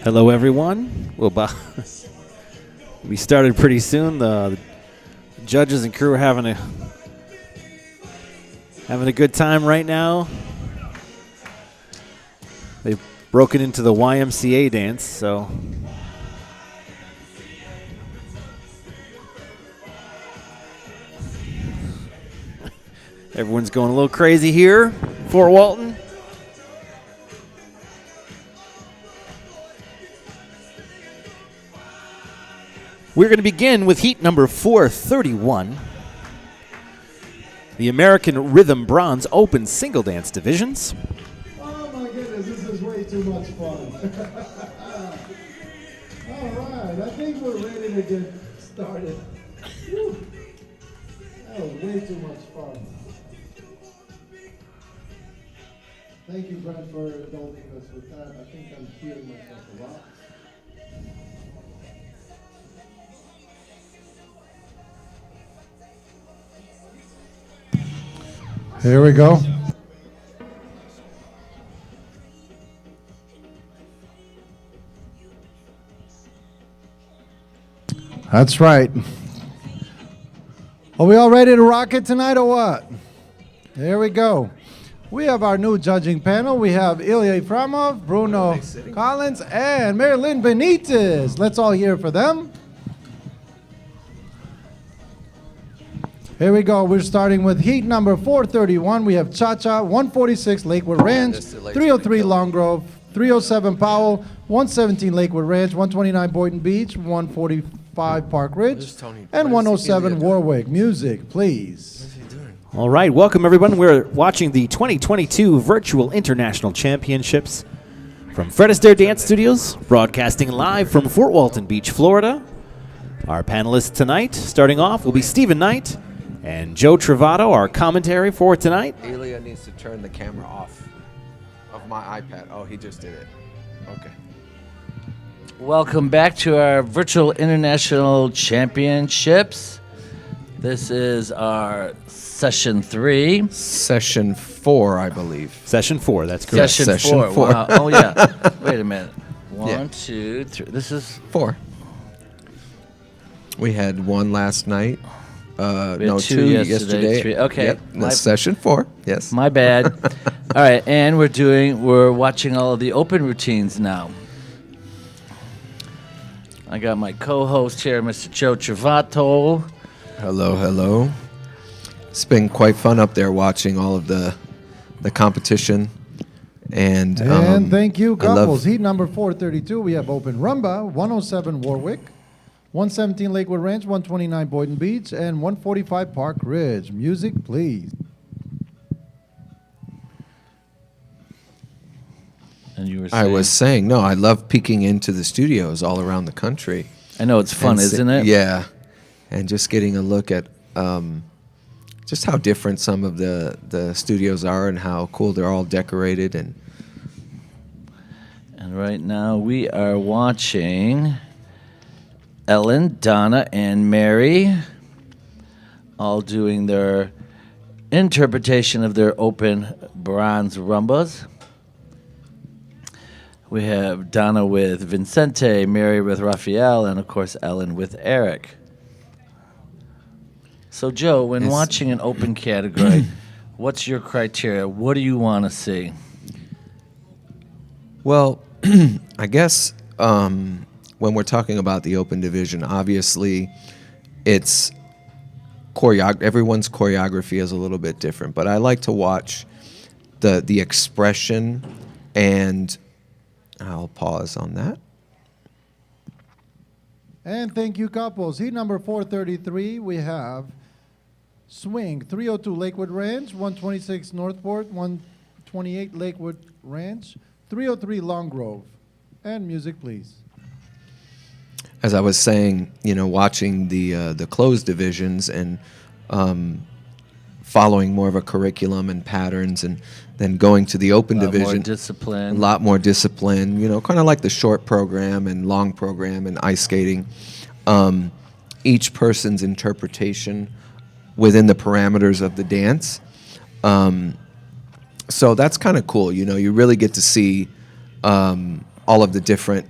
Hello, everyone. We'll we started pretty soon. The judges and crew are having a good time right now. They've broken into the YMCA dance, so everyone's going a little crazy here. Fort Walton. We're going to begin with heat number 431. The American Rhythm Bronze Open Single Dance Divisions. Oh my goodness, this is way too much fun. All right, I think we're ready to get started. Woo. That was way too much fun. Thank you, Brent, for indulging us with that. I think I'm hearing myself a lot. Here we go. That's right. Are we all ready to rock it tonight or what? Here we go. We have our new judging panel. We have Ilya Efremov, Bruno Collins, and Marilyn Benitez. Let's all hear for them. Here we go. We're starting with heat number 431. We have Cha-Cha, 146 Lakewood Ranch, 303 Long Grove, 307 Powell, 117 Lakewood Ranch, 129 Boynton Beach, 145 Park Ridge, and 107 Warwick. Music, please. All right, welcome everyone. We're watching the 2022 Virtual International Championships from Fred Astaire Dance Studios, broadcasting live from Fort Walton Beach, Florida. Our panelists tonight, starting off, will be Stephen Knight and Joe Travato, our commentary for tonight. Ilya needs to turn the camera off of my iPad. Oh, he just did it. Okay. Welcome back to our Virtual International Championships. This is our Session 3. Session 4, I believe. Session 4, that's correct. Session Session 4. 4. Wow. Oh, yeah. Wait a minute. One, Yeah. 2, 3. This is 4. We had one last night. We had No, two two yesterday, yesterday. three. Okay. Yep. That's session 4. Yes. my bad. All right, and we're watching all of the open routines now. I got my co-host here, Mr. Joe Travato. Hello, hello. It's been quite fun up there watching all of the competition. And Thank you, I love- couples. Heat number 432. We have open Rumba, 107 Warwick, 117 Lakewood Ranch, 129 Boynton Beach, and 145 Park Ridge. Music, please. And you were I saying, was saying, no, I love peeking into the studios all around the country. I know it's fun, And isn't it? Yeah, and just getting a look at just how different some of the studios are and how cool they're all decorated. And right now we are watching Ellen, Donna, and Mary all doing their interpretation of their open bronze rumbas. We have Donna with Vincente, Mary with Raphael, and of course Ellen with Eric. So Joe, when Yes. watching an open category, what's your criteria? What do you want to see? well, I guess when we're talking about the open division, obviously it's everyone's choreography is a little bit different, but I like to watch the expression, and I'll pause on that. And thank you, couples. Heat number 433, we have Swing, 302 Lakewood Ranch, 126 Northport, 128 Lakewood Ranch, 303 Long Grove. And music, please. As I was saying, watching the closed divisions and following more of a curriculum and patterns, and then going to the open division, More discipline. a lot more discipline. Kind of like the short program and long program and ice skating. Each person's interpretation within the parameters of the dance. So that's kind of cool. You really get to see all of the different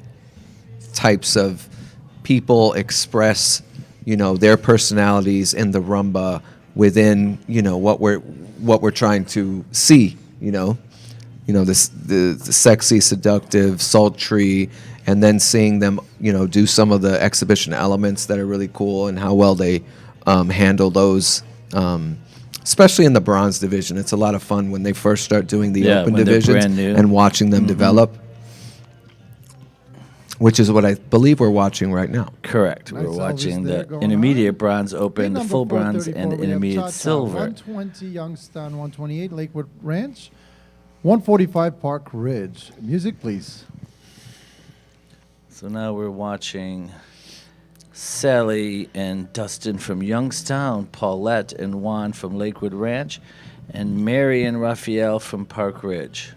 types of people express, their personalities in the rumba within, what we're trying to see. The sexy, seductive, sultry, and then seeing them, do some of the exhibition elements that are really cool and how well they handle those. Especially in the bronze division, it's a lot of fun when they first start doing the open when they're divisions brand new. and watching them develop, which is what I believe we're watching right now. Correct. Nice We're watching Elvis there the going intermediate on. bronze open, Heat the number full bronze, 434, and the we have intermediate Cha-Cha, silver. 120 Youngstown, 128 Lakewood Ranch, 145 Park Ridge. Music, please. So now we're watching Sally and Dustin from Youngstown, Paulette and Juan from Lakewood Ranch, and Mary and Raphael from Park Ridge.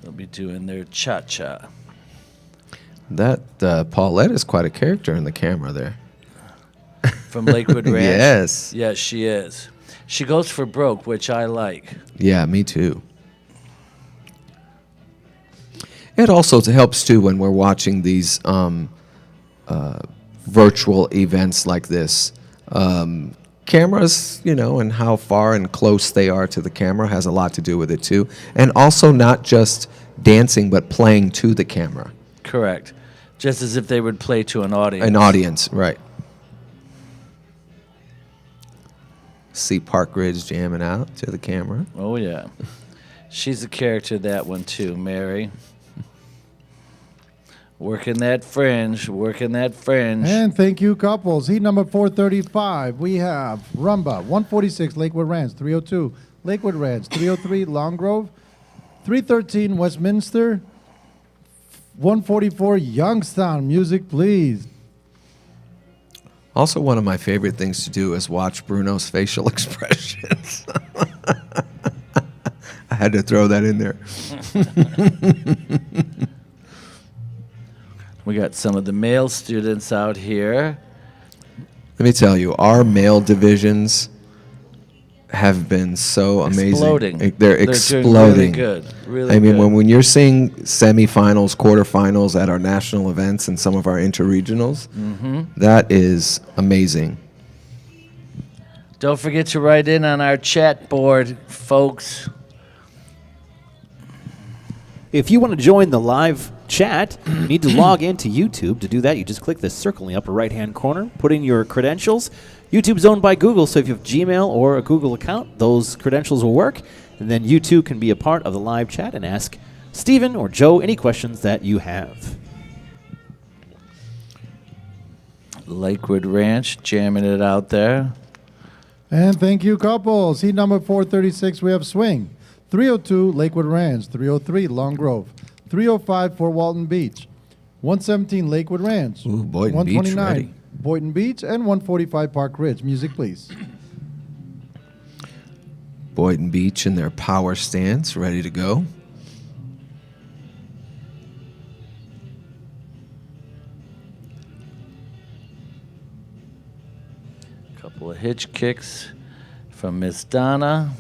They'll be doing their cha-cha. That Paulette is quite a character in the camera there. From Lakewood Ranch? Yes. Yes, she is. She goes for broke, which I like. Yeah, me too. It also helps too when we're watching these virtual events like this. Cameras, and how far and close they are to the camera has a lot to do with it too. And also not just dancing, but playing to the camera. Correct. Just as if they would play to an audience. An audience, right. See Park Ridge jamming out to the camera. Oh, yeah. She's a character, that one too, Mary. Working that fringe, working that fringe. And thank you, couples. Heat number 435, we have Rumba, 146 Lakewood Ranch, 302 Lakewood Ranch, 303 Long Grove, 313 Westminster, 144 Youngstown. Music, please. Also, one of my favorite things to do is watch Bruno's facial expressions. I had to throw that in there. We got some of the male students out here. Let me tell you, our male divisions have been so amazing. Exploding. They're doing exploding. really good. Really I mean, good. when you're seeing semifinals, quarterfinals at our national events and some of our interregionals, that is amazing. Don't forget to write in on our chat board, folks. If you want to join the live chat, you need to log into YouTube. To do that, you just click the circle in the upper right-hand corner, put in your credentials. YouTube's owned by Google, so if you have Gmail or a Google account, those credentials will work. And then you too can be a part of the live chat and ask Stephen or Joe any questions that you have. Lakewood Ranch, jamming it out there. And thank you, couples. Heat number 436, we have Swing, 302 Lakewood Ranch, 303 Long Grove, 305 Fort Walton Beach, 117 Lakewood Ranch, Ooh, Boynton Beach 129 ready. Boynton Beach, and 145 Park Ridge. Music, please. Boynton Beach in their power stance, ready to go. Couple of hitch kicks from Miss Donna.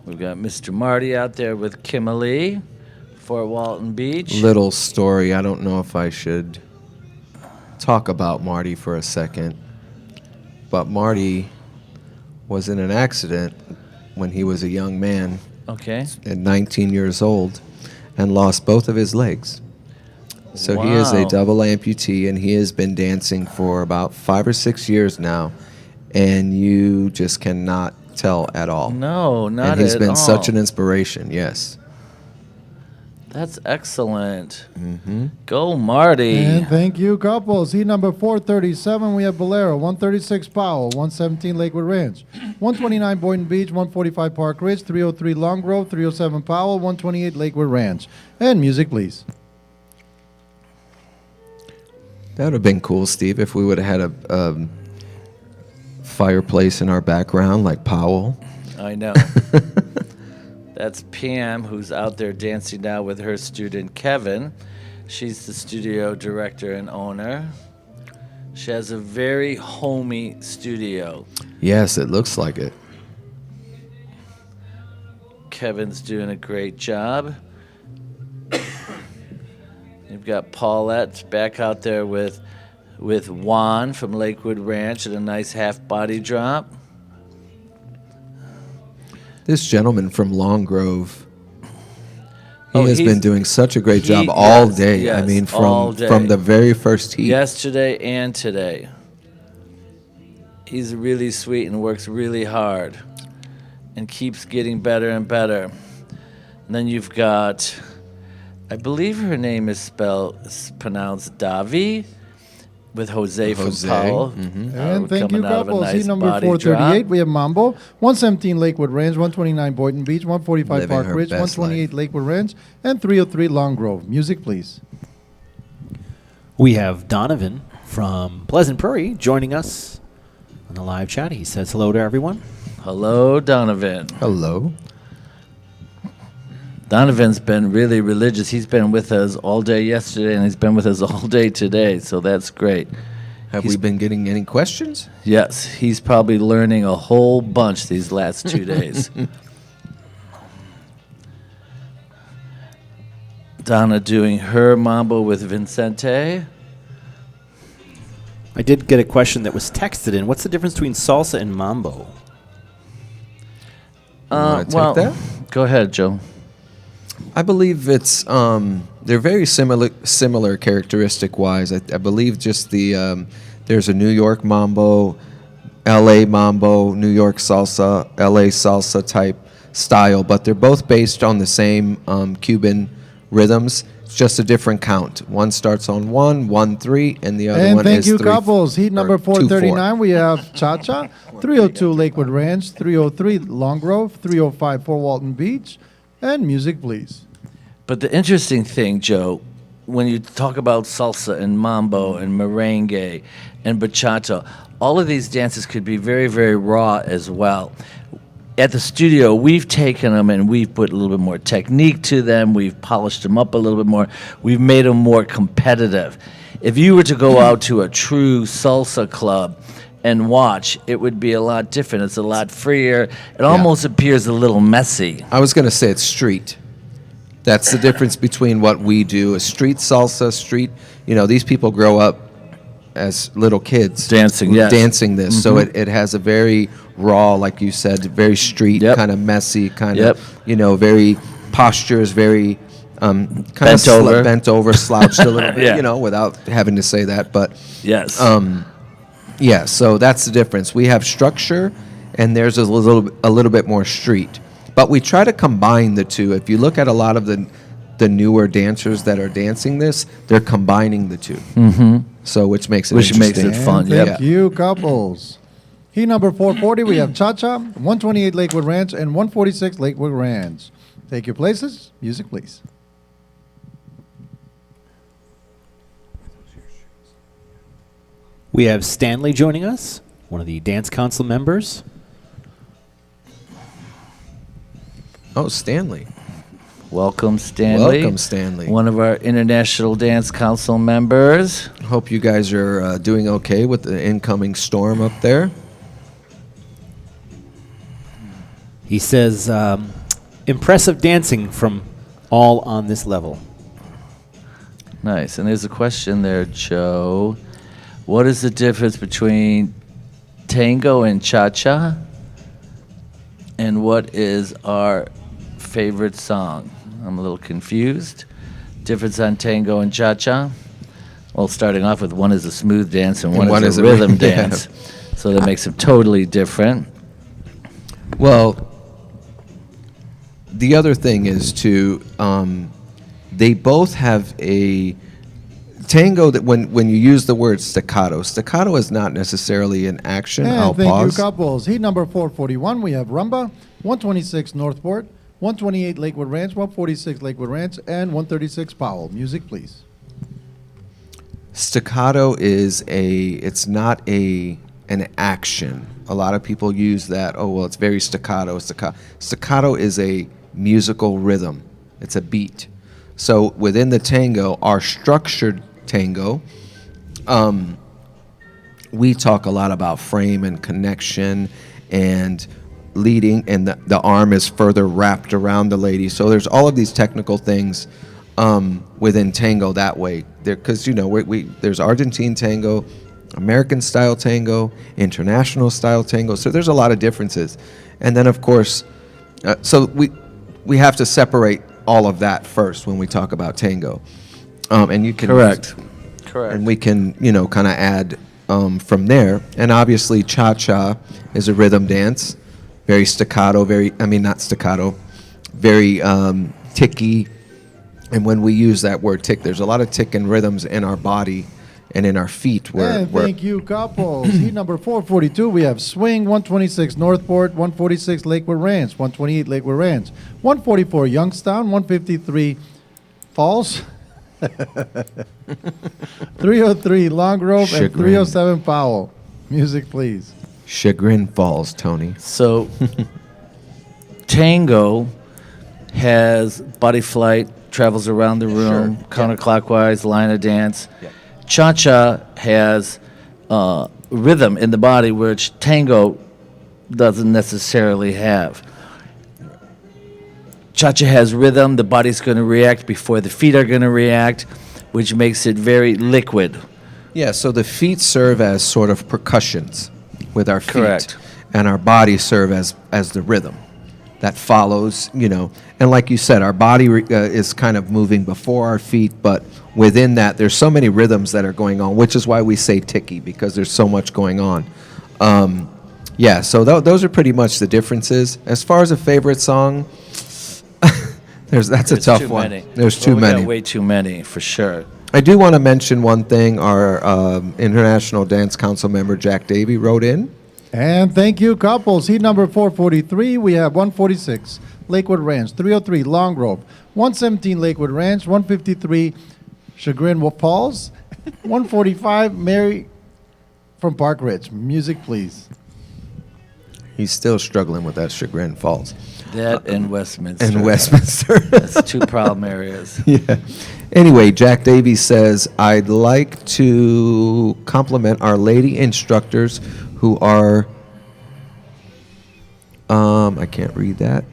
We've got Mr. Marty out there with Kimberly, Fort Walton Beach. Little story. I don't know if I should talk about Marty for a second, but Marty was in an accident when he was a young man Okay. at 19 years old and lost both of his legs. So he is a Wow. double amputee, and he has been dancing for about 5 or 6 years now, and you just cannot tell at all. No, not and he's at been all. such an inspiration, yes. That's excellent. Go, Marty. And thank you, couples. Heat number 437, we have Bolero, 136 Powell, 117 Lakewood Ranch, 129 Boynton Beach, 145 Park Ridge, 303 Long Grove, 307 Powell, 128 Lakewood Ranch. And music, please. That would have been cool, Steve, if we would have had a fireplace in our background like Powell. I know. That's Pam, who's out there dancing now with her student Kevin. She's the studio director and owner. She has a very homey studio. Yes, it looks like it. Kevin's doing a great job. You've got Paulette back out there with Juan from Lakewood Ranch at a nice half body drop. This gentleman from Long Grove, Oh, he has he's- been doing such a great job he- all yes, day. I yes, mean, all day. from the very first heat. Yesterday and today. He's really sweet and works really hard and keeps getting better and better. And then you've got, I believe her name is pronounced Davi, with Jose from Jose, Powell. And thank you, coming out of a couples. nice Heat number body 438, drop. we have Mambo. 117 Lakewood Range, 129 Boynton Beach, 145 Living Park her Ridge, best 128 Lakewood Range, and 303 Long Grove. Music, please. We have Donovan from Pleasant Prairie joining us on the live chat. He says hello to everyone. Hello, Donovan. Hello. Donovan's been really religious. He's been with us all day yesterday, and he's been with us all day today, so that's great. Have we been getting any questions? Yes, he's probably learning a whole bunch these last 2 days. Donna doing her mambo with Vincente. I did get a question that was texted in. What's the difference between salsa and mambo? wanna take that? Go ahead, Joe. I believe it's they're very similar characteristic wise. I believe just the there's a New York mambo, L.A. mambo, New York salsa, L.A. salsa type style, but they're both based on the same Cuban rhythms. It's just a different count. One starts on 1, 1, 3, and the other And one thank is you, 3, couples. Heat number or 2, 4. 439, we have Cha-Cha. 302 Lakewood Ranch, 303 Long Grove, 305 Fort Walton Beach, and music, please. But the interesting thing, Joe, when you talk about salsa and mambo and merengue and bachata, all of these dances could be very, very raw as well. At the studio, we've taken them and we've put a little bit more technique to them. We've polished them up a little bit more. We've made them more competitive. If you were to go out to a true salsa club and watch, it would be a lot different. It's a lot freer. It almost appears a little messy. I was going to say it's street. That's the difference between what we do. A street salsa, these people grow up as little kids. Dancing, yes. Dancing this. So it has a very raw, like you said, very street, kind of messy, kind of, very postures, very kind of bent over, slouched a little bit, without having to say that. But yes. yeah, so that's the difference. We have structure, and there's a little bit more street. But we try to combine the two. If you look at a lot of the newer dancers that are dancing this, they're combining the two. Mm-hmm. So which makes it interesting. Fun. Thank you, couples. Heat number 440, we have Cha-Cha, 128 Lakewood Ranch, and 146 Lakewood Ranch. Take your places. Music, please. We have Stanley joining us, one of the dance council members. Oh, Stanley. Welcome, Stanley. Welcome, Stanley. One of our International Dance Council members. Hope you guys are doing okay with the incoming storm up there. He says, impressive dancing from all on this level. Nice. And there's a question there, Joe. What is the difference between tango and cha-cha? And what is our favorite song? I'm a little confused. Difference on tango and cha-cha? Well, starting off with one is a smooth dance and one is a rhythm dance. So that makes them totally different. Well, the other thing is they both have a tango that when you use the word staccato is not necessarily an action. And I'll thank pause. you, couples. Heat number 441, we have Rumba, 126 Northport, 128 Lakewood Ranch, 146 Lakewood Ranch, and 136 Powell. Music, please. Staccato it's not an action. A lot of people use that. Oh, well, it's very staccato. Staccato is a musical rhythm. It's a beat. So within the tango, our structured tango, we talk a lot about frame and connection and leading, and the arm is further wrapped around the lady. So there's all of these technical things within tango that way. Because there's Argentine tango, American style tango, international style tango. So there's a lot of differences. And then of course, so we have to separate all of that first when we talk about tango. And you can Correct. And we can kind of add from there. And obviously cha-cha is a rhythm dance, very staccato, not staccato, very ticky. And when we use that word tick, there's a lot of tick and rhythms in our body And in our feet, we're Thank you, couples. Heat number 442, we have Swing, 126 Northport, 146 Lakewood Ranch, 128 Lakewood Ranch, 144 Youngstown, 153 Falls, 303 Long Grove, and 307 Powell. Music, please. Chagrin Falls, Tony. So, Tango has body flight, travels around the room, counterclockwise, line of dance. Yeah. Cha-cha has rhythm in the body, which tango doesn't necessarily have. Cha-cha has rhythm. The body's going to react before the feet are going to react, which makes it very liquid. Yeah, so the feet serve as sort of percussions with our feet. Correct. And our bodies serve as the rhythm that follows, And like you said, our body is kind of moving before our feet, but within that, there's so many rhythms that are going on, which is why we say ticky, because there's so much going on. So those are pretty much the differences. As far as a favorite song, that's a tough one. Many. There's too many. We got way too many, for sure. I do want to mention one thing. Our International Dance Council member, Jack Davey, wrote in. And thank you, couples. Heat number 443, we have 146 Lakewood Ranch, 303 Long Grove, 117 Lakewood Ranch, 153 Chagrin Falls, 145 Mary from Park Ridge. Music, please. He's still struggling with that Chagrin Falls. That and Westminster. And Westminster. That's two problem areas. Yeah. Anyway, Jack Davies says, I'd like to compliment our lady instructors who are, I can't read that,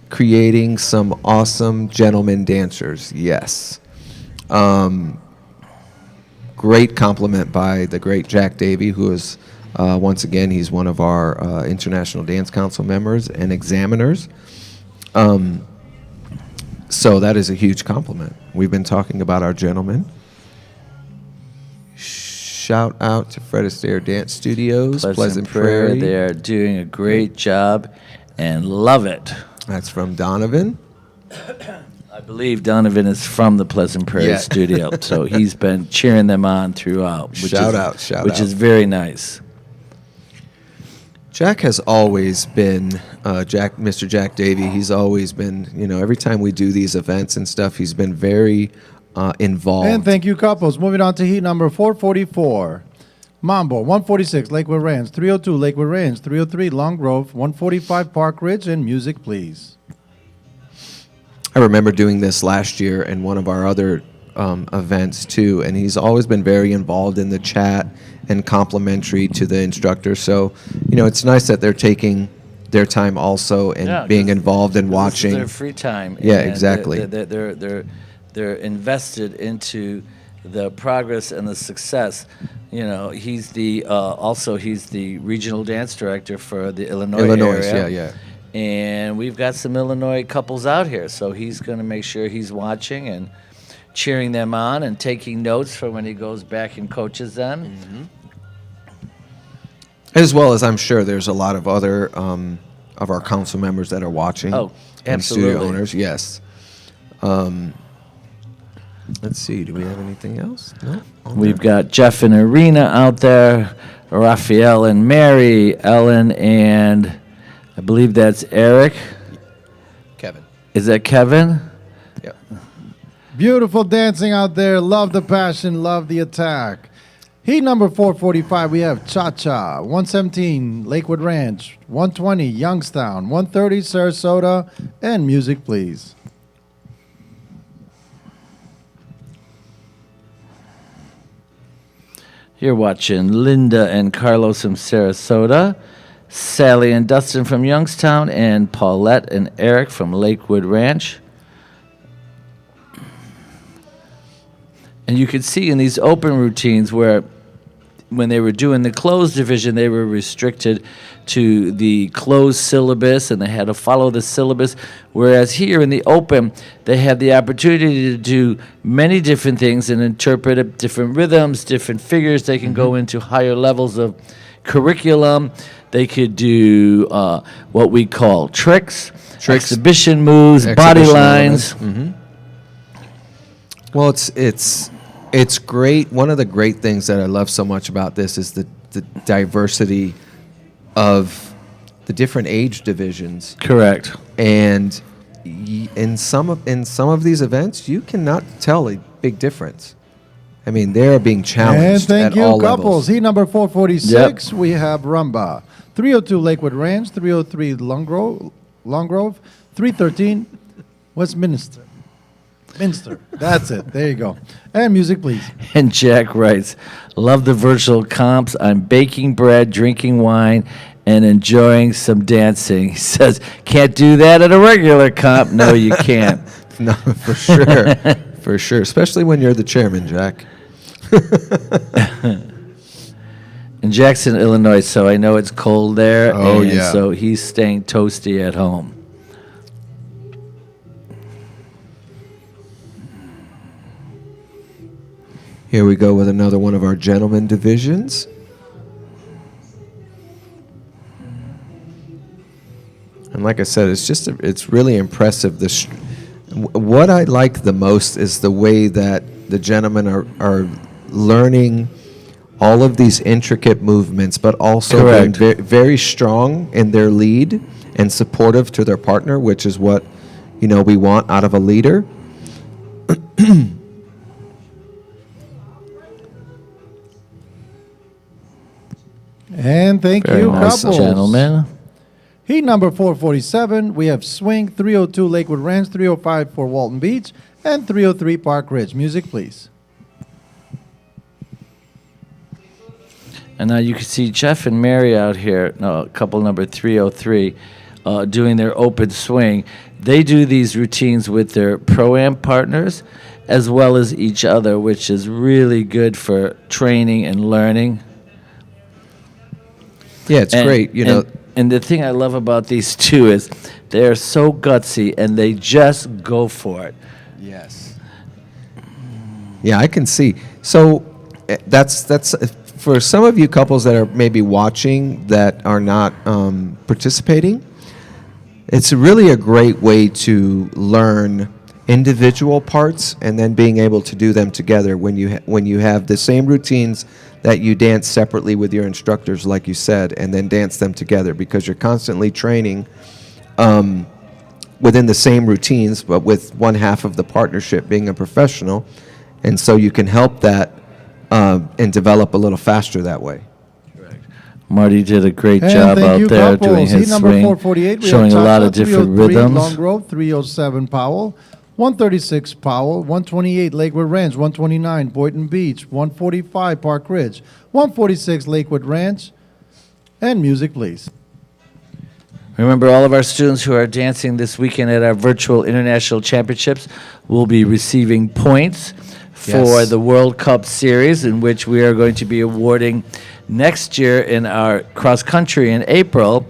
creating some awesome gentleman dancers. Yes. Great compliment by the great Jack Davey, who is, once again, he's one of our International Dance Council members and examiners. So that is a huge compliment. We've been talking about our gentlemen. Shout out to Fred Astaire Dance Studios, Pleasant Prairie. They're doing a great job and love it. That's from Donovan. I believe Donovan is from the Pleasant Prairie studio, so he's been cheering them on throughout. Shout out. Which is very nice. Jack has always been, Mr. Jack Davey, he's always been, every time we do these events and stuff, he's been very involved. And thank you, couples. Moving on to heat number 444. Mambo, 146 Lakewood Ranch, 302 Lakewood Ranch, 303 Long Grove, 145 Park Ridge, and music, please. I remember doing this last year in one of our other events too, and he's always been very involved in the chat and complimentary to the instructor. So, it's nice that they're taking their time also and being involved and watching. This is their free time. Yeah, and exactly. They're invested into the progress and the success. He's the he's the regional dance director for the Illinois area. Yeah. And we've got some Illinois couples out here, so he's going to make sure he's watching and cheering them on and taking notes for when he goes back and coaches them. Mm-hmm. As well as I'm sure there's a lot of other of our council members that are watching. Oh, and absolutely. studio owners, yes. Let's see, do we have anything else? No? We've got Jeff and Irina out there, Raphael and Mary, Ellen and I believe that's Eric. Kevin. Is that Kevin? Yep. Beautiful dancing out there. Love the passion. Love the attack. Heat number 445, we have Cha-Cha, 117 Lakewood Ranch, 120 Youngstown, 130 Sarasota, and music, please. You're watching Linda and Carlos from Sarasota, Sally and Dustin from Youngstown, and Paulette and Eric from Lakewood Ranch. And you could see in these open routines where when they were doing the closed division, they were restricted to the closed syllabus and they had to follow the syllabus. Whereas here in the open, they had the opportunity to do many different things and interpret different rhythms, different figures. They can go into higher levels of curriculum. They could do what we call tricks, exhibition moves, body lines. Well, it's It's great. One of the great things that I love so much about this is the diversity of the different age divisions. Correct. And in some of these events, you cannot tell a big difference. I mean, they're being challenged And thank at you, all couples. levels. Heat number 446, we have Rumba. 302 Lakewood Ranch, 303 Long Grove, 313 Westminster. Minster. That's it. There you go. And music, please. And Jack writes, love the virtual comps. I'm baking bread, drinking wine, and enjoying some dancing. He says, can't do that at a regular comp. No, you can't. No, for sure. For sure. Especially when you're the chairman, Jack. In Jackson, Illinois, so I know it's cold there. Oh, and yeah. So he's staying toasty at home. Here we go with another one of our gentlemen divisions. And like I said, it's really impressive. What I like the most is the way that the gentlemen are learning all of these intricate movements, but also being Correct. very strong in their lead and supportive to their partner, which is what we want out of a leader. And thank Very you, nice, couples. gentlemen. Heat number 447, we have Swing. 302 Lakewood Ranch, 305 for Walton Beach, and 303 Park Ridge. Music, please. And now you can see Jeff and Mary out here, couple number 303, doing their open swing. They do these routines with their pro-am partners as well as each other, which is really good for training and learning. Yeah, it's great. And the thing I love about these two is they're so gutsy and they just go for it. Yes. Yeah, I can see. So that's for some of you couples that are maybe watching that are not participating. It's really a great way to learn individual parts and then being able to do them together when you have the same routines that you dance separately with your instructors, like you said, and then dance them together, because you're constantly training within the same routines, but with one half of the partnership being a professional, and so you can help that and develop a little faster that way. Marty did a great And job thank out you, there couples. doing Heat his number swing, 448, we showing have a lot Cha-Cha, of different 303 rhythms. Long Grove, 307 Powell, 136 Powell, 128 Lakewood Ranch, 129 Boynton Beach, 145 Park Ridge, 146 Lakewood Ranch, and music, please. Remember, all of our students who are dancing this weekend at our virtual international championships will be receiving points for Yes. the World Cup Series, in which we are going to be awarding next year in our cross country in April.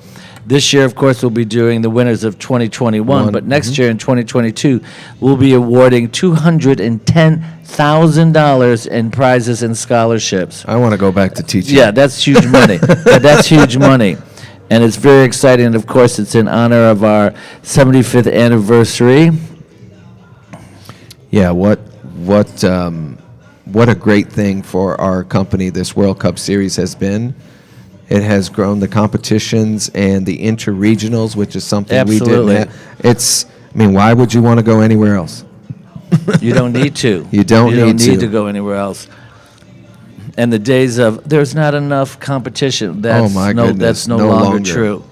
This year, of course, we'll be doing the winners of 2021, but next year in 2022, we'll be awarding $210,000 in prizes and scholarships. I want to go back to teaching. Yeah, that's huge money. That's huge money. And it's very exciting. And of course, it's in honor of our 75th anniversary. Yeah, what a great thing for our company this World Cup Series has been. It has grown the competitions and the interregionals, which is something Absolutely. we didn't have. Why would you want to go anywhere else? You don't need to. You don't need need to. to go anywhere else. And the days of there's not enough competition. That's my no, goodness, that's no no longer longer. true.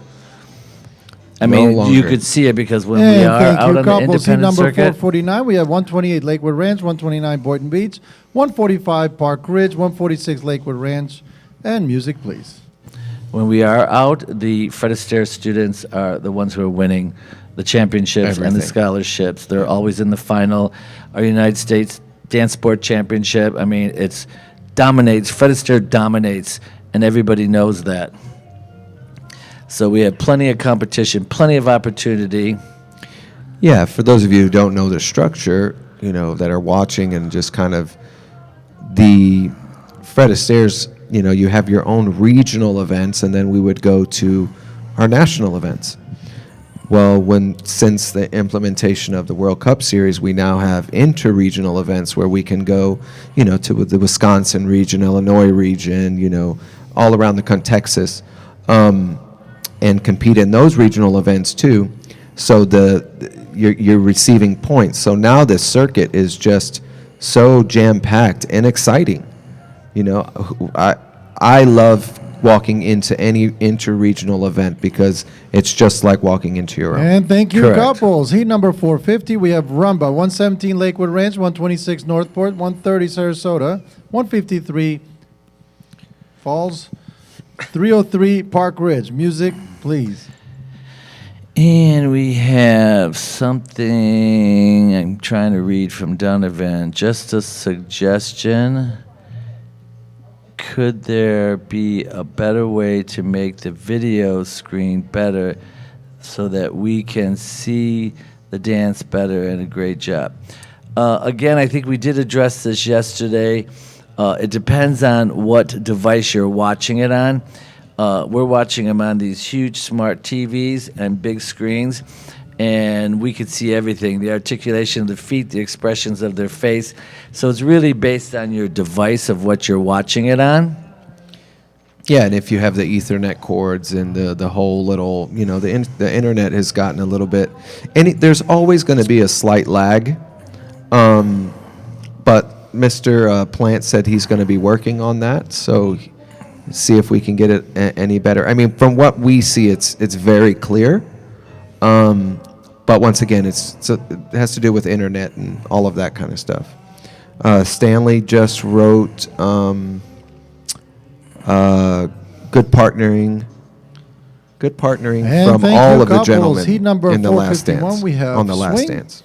I No mean, you longer. could see it because when we And are thank out you, on the couples. Heat independent number circuit, 449, we have 128 Lakewood Ranch, 129 Boynton Beach, 145 Park Ridge, 146 Lakewood Ranch, and music, please. when we are out, the Fred Astaire students are the ones who are winning the championships and the Everything. scholarships. They're always in the final. Our United States Dance Sport Championship, it's dominates. Fred Astaire dominates, and everybody knows that. So we have plenty of competition, plenty of opportunity. Yeah, for those of you who don't know the structure, that are watching and just kind of the Fred Astaire's, you have your own regional events, and then we would go to our national events. Well, since the implementation of the World Cup Series, we now have inter-regional events where we can go, to the Wisconsin region, Illinois region, all around the country, Texas, and compete in those regional events too. So you're receiving points. So now this circuit is just so jam-packed and exciting. I love walking into any inter-regional event because it's just like walking into your own. And thank you, Correct. couples. Heat number 450, we have Rumba, 117 Lakewood Ranch, 126 Northport, 130 Sarasota, 153 Falls, 303 Park Ridge. Music, please. And we have something I'm trying to read from Donovan. Just a suggestion. Could there be a better way to make the video screen better so that we can see the dance better? And a great job. Again, I think we did address this yesterday. It depends on what device you're watching it on. We're watching them on these huge smart TVs and big screens, and we could see everything, the articulation of the feet, the expressions of their face. So it's really based on your device of what you're watching it on. Yeah, and if you have the Ethernet cords and the whole little, the internet has gotten a little bit, and there's always going to be a slight lag, but Mr. Plant said he's going to be working on that, so see if we can get it any better. I mean, from what we see, it's very clear. But once again, it has to do with internet and all of that kind of stuff. Stanley just wrote good partnering And from thank all you, of the couples. gentlemen Heat number in the Last 451, Dance. we have On the Last Swing. Dance.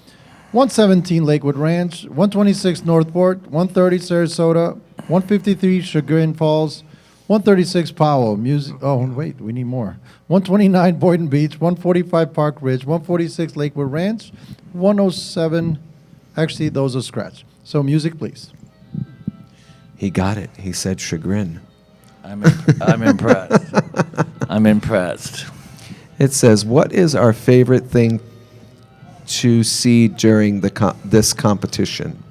117 Lakewood Ranch, 126 Northport, 130 Sarasota, 153 Chagrin Falls, 136 Powell. Music. Oh, wait, we need more. 129 Boynton Beach, 145 Park Ridge, 146 Lakewood Ranch, 107. Actually, those are scratch. So music, please. He got it. He said chagrin. I'm impressed. I'm impressed. It says, what is our favorite thing to see during this competition?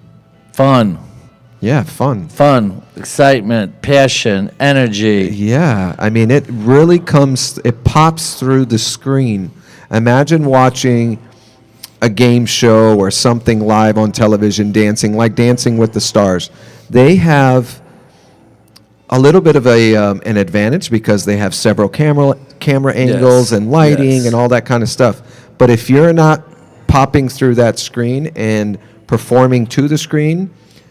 Fun. Yeah, fun. Fun, excitement, passion, energy. Yeah, I mean, it really it pops through the screen. Imagine watching a game show or something live on television, like Dancing with the Stars. They have a little bit of an advantage because they have several camera angles and lighting and all that kind of stuff. But if you're not popping through that screen and performing to the screen,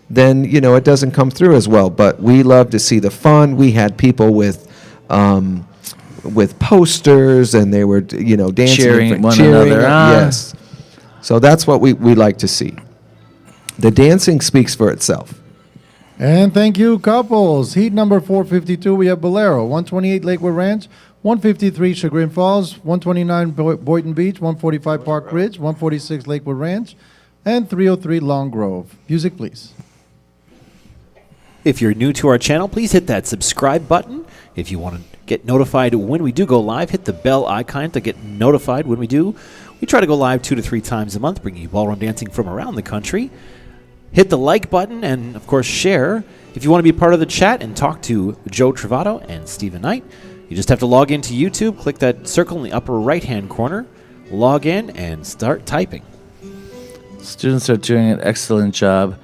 then it doesn't come through as well. But we love to see the fun. We had people with posters, and they were dancing, cheering another on. Yes, so that's what we like to see. The dancing speaks for itself. And thank you, couples. Heat number 452, we have Bolero, 128 Lakewood Ranch, 153 Chagrin Falls, 129 Boynton Beach, 145 Park Ridge, 146 Lakewood Ranch, and 303 Long Grove. Music, please. If you're new to our channel, please hit that subscribe button. If you want to get notified when we do go live, hit the bell icon to get notified when we do. We try to go live 2 to 3 times a month, bringing you ballroom dancing from around the country. Hit the like button and, of course, share. If you want to be part of the chat and talk to Joe Travato and Stephen Knight, you just have to log into YouTube, click that circle in the upper right-hand corner, log in, and start typing. Students are doing an excellent job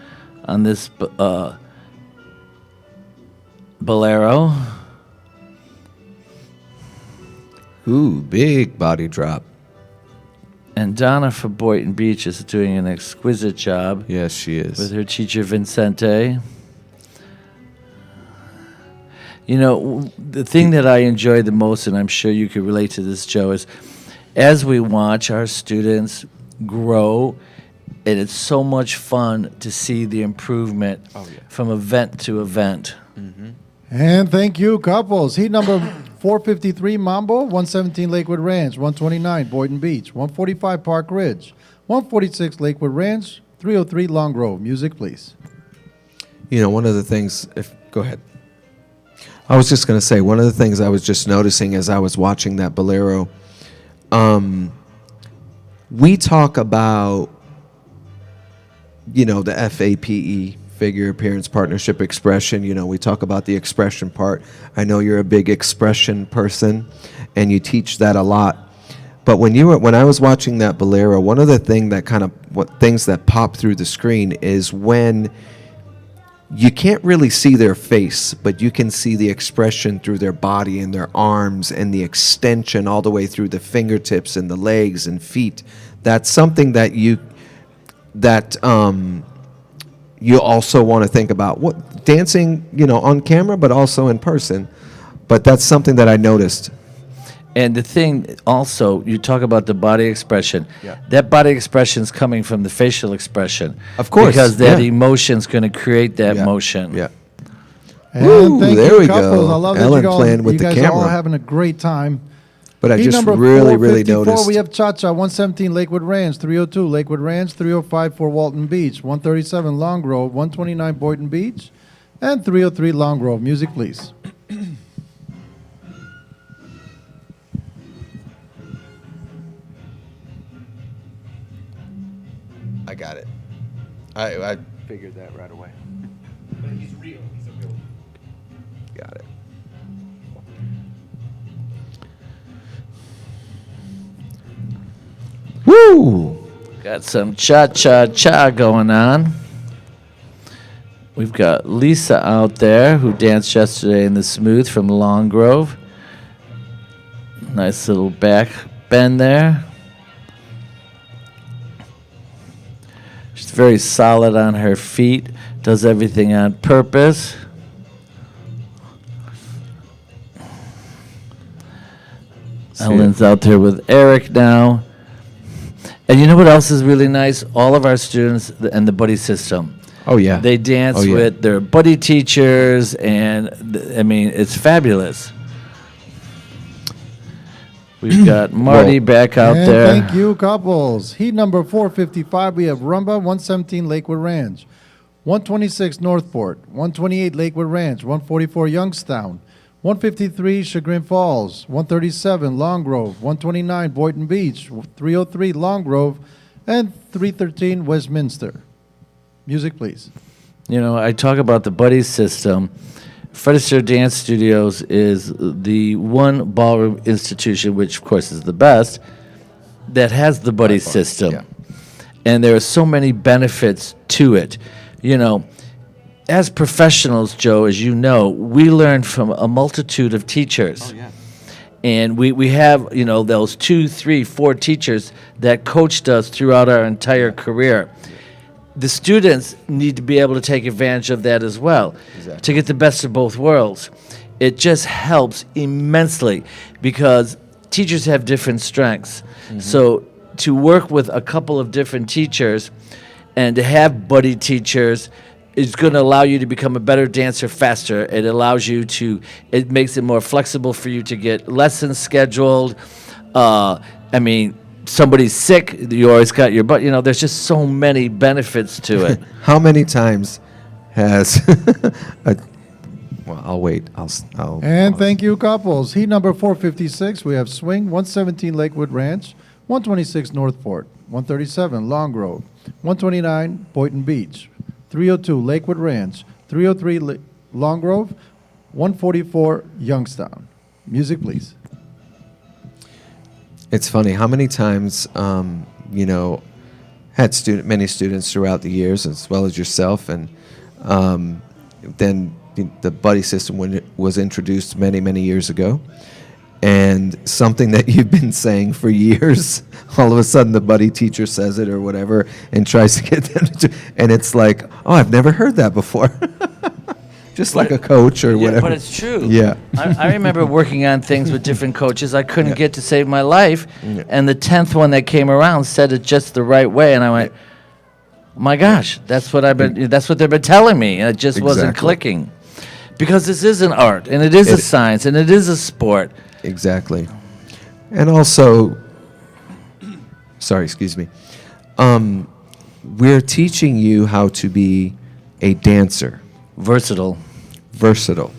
on this Bolero. Ooh, big body drop. And Donna from Boynton Beach is doing an exquisite job. Yes, she is. With her teacher, Vincente. The thing that I enjoy the most, and I'm sure you could relate to this, Joe, is as we watch our students grow, and it's so much fun to see the improvement from event to event. Mm-hmm. And thank you, couples. Heat number 453, Mambo, 117 Lakewood Ranch, 129 Boynton Beach, 145 Park Ridge, 146 Lakewood Ranch, 303 Long Grove. Music, please. One of the things, go ahead. I was just going to say, one of the things I was just noticing as I was watching that Bolero, we talk about, the FAPE, figure, appearance, partnership, expression. We talk about the expression part. I know you're a big expression person, and you teach that a lot. But when I was watching that Bolero, one of the things that pop through the screen is when you can't really see their face, but you can see the expression through their body and their arms and the extension all the way through the fingertips and the legs and feet. That's something that you also want to think about. What dancing, on camera, but also in person. But that's something that I noticed. And the thing also, you talk about the body expression. Yeah. That body expression is coming from the facial expression. Of course, Because that yeah. emotion's going to create that Yeah. motion. Yeah. And Woo, thank there you, we couples. go. I love Ellen that playing with you the guys are all camera. having a great time. But I Heat just number really 454, noticed. we have Cha-Cha, 117 Lakewood Ranch, 302 Lakewood Ranch, 305 for Walton Beach, 137 Long Grove, 129 Boynton Beach, and 303 Long Grove. Music, please. I got it. I figured that right away. But he's real. He's a real. Got it. Woo! Got some cha-cha-cha going on. We've got Lisa out there who danced yesterday in the Smooth from Long Grove. Nice little back bend there. She's very solid on her feet, does everything on purpose. Ellen's out there with Eric now. And you know what else is really nice? All of our students and the buddy system. Oh yeah. They dance Oh, yeah. with their buddy teachers, and it's fabulous. We've got Marty back out And there. thank you, couples. Heat number 455, we have Rumba, 117 Lakewood Ranch, 126 Northport, 128 Lakewood Ranch, 144 Youngstown, 153 Chagrin Falls, 137 Long Grove, 129 Boynton Beach, 303 Long Grove, and 313 Westminster. Music, please. You know, I talk about the buddy system. Fred Astaire Dance Studios is the one ballroom institution, which of course is the best, that has the buddy system. yeah. And there are so many benefits to it. You know, as professionals, Joe, as you know, we learn from a multitude of teachers. And we have, you know, those 2, 3, 4 teachers that coached us throughout our entire career. The students need to be able to take advantage of that as well, to get the best of both worlds. It just helps immensely because teachers have different strengths. So to work with a couple of different teachers and to have buddy teachers is going to allow you to become a better dancer faster. It allows you to, it makes it more flexible for you to get lessons scheduled. I mean, somebody's sick, you always got your butt. You know, there's just so many benefits to it. How many times has well, I'll wait. I'll And thank you, couples. Heat number 456, we have Swing, 117 Lakewood Ranch, 126 Northport, 137 Long Grove, 129 Boynton Beach, 302 Lakewood Ranch, 303 Long Grove, 144 Youngstown. Music, please. It's funny how many times, you know, had many students throughout the years, as well as yourself, and then the buddy system when it was introduced many years ago, and something that you've been saying for years, all of a sudden the buddy teacher says it or whatever, and tries to get them to, and it's like, oh, I've never heard that before. Just like a coach or whatever. But it's true. Yeah. I remember working on things with different coaches I couldn't Yeah. get to save my life, Yeah. and the 10th one that came around said it just the right way, and I went, oh my gosh, that's what they've been telling me, and it just wasn't Exactly. clicking. Because this is an art, and it is a It- science, and it is a sport. Exactly. And also, sorry, excuse me. We're teaching you how to be a dancer, Versatile. versatile.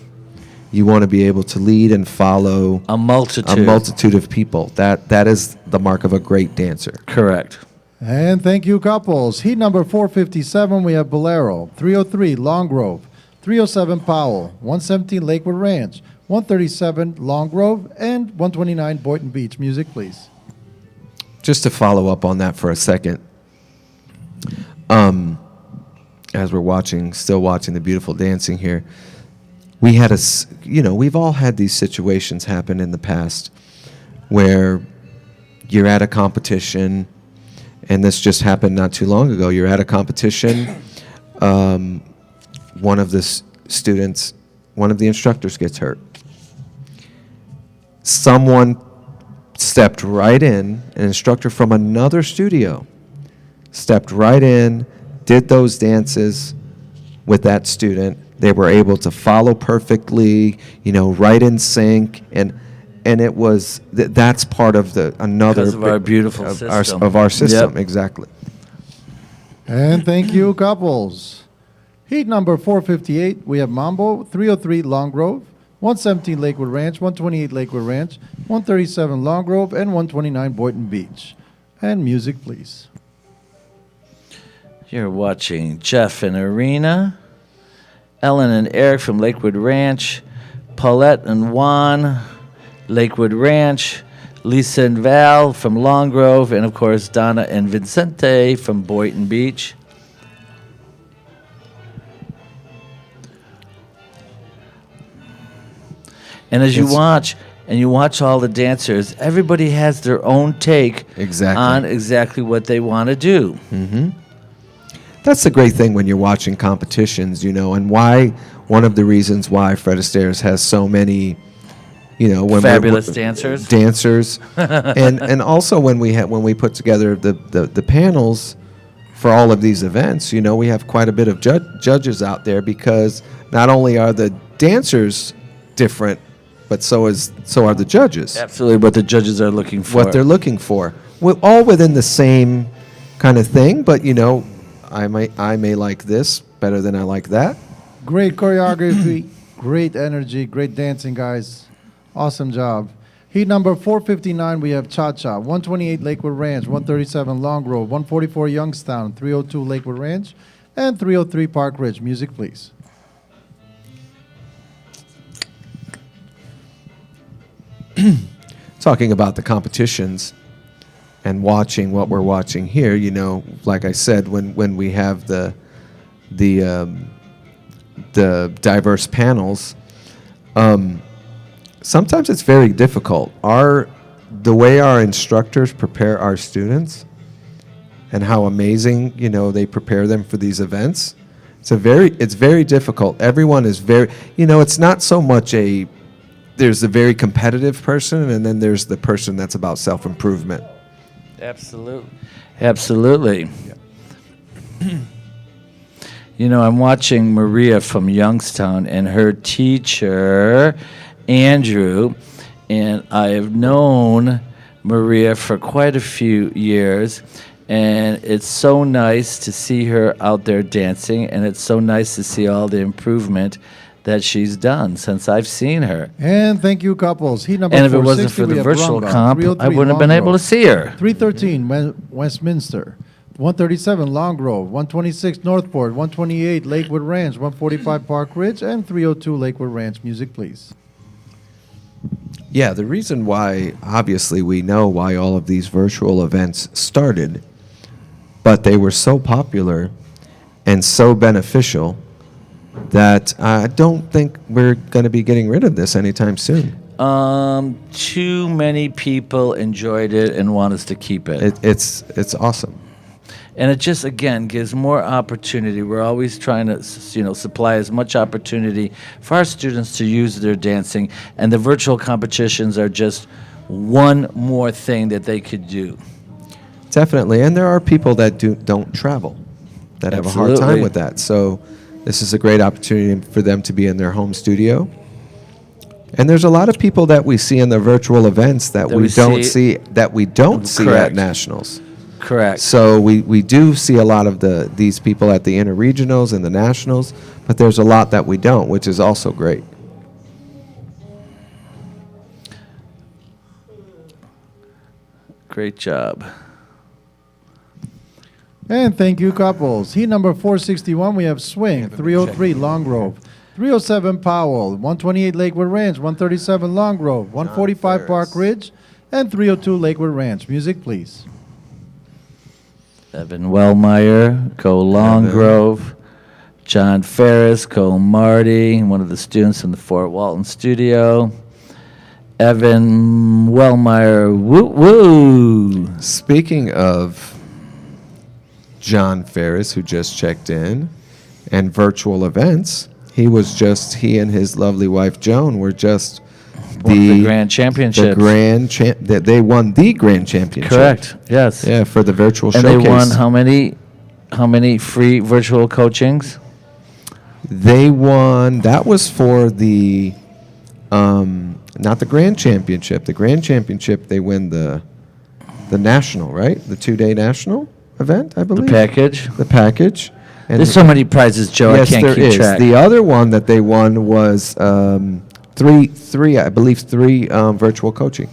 You want to be able to lead and follow A multitude. a multitude of people. That is the mark of a great dancer. Correct. And thank you, couples. Heat number 457, we have Bolero, 303 Long Grove, 307 Powell, 117 Lakewood Ranch, 137 Long Grove, and 129 Boynton Beach. Music, please. Just to follow up on that for a second, as we're still watching the beautiful dancing here, we had we've all had these situations happen in the past where you're at a competition, and this just happened not too long ago. You're at a competition, one of the instructors gets hurt. Someone stepped right in, an instructor from another studio stepped right in, did those dances with that student. They were able to follow perfectly, right in sync, and it was that's part of another Because of our beautiful system. of our system. Yep. Exactly. And thank you, couples. Heat number 458, we have Mambo, 303 Long Grove, 117 Lakewood Ranch, 128 Lakewood Ranch, 137 Long Grove, and 129 Boynton Beach. And music, please. You're watching Jeff and Arena, Ellen and Eric from Lakewood Ranch, Paulette and Juan, Lakewood Ranch, Lisa and Val from Long Grove, and of course Donna and Vincente from Boynton Beach. And as you watch all the dancers, everybody has their own take on exactly what they want to do. Mm-hmm. That's the great thing when you're watching competitions, and why one of the reasons why Fred Astaire has so many, Fabulous dancers. and also when we put together the panels for all of these events, we have quite a bit of judges out there, because not only are the dancers different, but so are the judges. Absolutely, what the judges are looking for. What they're looking for. We're all within the same kind of thing, but I may like this better than I like that. Great choreography, great energy, great dancing, guys. Awesome job. Heat number 459, we have Cha-Cha, 128 Lakewood Ranch, 137 Long Grove, 144 Youngstown, 302 Lakewood Ranch, and 303 Park Ridge. Music, please. Talking about the competitions and watching what we're watching here, like I said, when we have the diverse panels, sometimes it's very difficult. The way our instructors prepare our students and how amazing, they prepare them for these events, it's very difficult. Everyone is very, it's not so much there's the very competitive person, and then there's the person that's about self-improvement. Absolutely. I'm watching Maria from Youngstown and her teacher, Andrew, and I have known Maria for quite a few years, and it's so nice to see her out there dancing, and it's so nice to see all the improvement that she's done since I've seen her. And thank you, couples. Heat number And if it 460, wasn't for we the have virtual Rumba, comp, 303 I wouldn't have been Long able to Grove, see her. 313 Westminster, 137 Long Grove, 126 Northport, 128 Lakewood Ranch, 145 Park Ridge, and 302 Lakewood Ranch. Music, please. Yeah, the reason why, obviously, we know why all of these virtual events started, but they were so popular and so beneficial that I don't think we're going to be getting rid of this anytime soon. Too many people enjoyed it and want us to keep it. It's awesome. And it just, again, gives more opportunity. We're always trying to, supply as much opportunity for our students to use their dancing, and the virtual competitions are just one more thing that they could do. Definitely, and there are people that don't travel, that have a hard time Absolutely. with that. So this is a great opportunity for them to be in their home studio. And there's a lot of people that we see in the virtual events that we don't see at Correct. nationals. Correct. So we do see a lot of these people at the interregionals and the nationals, but there's a lot that we don't, which is also great. Great job. And thank you, couples. Heat number 461, we have Swing, 303 Long Grove, 307 Powell, 128 Lakewood Ranch, 137 Long Grove, 145 Park Ridge, and 302 Lakewood Ranch. Music, please. Evan Wellmeyer, Co Long Grove. John Ferris, Co Marty, one of the students in the Fort Walton studio. Evan Wellmeyer, woo woo. Speaking of John Ferris, who just checked in, and virtual events, he and his lovely wife Joan were just The grand championship. They won the grand championship. Correct. Yes. Yeah, for the virtual And showcase. they won how many free virtual coachings? They won. That was for the, not the grand championship. The grand championship, they win the national, right? The 2-day national event, I believe. The package. And There's so many prizes, Joe. yes, I can't there keep is. track. The other one that they won was three virtual coaching.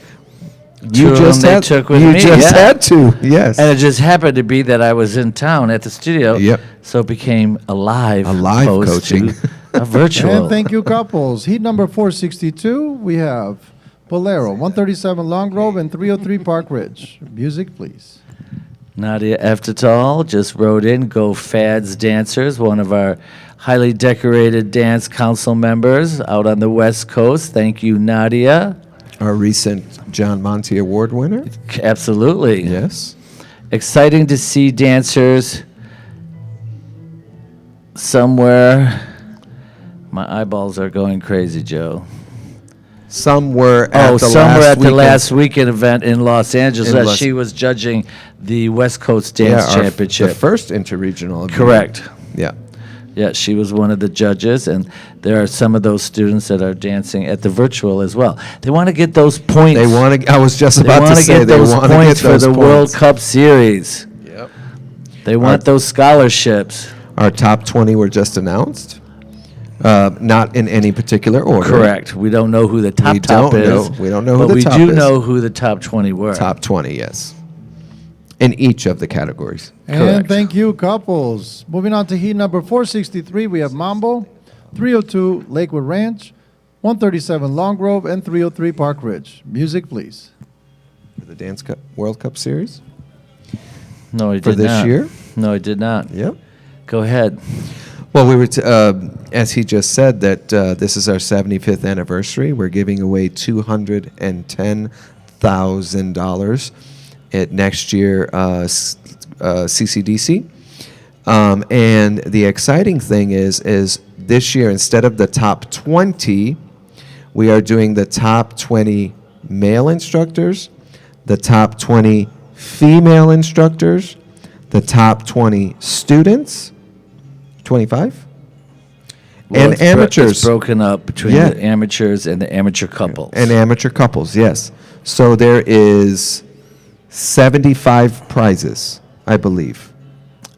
Two of them they took with you me, just yeah. had to, yes. And it just happened to be that I was in town at the studio. Yep. So it became a live coaching. coaching. A virtual. And thank you, couples. Heat number 462, we have Bolero, 137 Long Grove, and 303 Park Ridge. Music, please. Nadia Eftetal just wrote in, Go Fads Dancers, one of our highly decorated dance council members out on the West Coast. Thank you, Nadia. Our recent John Monty Award winner. Absolutely. Yes. Exciting to see dancers somewhere. My eyeballs are going crazy, Joe. Somewhere at the last weekend event in Los Angeles. In Los- She was judging the West Coast Dance Championship. The first interregional event. Correct. Yeah. Yeah, she was one of the judges, and there are some of those students that are dancing at the virtual as well. They want to get those points. They want to. I was just They about want to to say get they those want to get points for those the points. World Cup Series. Yep. They want those scholarships. Our top 20 were just announced. Not in any particular order. Correct. We don't know who the top We is. don't know. We don't know who but the top we do is. know who the top 20 were. Top 20, yes. In each of the categories. And Correct. thank you, couples. Moving on to heat number 463, we have Mambo, 302 Lakewood Ranch, 137 Long Grove, and 303 Park Ridge. Music, please. For the World Cup Series. No, he did For this not. year? No, he did not. Yep. Go ahead. Well, we were, as he just said, that this is our 75th anniversary. We're giving away $210,000 at next year CCDC. And the exciting thing is this year, instead of the top 20, we are doing the top 20 male instructors, the top 20 female instructors, the top 20 students, 25, Well, and amateurs. It's broken up between Yeah. the amateurs and the amateur couples. And amateur couples, yes. So there is 75 prizes, I believe.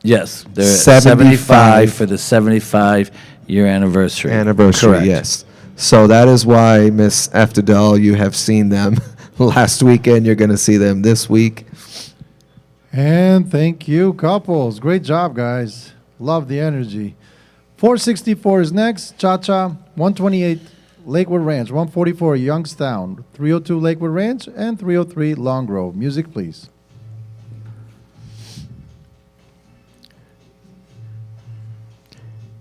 yes, they're 75 75 for the 75-year anniversary. Correct. Yes. So that is why, Miss Eftadal, you have seen them last weekend. You're going to see them this week. And thank you, couples. Great job, guys. Love the energy. 464 is next. Cha-Cha, 128 Lakewood Ranch, 144 Youngstown, 302 Lakewood Ranch, and 303 Long Grove. Music, please.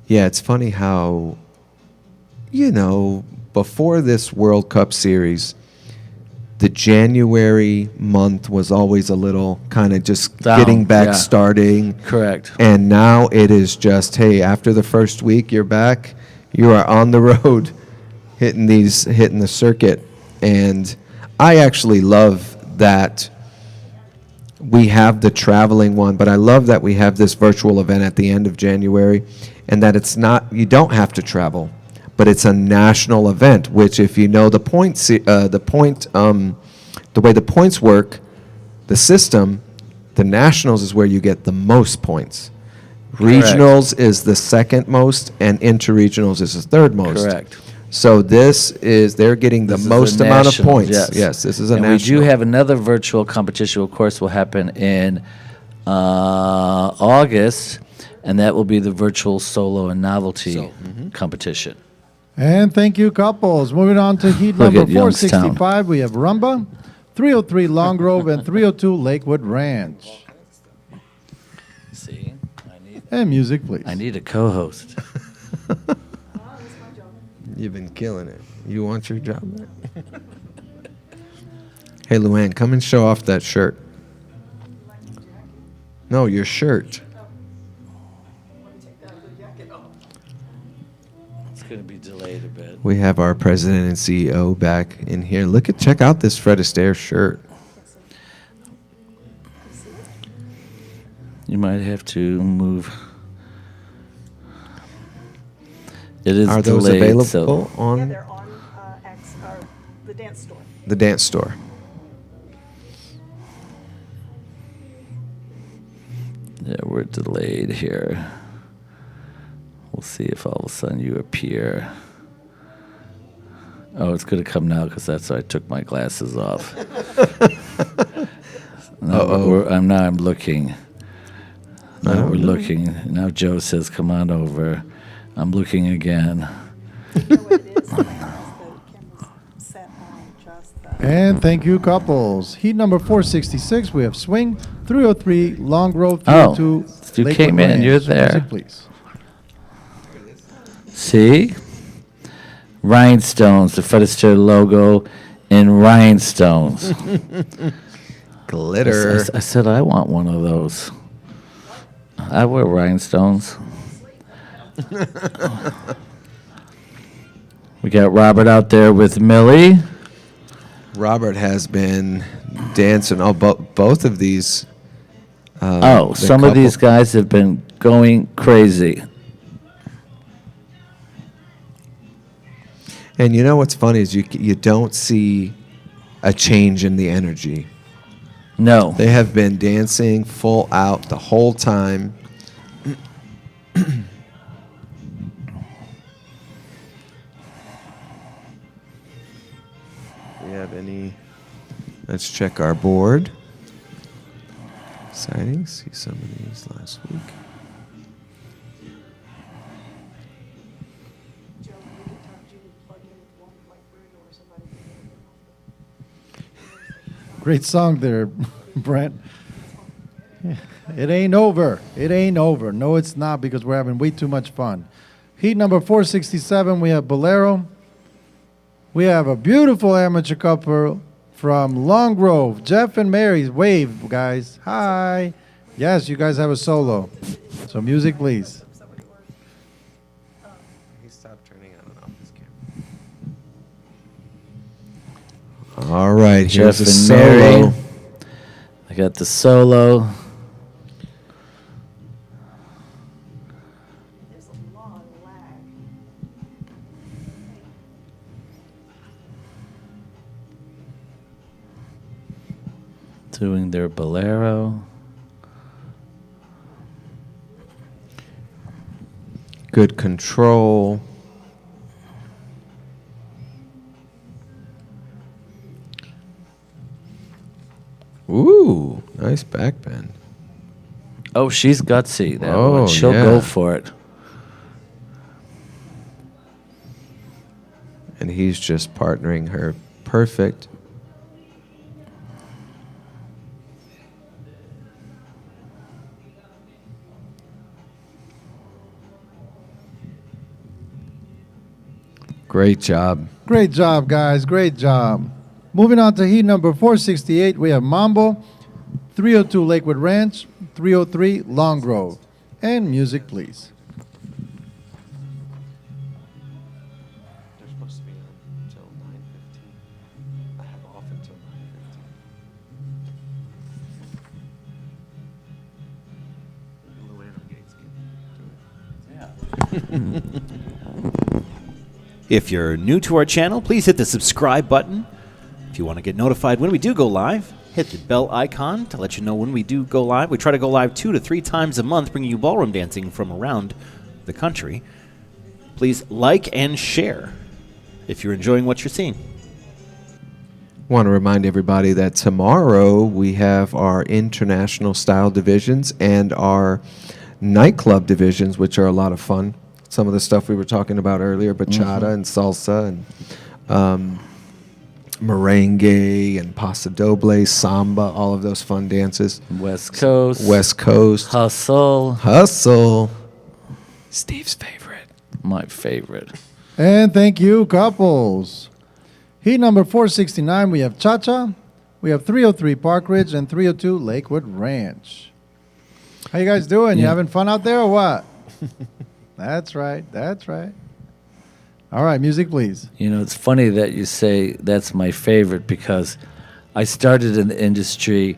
Yeah, it's funny how, before this World Cup Series, the January month was always a little kind of just Down, getting back yeah. starting. Correct. And now it is just, hey, after the first week, you're back. You are on the road, hitting the circuit. And I actually love that we have the traveling one, but I love that we have this virtual event at the end of January, and that it's not, you don't have to travel, but it's a national event, which if you know the way the points work, the system, the nationals is where you get the most points. Correct. Regionals is the second most, and interregionals is the third most. Correct. So they're getting the This is most a amount of national, points. yes. This is a and national. we do have another virtual competition, of course, will happen in August, and that will be the virtual solo and novelty competition. And thank you, couples. Moving on to heat Look number at Youngstown. 465, we have Rumba, 303 Long Grove, and 302 Lakewood Ranch. See, And music, please. I need a co-host. You've been killing it. You want your job back? Hey, Luann, come and show off that shirt. No, your shirt. It's going to be delayed a bit. We have our president and CEO back in here. Check out this Fred Astaire shirt. You might have to move. It is Are those delayed, available so Yeah, on they're on the dance store. the dance store? yeah, we're delayed here. We'll see if all of a sudden you appear. Oh, it's going to come now because that's why I took my glasses off. I'm looking. Now we're looking. Now Joe says, "Come on over." I'm looking again. You know what it is? The camera's set on just the. And thank you, couples. Heat number 466, we have Swing, 303 Long Grove, 302 you Lakewood came in, Ranch. you're there. Music, please. See? Rhinestones, the Fred Astaire logo in rhinestones. Glitter. I said I want one of those. I wear rhinestones. We got Robert out there with Millie. Robert has been dancing. Both of these. Oh, the some of these couple- guys have been going crazy. And you know what's funny is you don't see a change in the energy. No. They have been dancing full out the whole time. We have any? Let's check our board. Exciting. See some of these last week. Great song there, Brent. It ain't over. It ain't over. No, it's not, because we're having way too much fun. Heat number 467, we have Bolero. We have a beautiful amateur couple from Long Grove, Jeff and Mary. Wave, guys. Hi. Yes, you guys have a solo. So music, please. He stopped turning on and off his camera. All right, Jeff here's a and solo. Mary. I got the solo. There's a long lag. Doing their Bolero. Good control. Ooh, nice back bend. Oh, she's gutsy. That Oh, one. She'll yeah. go for it. And he's just partnering her perfect. Great job. Great job, guys. Great job. Moving on to heat number 468, we have Mambo, 302 Lakewood Ranch, 303 Long Grove. And music, please. They're supposed to be on until 9:15. I have off until 9:15. If you're new to our channel, please hit the subscribe button. If you want to get notified when we do go live, hit the bell icon to let you know when we do go live. We try to go live 2 to 3 times a month, bringing you ballroom dancing from around the country. Please like and share. if you're enjoying what you're seeing. Want to remind everybody that tomorrow we have our international style divisions and our nightclub divisions, which are a lot of fun. Some of the stuff we were talking about earlier, bachata and salsa and merengue and paso doble, samba, all of those fun dances. West Coast. West Coast. Hustle. Steve's favorite. My favorite. And thank you, couples. Heat number 469, we have Cha-Cha. We have 303 Park Ridge and 302 Lakewood Ranch. How you guys doing? You Yeah. having fun out there or what? That's right. That's right. All right, music, please. You know, it's funny that you say that's my favorite because I started in the industry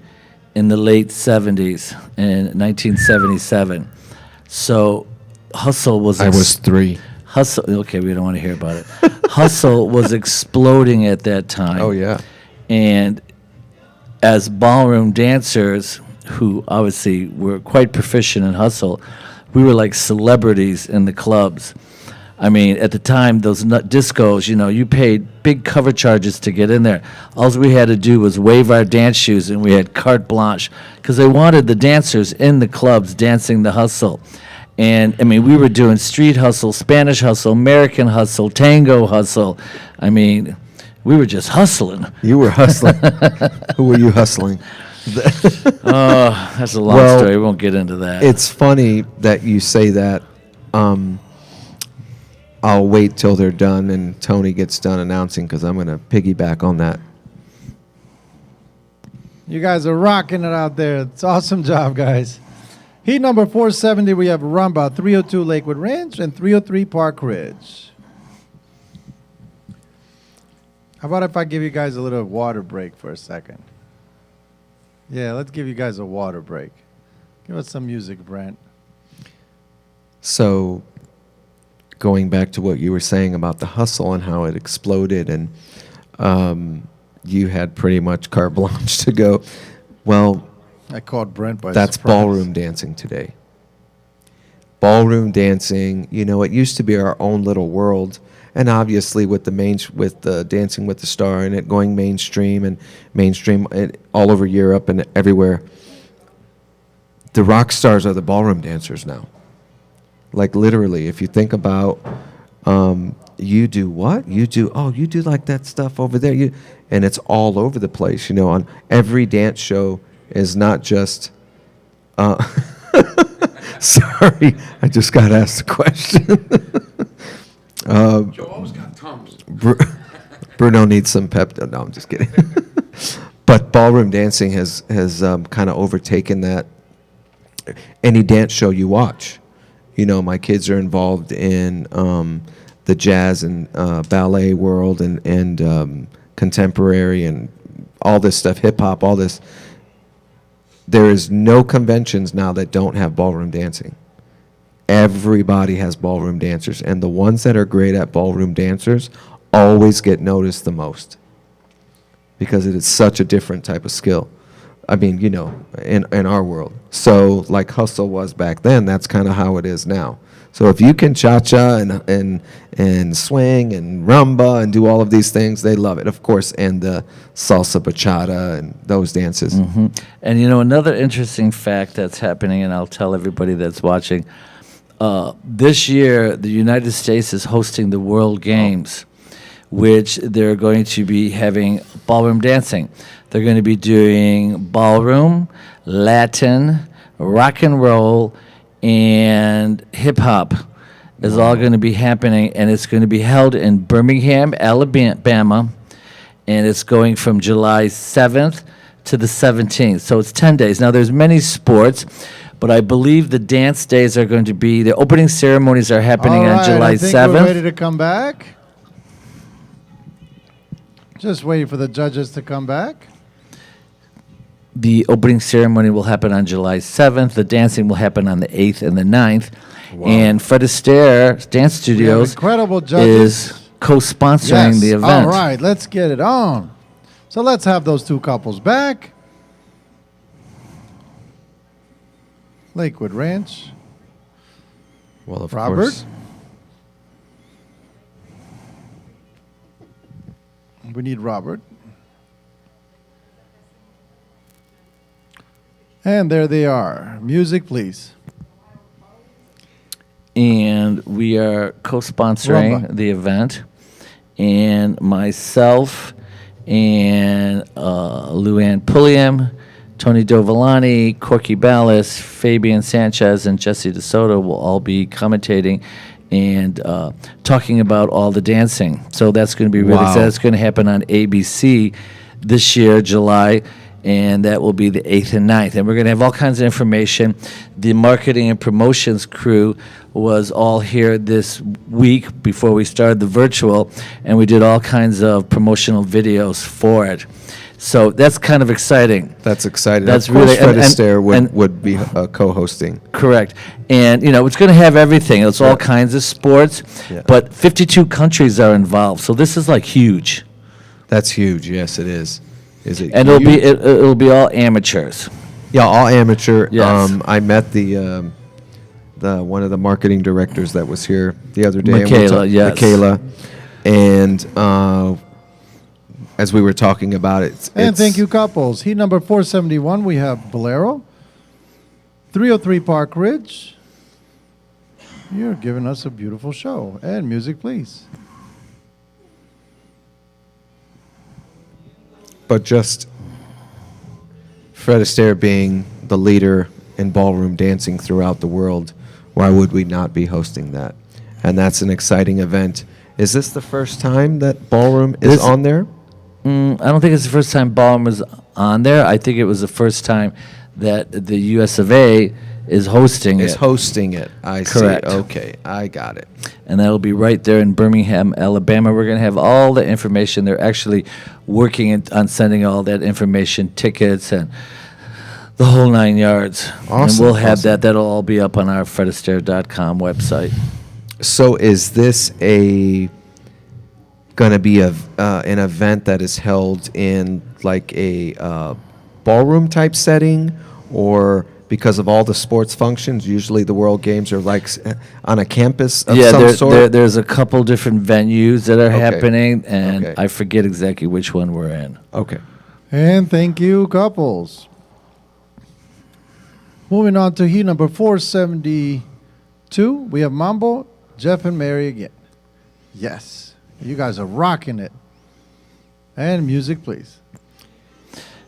in the late 70s, in 1977. So hustle was... I was 3. Hustle, okay, we don't want to hear about it. Hustle was exploding at that time. Oh, yeah. And as ballroom dancers, who obviously were quite proficient in hustle, we were like celebrities in the clubs. I mean, at the time, those discos, you know, you paid big cover charges to get in there. All we had to do was wave our dance shoes, and we had carte blanche because they wanted the dancers in the clubs dancing the hustle. And, I mean, we were doing street hustle, Spanish hustle, American hustle, tango hustle. I mean, we were just hustling. You were hustling. Who were you hustling? Oh, that's a long Well, story. We won't get into that. It's funny that you say that. I'll wait till they're done and Tony gets done announcing because I'm going to piggyback on that. You guys are rocking it out there. It's awesome job, guys. Heat number 470, we have Rumba, 302 Lakewood Ranch and 303 Park Ridge. How about if I give you guys a little water break for a second? Yeah, let's give you guys a water break. Give us some music, Brent. So going back to what you were saying about the hustle and how it exploded and you had pretty much carte blanche to go. Well, I called Brent by that's surprise. ballroom dancing today. Ballroom dancing, you know, it used to be our own little world, and obviously with the Dancing with the Star and it going mainstream all over Europe and everywhere, the rock stars are the ballroom dancers now. Like literally, if you think about, you do what? You do like that stuff over there. And it's all over the place, you know, on every dance show. Is not just, sorry, I just got asked a question. Joe always got Tums. Bruno needs some pep. No, I'm just kidding. But ballroom dancing has kind of overtaken that. Any dance show you watch, you know, my kids are involved in the jazz and ballet world and contemporary and all this stuff, hip hop, all this. There is no conventions now that don't have ballroom dancing. Everybody has ballroom dancers, and the ones that are great at ballroom dancers always get noticed the most because it is such a different type of skill. I mean, you know, in our world. So like hustle was back then, that's kind of how it is now. So if you can cha-cha and swing and rumba and do all of these things, they love it, of course, and the salsa bachata and those dances. Mm-hmm. And, you know, another interesting fact that's happening, and I'll tell everybody that's watching, this year the United States is hosting the World Games, which they're going to be having ballroom dancing. They're going to be doing ballroom, Latin, rock and roll, and hip-hop is all going to be happening, and it's going to be held in Birmingham, Alabama, and it's going from July 7th to the 17th. So it's 10 days. Now, there's many sports, but I believe the dance days are going to be, the opening ceremonies are happening All on right, July I think 7th. we're ready to come back. Just waiting for the judges to come back. The opening ceremony will happen on July 7th. The dancing will happen on the 8th and the 9th. And Fred Astaire Dance Studios incredible judges. is co-sponsoring the event. All right, let's get it on. So let's have those two couples back. Lakewood Ranch. Well, of Robert? course. We need Robert. And there they are. Music, please. And we are co-sponsoring Rumba. the event. And myself and Luann Pulliam, Tony Dovolani, Corky Ballas, Fabian Sanchez, and Jesse DeSoto will all be commentating and talking about all the dancing. So that's going to be really Wow. exciting. It's going to happen on ABC this year, July, and that will be the 8th and 9th. And we're going to have all kinds of information. The marketing and promotions crew was all here this week before we started the virtual, and we did all kinds of promotional videos for it. So that's kind of exciting. That's exciting. That's Of course, really- Fred and- Astaire and- would be co-hosting. Correct. And, it's going to have everything. It's all kinds of sports, Yeah. but 52 countries are involved. So this is like huge. That's huge. Yes, it is. Is it? And huge? it'll be all amateurs. Yeah, all amateur. Yes. I met the one of the marketing directors that was here the other day. Michaela, yes. Michaela, and as we were talking about it, And thank you, couples. Heat number 471, we have Bolero. 303 Park Ridge. You're giving us a beautiful show. And music, please. But just Fred Astaire being the leader in ballroom dancing throughout the world, why would we not be hosting that? And that's an exciting event. Is this the first time that ballroom is This- on there? I don't think it's the first time ballroom was on there. I think it was the first time that the US of A is hosting Is it. hosting it. I Correct. see. Okay, I got it. And that'll be right there in Birmingham, Alabama. We're going to have all the information. They're actually working on sending all that information, tickets, and the whole 9 yards. And Awesome, we'll have awesome. that. That'll all be up on our fredastaire.com website. So is this going to be an event that is held in like a ballroom type setting, or because of all the sports functions, usually the World Games are like on a campus of some sort? there's a couple different venues that are Okay. happening, and Okay. I forget exactly which one we're in. Okay. And thank you, couples. Moving on to heat number 472, we have Mambo, Jeff and Mary again. Yes, you guys are rocking it. And music, please.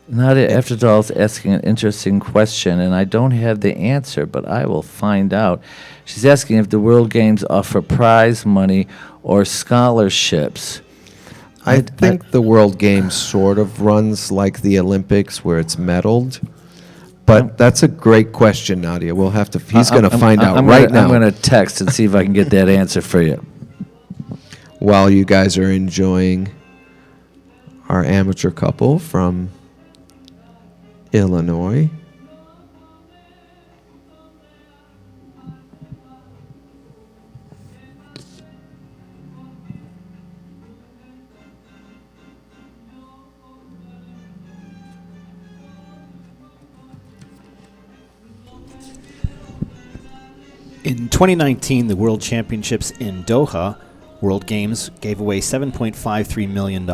Nadia Afterdahl is asking an interesting question, and I don't have the answer, but I will find out. She's asking if the World Games offer prize money or scholarships. I think the World Games sort of runs like the Olympics where it's medaled. But that's a great question, Nadia. We'll have to. He's going to find out right now. I'm going to text and see if I can get that answer for you. While you guys are enjoying our amateur couple from Illinois. In 2019, the World Championships in Doha, World Games gave away $7.53 million.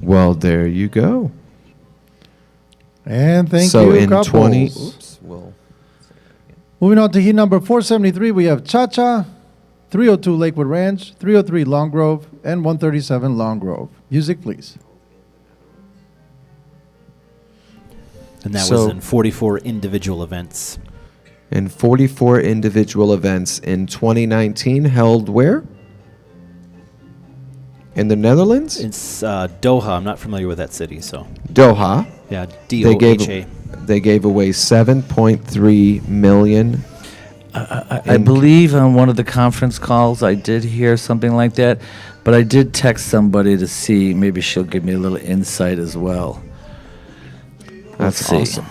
Well, there you go. And thank so you, in couples. 20. Oops. Well, Moving on to heat number 473, we have Cha-Cha, 302 Lakewood Ranch, 303 Long Grove, and 137 Long Grove. Music, please. And that was So- in 44 individual events. and 44 individual events in 2019 held where? In the Netherlands? It's Doha. I'm not familiar with that city, so Doha. yeah, They gave D-O-H-A. they gave away 7.3 million. I And- believe on one of the conference calls I did hear something like that, but I did text somebody to see. Maybe she'll give me a little insight as well. That's see. awesome.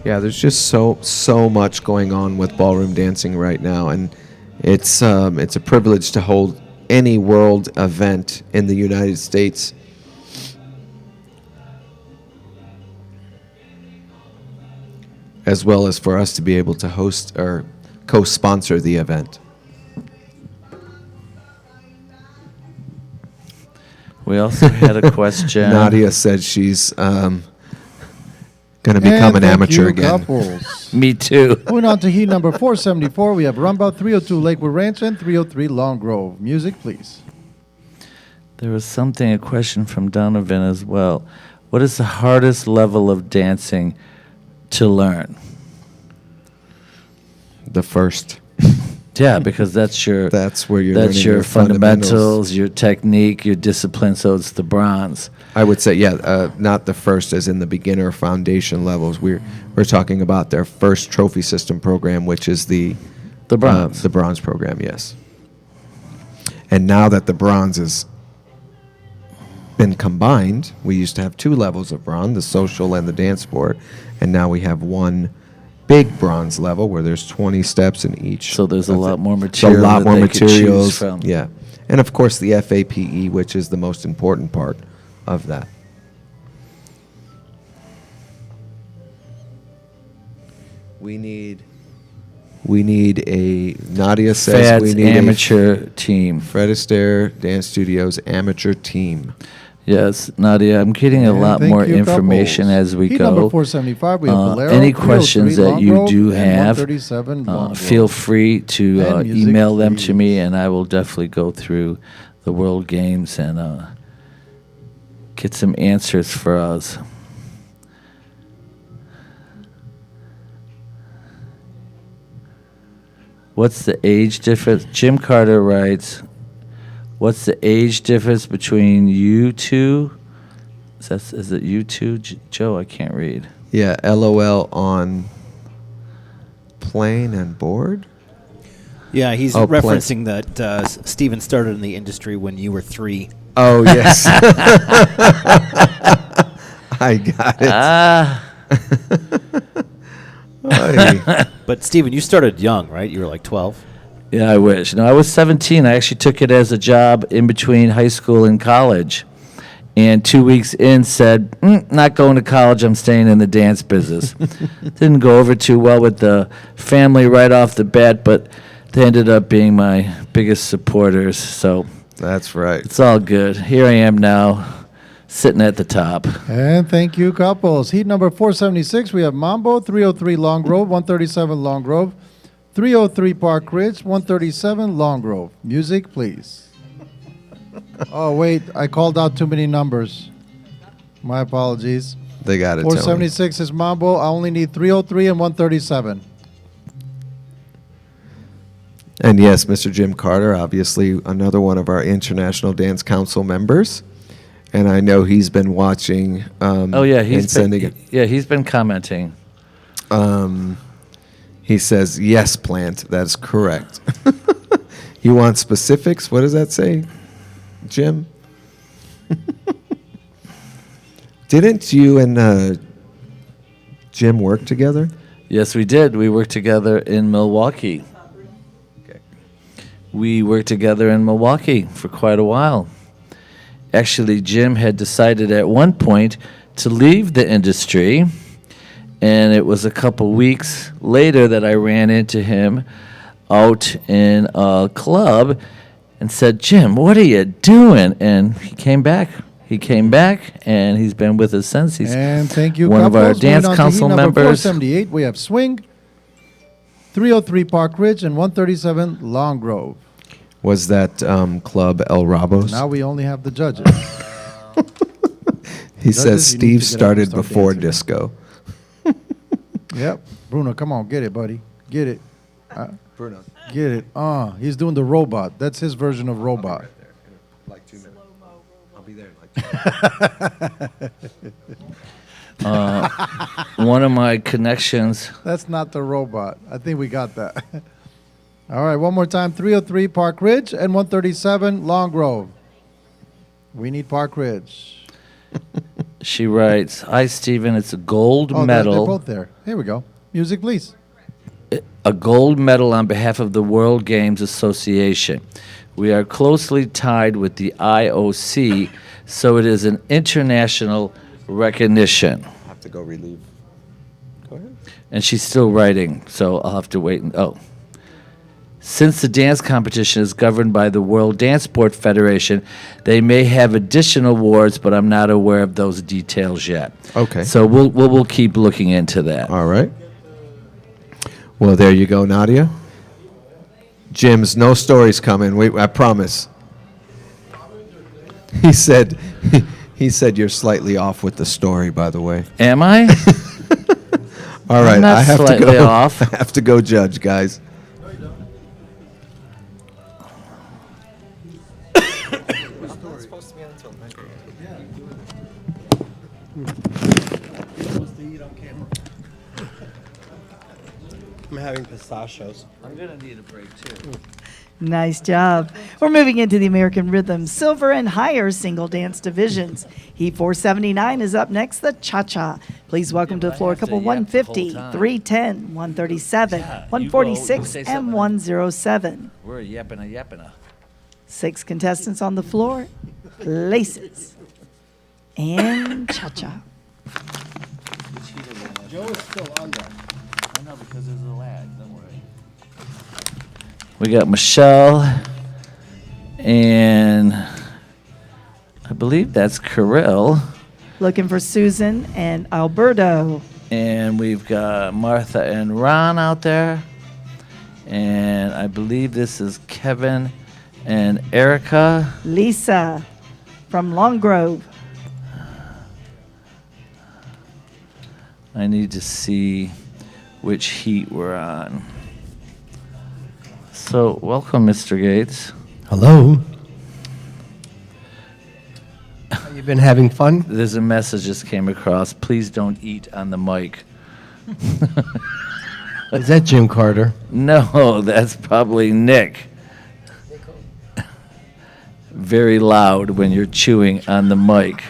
Yeah, there's just so much going on with ballroom dancing right now, and it's a privilege to hold any world event in the United States. As well as for us to be able to host or co-sponsor the event. We also had a question. Nadia said she's going to become an amateur again. Couples. Me too. Moving on to heat number 474, we have Rumba, 302 Lakewood Ranch, and 303 Long Grove. Music, please. There was a question from Donovan as well. What is the hardest level of dancing to learn? The first. Yeah, because that's your That's where you're that's learning your your fundamentals, your technique, your discipline. So it's the bronze. I would say, not the first as in the beginner foundation levels. We're talking about their first trophy system program, which is the bronze. the bronze program, yes. And now that the bronze has been combined, we used to have 2 levels of bronze, the social and the dance sport, and now we have one big bronze level where there's 20 steps in each. So there's a That's lot it. more So material. a lot that more they could choose materials. from. Yeah. And of course the FAPE, which is the most important part of that. We need a, Nadia says we Fad's need amateur team. a Fred Astaire Dance Studios amateur team. Yes, Nadia, I'm getting a And lot thank more you, information couples. as we Heat number go. 475, we have Bolero, Any 303 questions that Long you Grove, do and have, 137 Long Grove. feel free to And music, email them to me, please. and I will definitely go through the World Games and get some answers for us. What's the age difference? Jim Carter writes, what's the age difference between you two? Is it you two? Joe, I can't read. Yeah, LOL on plane and board. Yeah, he's Oh, referencing that Steven started in the industry when you were 3. Oh, yes. I got it. Oy. But Steven, you started young, right? You were like 12. Yeah, I wish. No, I was 17. I actually took it as a job in between high school and college. And 2 weeks in said, not going to college, I'm staying in the dance business. Didn't go over too well with the family right off the bat, but they ended up being my biggest supporters. So That's right. it's all good. Here I am now, sitting at the top. And thank you, couples. Heat number 476, we have Mambo, 303 Long Grove, 137 Long Grove, 303 Park Ridge, 137 Long Grove. Music, please. Oh, wait, I called out too many numbers. My apologies. They got it, Tony. 476 is Mambo. I only need 303 and 137. And yes, Mr. Jim Carter, obviously another one of our International Dance Council members. And I know he's been watching. Oh, yeah, he's he's been commenting. He says, yes, Plant. That's correct. You want specifics? What does that say, Jim? Didn't you and Jim work together? Yes, we did. We worked together in Milwaukee. Okay. We worked together in Milwaukee for quite a while. Actually, Jim had decided at one point to leave the industry, and it was a couple weeks later that I ran into him out in a club and said, Jim, what are you doing? And he came back. And he's been with us since. He's And thank you, one of our couples. dance Moving on to council heat number members. 478, we have Swing, 303 Park Ridge, and 137 Long Grove. Was that Club El Rabos? Now we only have the judges. He says Judges, you need Steve to get up and started start before dancing. disco. Yep. Bruno, come on, get it, buddy. Get it. Bruno. Get it. He's doing the robot. That's his version of robot. Like 2 minutes. I'll be there in like one of my connections. That's not the robot. I think we got that. All right, one more time. 303 Park Ridge and 137 Long Grove. We need Park Ridge. She writes, hi, Stephen. It's a gold Oh, medal. they're both there. Here we go. Music, please. A gold medal on behalf of the World Games Association. We are closely tied with the IOC, so it is an international recognition. I have to go relieve. Go ahead. And she's still writing, so I'll have to wait. Since the dance competition is governed by the World Dance Sport Federation, they may have additional awards, but I'm not aware of those details yet. Okay. So we'll keep looking into that. All right. Well, there you go, Nadia. Jim's no stories coming. I promise. He said you're slightly off with the story, by the way. Am I? All right, I'm not I have to slightly go. off. I have to go judge, guys. I'm having pistachios. I'm gonna need a break too. Nice job. We're moving into the American Rhythm Silver and higher single dance divisions. Heat 479 is up next, the Cha-Cha. Please welcome to the floor a couple 150, 310, 137, 146, and 107. We're yapping. 6 contestants on the floor, Laces, and Cha-Cha. Joe is still under. I know because there's a lag. Don't worry. We got Michelle, and I believe that's Kirill. Looking for Susan and Alberto. And we've got Martha and Ron out there. And I believe this is Kevin and Erica. Lisa from Long Grove. I need to see which heat we're on. So, welcome, Mr. Gates. Hello. You been having fun? There's a message just came across. Please don't eat on the mic. Is that Jim Carter? No, that's probably Nick. Very loud when you're chewing on the mic.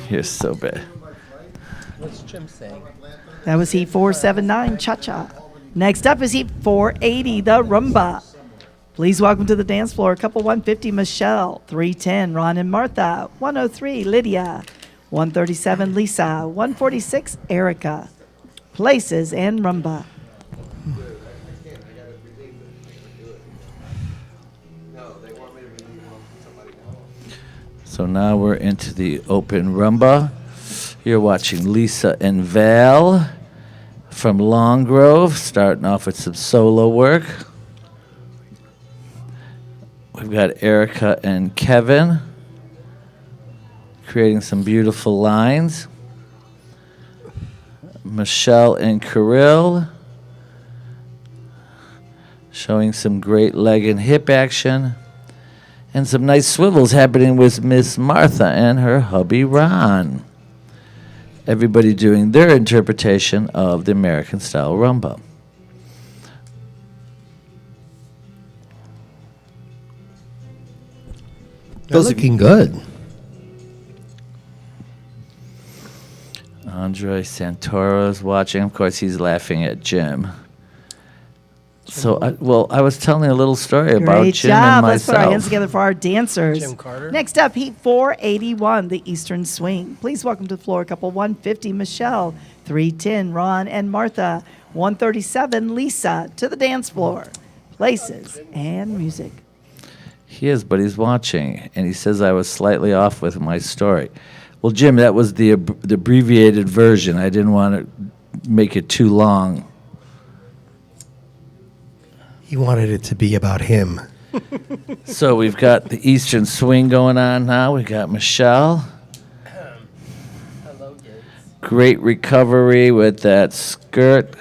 You're so bad. What's Jim saying? That was Heat 479, Cha-Cha. Next up is Heat 480, the Rumba. Please welcome to the dance floor, couple 150, Michelle, 310, Ron and Martha, 103, Lydia, 137, Lisa, 146, Erica. Places and Rumba. So now we're into the open rumba. You're watching Lisa and Val from Long Grove, starting off with some solo work. We've got Erica and Kevin creating some beautiful lines. Michelle and Kirill showing some great leg and hip action. And some nice swivels happening with Miss Martha and her hubby Ron. Everybody doing their interpretation of the American style rumba. They're looking good. Andre Santoro's watching. Of course, he's laughing at Jim. So, I was telling a little story about Great Jim job. and Let's put our hands myself. together for our dancers. Jim Carter. Next up, Heat 481, the Eastern Swing. Please welcome to the floor couple 150, Michelle, 310, Ron and Martha, 137, Lisa, to the dance floor. Places and music. He is, but he's watching, and he says I was slightly off with my story. Well, Jim, that was the abbreviated version. I didn't want to make it too long. He wanted it to be about him. So we've got the Eastern Swing going on now. We got Michelle. Great recovery with that skirt.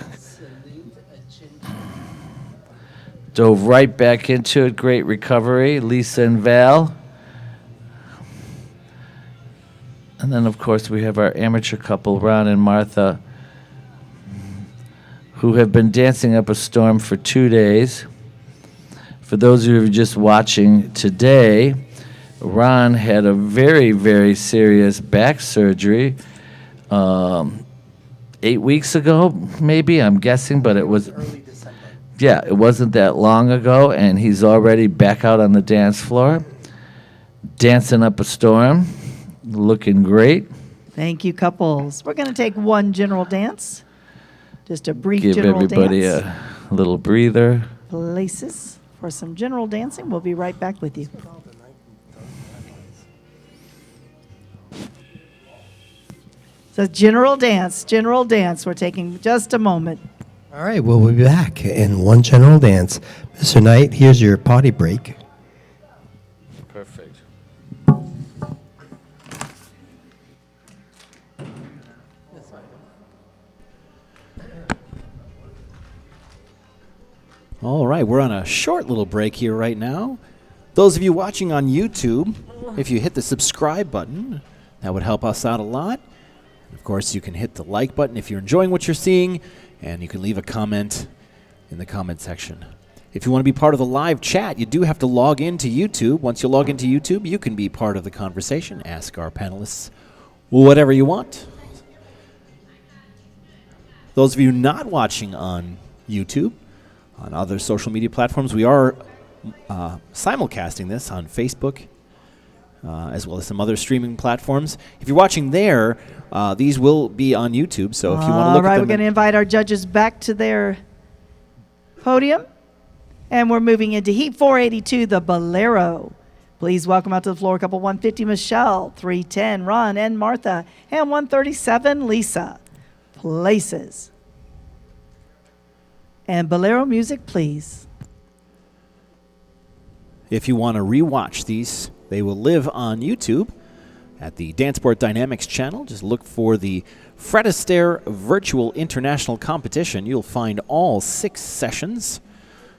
Dove right back into it. Great recovery. Lisa and Val. And then, of course, we have our amateur couple, Ron and Martha, who have been dancing up a storm for 2 days. For those of you who are just watching today, Ron had a very, very serious back surgery 8 weeks ago, maybe, I'm guessing, but it was early December. Yeah, it wasn't that long ago, and he's already back out on the dance floor, dancing up a storm, looking great. Thank you, couples. We're going to take one general dance. Just a brief Give general everybody dance. a little breather. Places for some general dancing. We'll be right back with you. So general dance. We're taking just a moment. All right, we'll be back in one general dance. Mr. Knight, here's your potty break. Perfect. All right, we're on a short little break here right now. Those of you watching on YouTube, if you hit the subscribe button, that would help us out a lot. Of course, you can hit the like button if you're enjoying what you're seeing, and you can leave a comment in the comment section. If you want to be part of the live chat, you do have to log into YouTube. Once you log into YouTube, you can be part of the conversation. Ask our panelists whatever you want. Those of you not watching on YouTube, on other social media platforms, we are simulcasting this on Facebook, as well as some other streaming platforms. If you're watching there, these will be on YouTube, so if you want to look All right, at them... we're going to invite our judges back to their podium, and we're moving into Heat 482, the Bolero. Please welcome out to the floor couple 150, Michelle, 310, Ron and Martha, and 137, Lisa. Places. And Bolero music, please. If you want to rewatch these, they will live on YouTube at the Danceport Dynamics channel. Just look for the Fred Astaire Virtual International Competition. You'll find all 6 sessions,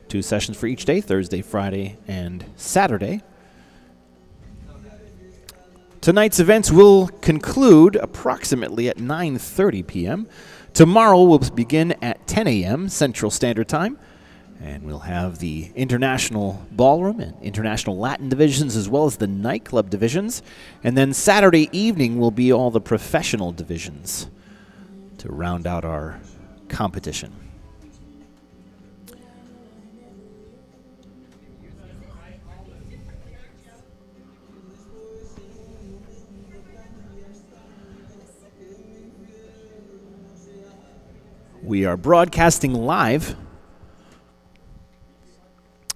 2 sessions for each day, Thursday, Friday, and Saturday. Tonight's events will conclude approximately at 9:30 p.m. Tomorrow will begin at 10 a.m. Central Standard Time, and we'll have the International Ballroom and International Latin divisions as well as the nightclub divisions. And then Saturday evening will be all the professional divisions to round out our competition. We are broadcasting live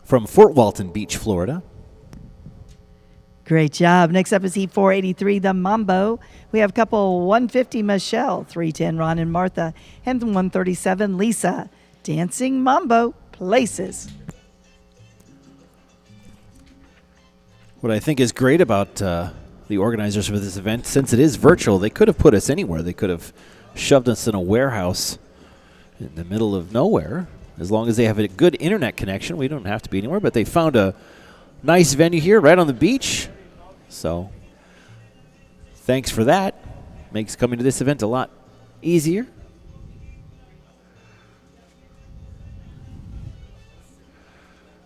from Fort Walton Beach, Florida. Great job. Next up is Heat 483, the Mambo. We have couple 150, Michelle, 310, Ron and Martha, and 137, Lisa. Dancing Mambo, places. What I think is great about the organizers for this event, since it is virtual, they could have put us anywhere. They could have shoved us in a warehouse in the middle of nowhere. As long as they have a good internet connection, we don't have to be anywhere. But they found a nice venue here right on the beach. So thanks for that. Makes coming to this event a lot easier.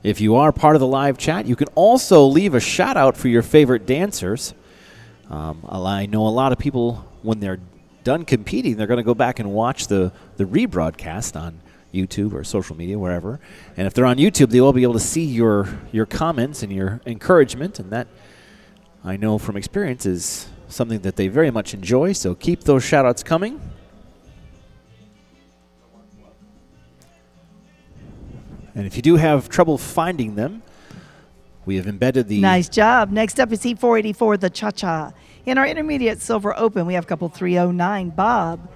If you are part of the live chat, you can also leave a shout out for your favorite dancers. I know a lot of people, when they're done competing, they're going to go back and watch the rebroadcast on YouTube or social media, wherever. And if they're on YouTube, they will be able to see your comments and your encouragement, and that, I know from experience, is something that they very much enjoy. So keep those shout-outs coming. And if you do have trouble finding them, we have embedded the... Nice job. Next up is Heat 484, the Cha-Cha. In our intermediate silver open, we have couple 309, Bob.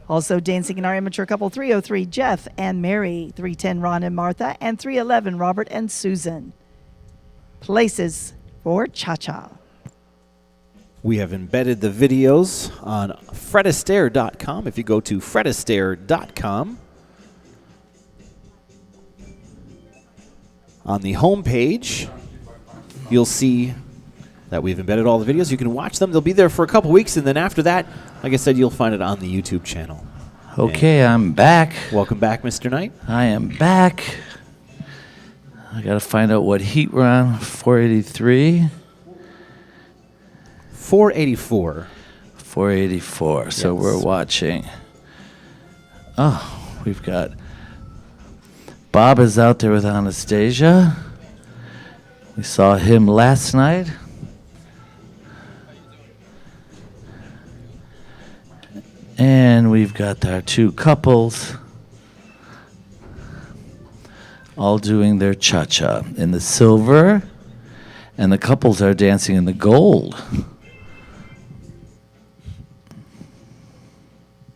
Also dancing in our amateur couple 303, Jeff and Mary, 310, Ron and Martha, and 311, Robert and Susan. Places for Cha-Cha. We have embedded the videos on fredistaire.com. If you go to fredistaire.com, on the home page, you'll see that we've embedded all the videos. You can watch them. They'll be there for a couple weeks, and then after that, like I said, you'll find it on the YouTube channel. Okay, I'm back. Welcome back, Mr. Knight. I am back. I got to find out what heat we're on. 483. 484. 484. So Yes. we're watching. Oh, we've got Bob is out there with Anastasia. We saw him last night. And we've got our two couples all doing their cha-cha in the silver, and the couples are dancing in the gold.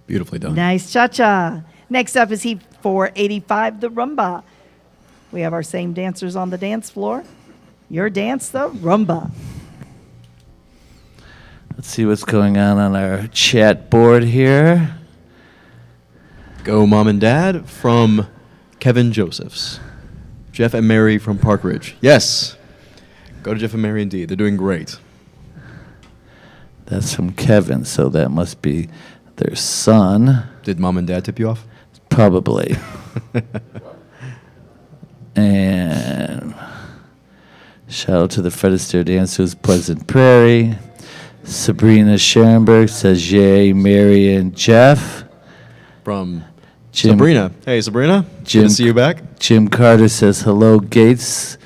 Beautifully done. Nice cha-cha. Next up is Heat 485, the Rumba. We have our same dancers on the dance floor. Your dance, the Rumba. Let's see what's going on our chat board here. Go Mom and Dad from Kevin Josephs. Jeff and Mary from Park Ridge. Yes. Go to Jeff and Mary indeed. They're doing great. That's from Kevin, so that must be their son. Did Mom and Dad tip you off? Probably. And shout out to the Fred Astaire dancers, Pleasant Prairie. Sabrina Scherenberg says, yay, Mary and Jeff. From Jim- Sabrina. Hey, Sabrina. Jim- Good to see you back. Jim Carter says, hello, Gates.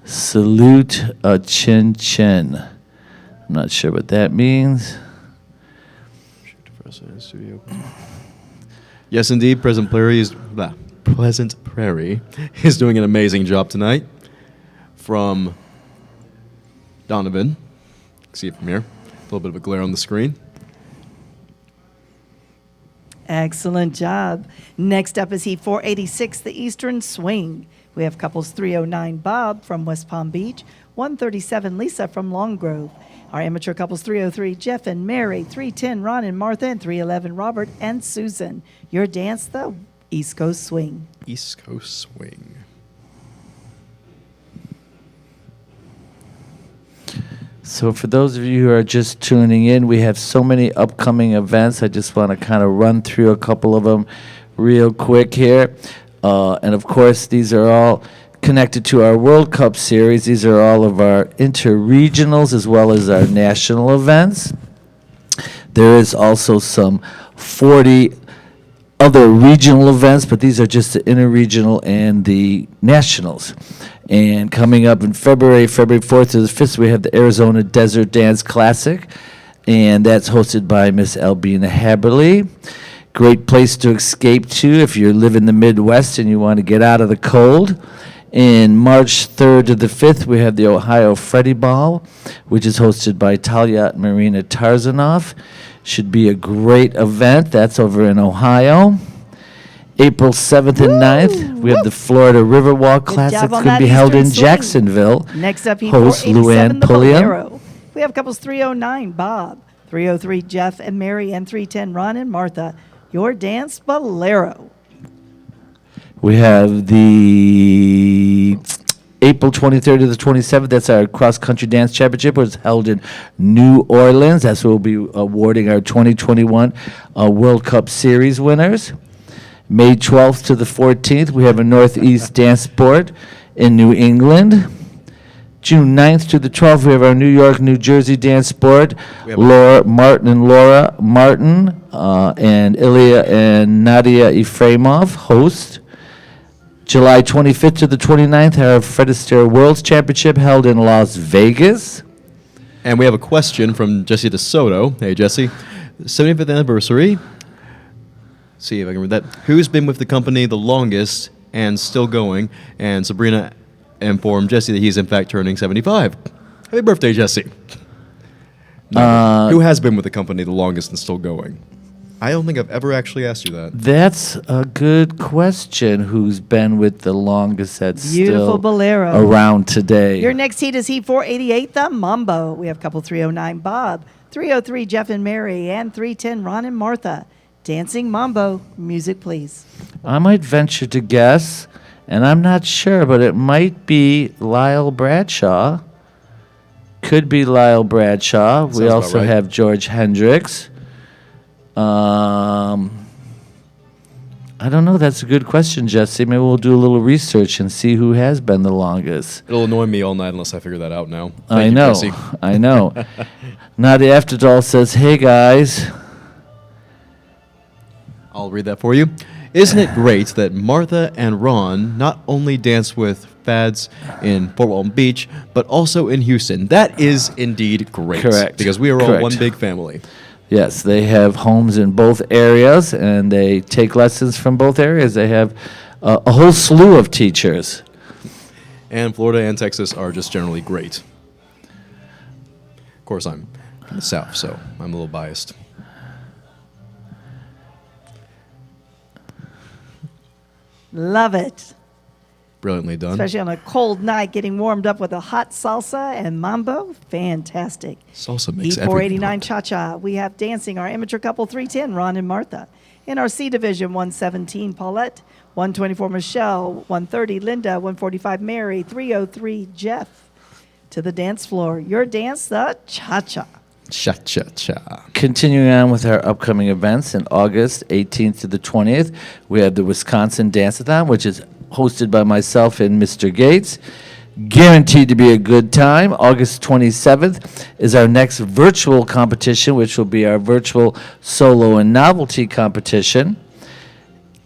Salute a chin chin. I'm not sure what that means. Yes, indeed. Pleasant Prairie is doing an amazing job tonight. From Donovan. See it from here. A little bit of a glare on the screen. Excellent job. Next up is Heat 486, the Eastern Swing. We have couples 309, Bob from West Palm Beach, 137, Lisa from Long Grove. Our amateur couples 303, Jeff and Mary, 310, Ron and Martha, and 311, Robert and Susan. Your dance, the East Coast Swing. East Coast Swing. So for those of you who are just tuning in, we have so many upcoming events. I just want to kind of run through a couple of them real quick here. And of course, these are all connected to our World Cup series. These are all of our interregionals as well as our national events. There is also some 40 other regional events, but these are just the interregional and the nationals. And coming up in February 4th to the 5th, we have the Arizona Desert Dance Classic, and that's hosted by Miss Albina Haberly. Great place to escape to if you live in the Midwest and you want to get out of the cold. In March 3rd to the 5th, we have the Ohio Freddie Ball, which is hosted by Talia Marina Tarzanoff. Should be a great event. That's over in Ohio. April 7th and 9th, we have the Florida Riverwalk Classic. It's job on going to that be held in Eastern Swing. Jacksonville. Next up, Heat Host 487, Luann the Pulliam. Bolero. We have couples 309, Bob, 303, Jeff and Mary, and 310, Ron and Martha. Your dance, Bolero. We have the April 23rd to the 27th. That's our cross-country dance championship, which is held in New Orleans. That's where we'll be awarding our 2021 World Cup Series winners. May 12th to the 14th, we have a Northeast Dance Sport in New England. June 9th to the 12th, we have our New York, New Jersey Dance Sport. Laura Martin and Laura Martin and Ilya and Nadia Efremov host. July 25th to the 29th, our Fred Astaire World Championship held in Las Vegas. And we have a question from Jesse DeSoto. Hey, Jesse. 75th anniversary. See if I can read that. Who's been with the company the longest and still going? And Sabrina informed Jesse that he's in fact turning 75. Happy birthday, Jesse. No, who has been with the company the longest and still going? I don't think I've ever actually asked you that. That's a good question. Who's been with the longest that's Beautiful still Bolero. around today? Your next heat is Heat 488, the Mambo. We have couple 309, Bob, 303, Jeff and Mary, and 310, Ron and Martha. Dancing Mambo. Music, please. I might venture to guess, and I'm not sure, but it might be Lyle Bradshaw. Could be Lyle Bradshaw. We Sounds also about right. have George Hendricks. I don't know. That's a good question, Jesse. Maybe we'll do a little research and see who has been the longest. It'll annoy me all night unless I figure that out now. I Thank you, know. Jesse. I know. Nadia Afterdoll says, hey, guys. I'll read that for you. Isn't it great that Martha and Ron not only dance with fads in Fort Walton Beach, but also in Houston? That is indeed great. Correct. Because we are all Correct. one big family. Yes, they have homes in both areas, and they take lessons from both areas. They have a whole slew of teachers. And Florida and Texas are just generally great. Of course, I'm from the South, so I'm a little biased. Love it. Brilliantly done. Especially on a cold night, getting warmed up with a hot salsa and mambo. Fantastic. Salsa makes Heat everything 489 hot. Cha-Cha. We have dancing our amateur couple 310, Ron and Martha. In our C division, 117, Paulette. 124, Michelle. 130, Linda. 145, Mary. 303, Jeff. To the dance floor. Your dance, the Cha-Cha. Cha-cha-cha. Continuing on with our upcoming events in August 18th to the 20th, we have the Wisconsin Dance-A-Thon, which is hosted by myself and Mr. Gates. Guaranteed to be a good time. August 27th is our next virtual competition, which will be our virtual solo and novelty competition.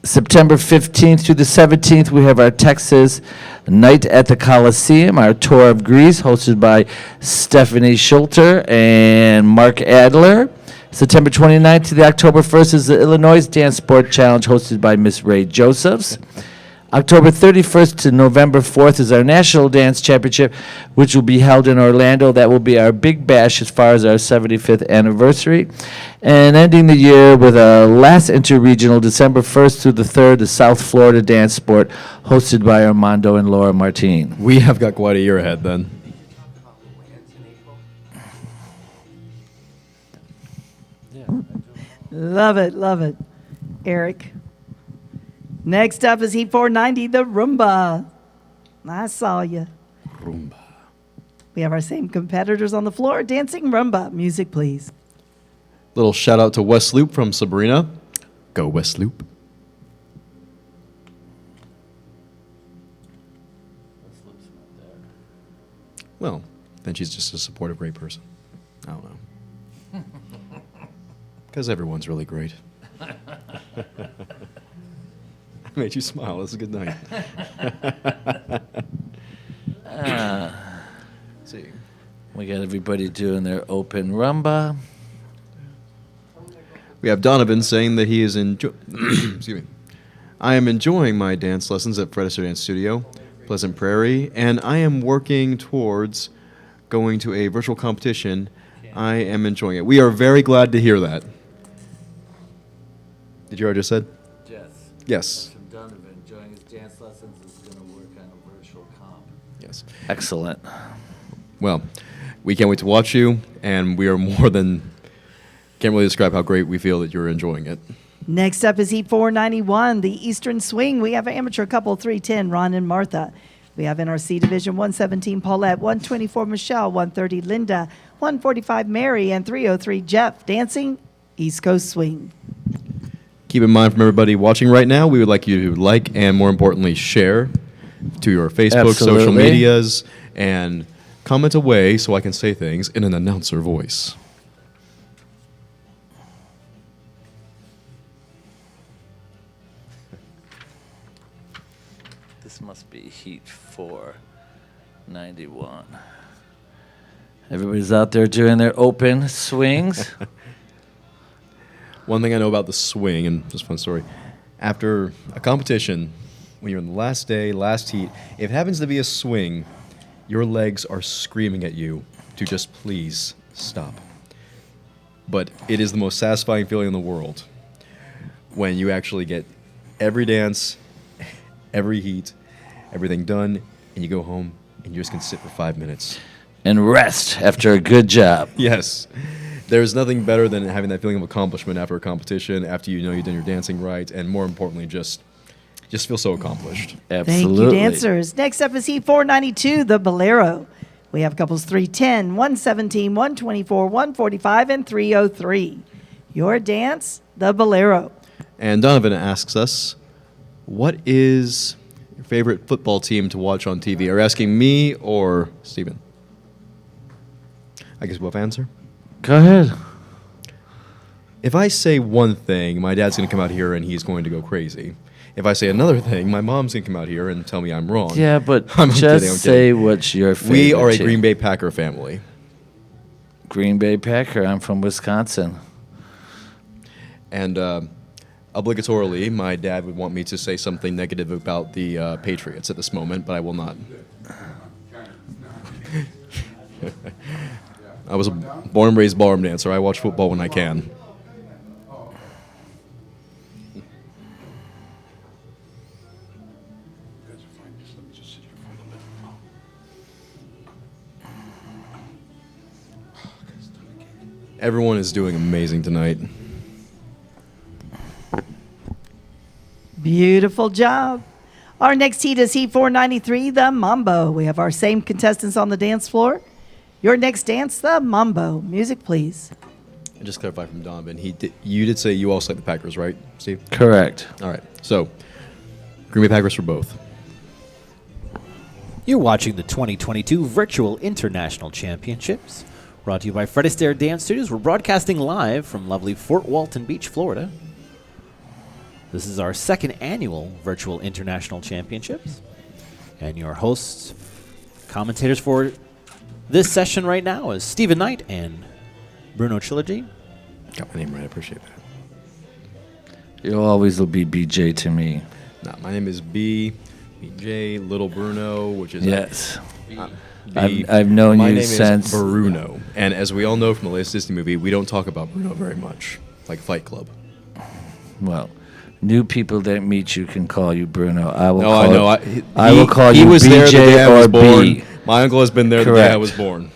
September 15th through the 17th, we have our Texas Night at the Coliseum, our tour of Greece, hosted by Stephanie Schulter and Mark Adler. September 29th to the October 1st is the Illinois Dance Sport Challenge, hosted by Miss Ray Josephs. October 31st to November 4th is our National Dance Championship, which will be held in Orlando. That will be our big bash as far as our 75th anniversary. And ending the year with a last interregional, December 1st through the 3rd, the South Florida Dance Sport, hosted by Armando and Laura Martin. We have got quite a year ahead then. Love it, love it. Eric. Next up is Heat 490, the Rumba. I saw you. Rumba. We have our same competitors on the floor dancing Rumba. Music, please. Little shout out to West Loop from Sabrina. Go West Loop. Well, then she's just a supportive, great person. I don't know. Because everyone's really great. I made you smile. It's a good night. See. We got everybody doing their open rumba. We have Donovan saying that he is excuse me. I am enjoying my dance lessons at Fred Astaire Dance Studio, Pleasant Prairie, and I am working towards going to a virtual competition. I am enjoying it. We are very glad to hear that. Did you already just said? Yes. Yes. From Donovan, enjoying his dance lessons, is going to work on a virtual comp. Yes. Excellent. Well, we can't wait to watch you, and we are more than can't really describe how great we feel that you're enjoying it. Next up is Heat 491, the Eastern Swing. We have an amateur couple 310, Ron and Martha. We have in our C division 117, Paulette, 124, Michelle, 130, Linda, 145, Mary, and 303, Jeff, dancing East Coast Swing. Keep in mind, from everybody watching right now, we would like you to like and, more importantly, share to your Facebook, social Absolutely. medias, and comment away so I can say things in an announcer voice. This must be Heat 491. Everybody's out there doing their open swings. One thing I know about the swing, and just a fun story, after a competition, when you're in the last day, last heat, if it happens to be a swing, your legs are screaming at you to just please stop. But it is the most satisfying feeling in the world when you actually get every dance, every heat, everything done, and you go home and you just can sit for 5 minutes. And rest after a good job. Yes. There's nothing better than having that feeling of accomplishment after a competition, after you know you've done your dancing right, and more importantly, just feel so accomplished. Absolutely. Thank you, dancers. Next up is Heat 492, the Bolero. We have couples 310, 117, 124, 145, and 303. Your dance, the Bolero. And Donovan asks us, what is your favorite football team to watch on TV? Are you asking me or Steven? I guess we'll answer. Go ahead. If I say one thing, my dad's going to come out here and he's going to go crazy. If I say another thing, my mom's going to come out here and tell me I'm wrong. Yeah, but I'm just kidding, I'm say kidding. what's your favorite We are a team. Green Bay Packer family. Green Bay Packer. I'm from Wisconsin. And obligatorily, my dad would want me to say something negative about the Patriots at this moment, but I will not. I was a born and raised ballroom dancer. I watch football when I can. Everyone is doing amazing tonight. Beautiful job. Our next heat is Heat 493, the Mambo. We have our same contestants on the dance floor. Your next dance, the Mambo. Music, please. And just clarify from Donovan, you did say you also like the Packers, right, Steve? Correct. All right. So, Green Bay Packers for both. You're watching the 2022 Virtual International Championships, brought to you by Fred Astaire Dance Studios. We're broadcasting live from lovely Fort Walton Beach, Florida. This is our second annual Virtual International Championships. And your hosts, commentators for this session right now is Stephen Knight and Bruno Trilogy. Got my name right. I appreciate that. You'll always will be BJ to me. Nah, my name is BJ Little Bruno, which is Yes. B. I've known My you name since. is Bruno, and as we all know from the latest Disney movie, we don't talk about Bruno very much, like Fight Club. Well, new people that meet you can call you Bruno. I will. No, call I know. I will call he you was there the day BJ I was or born. B. My uncle has been there the day I Correct. was born.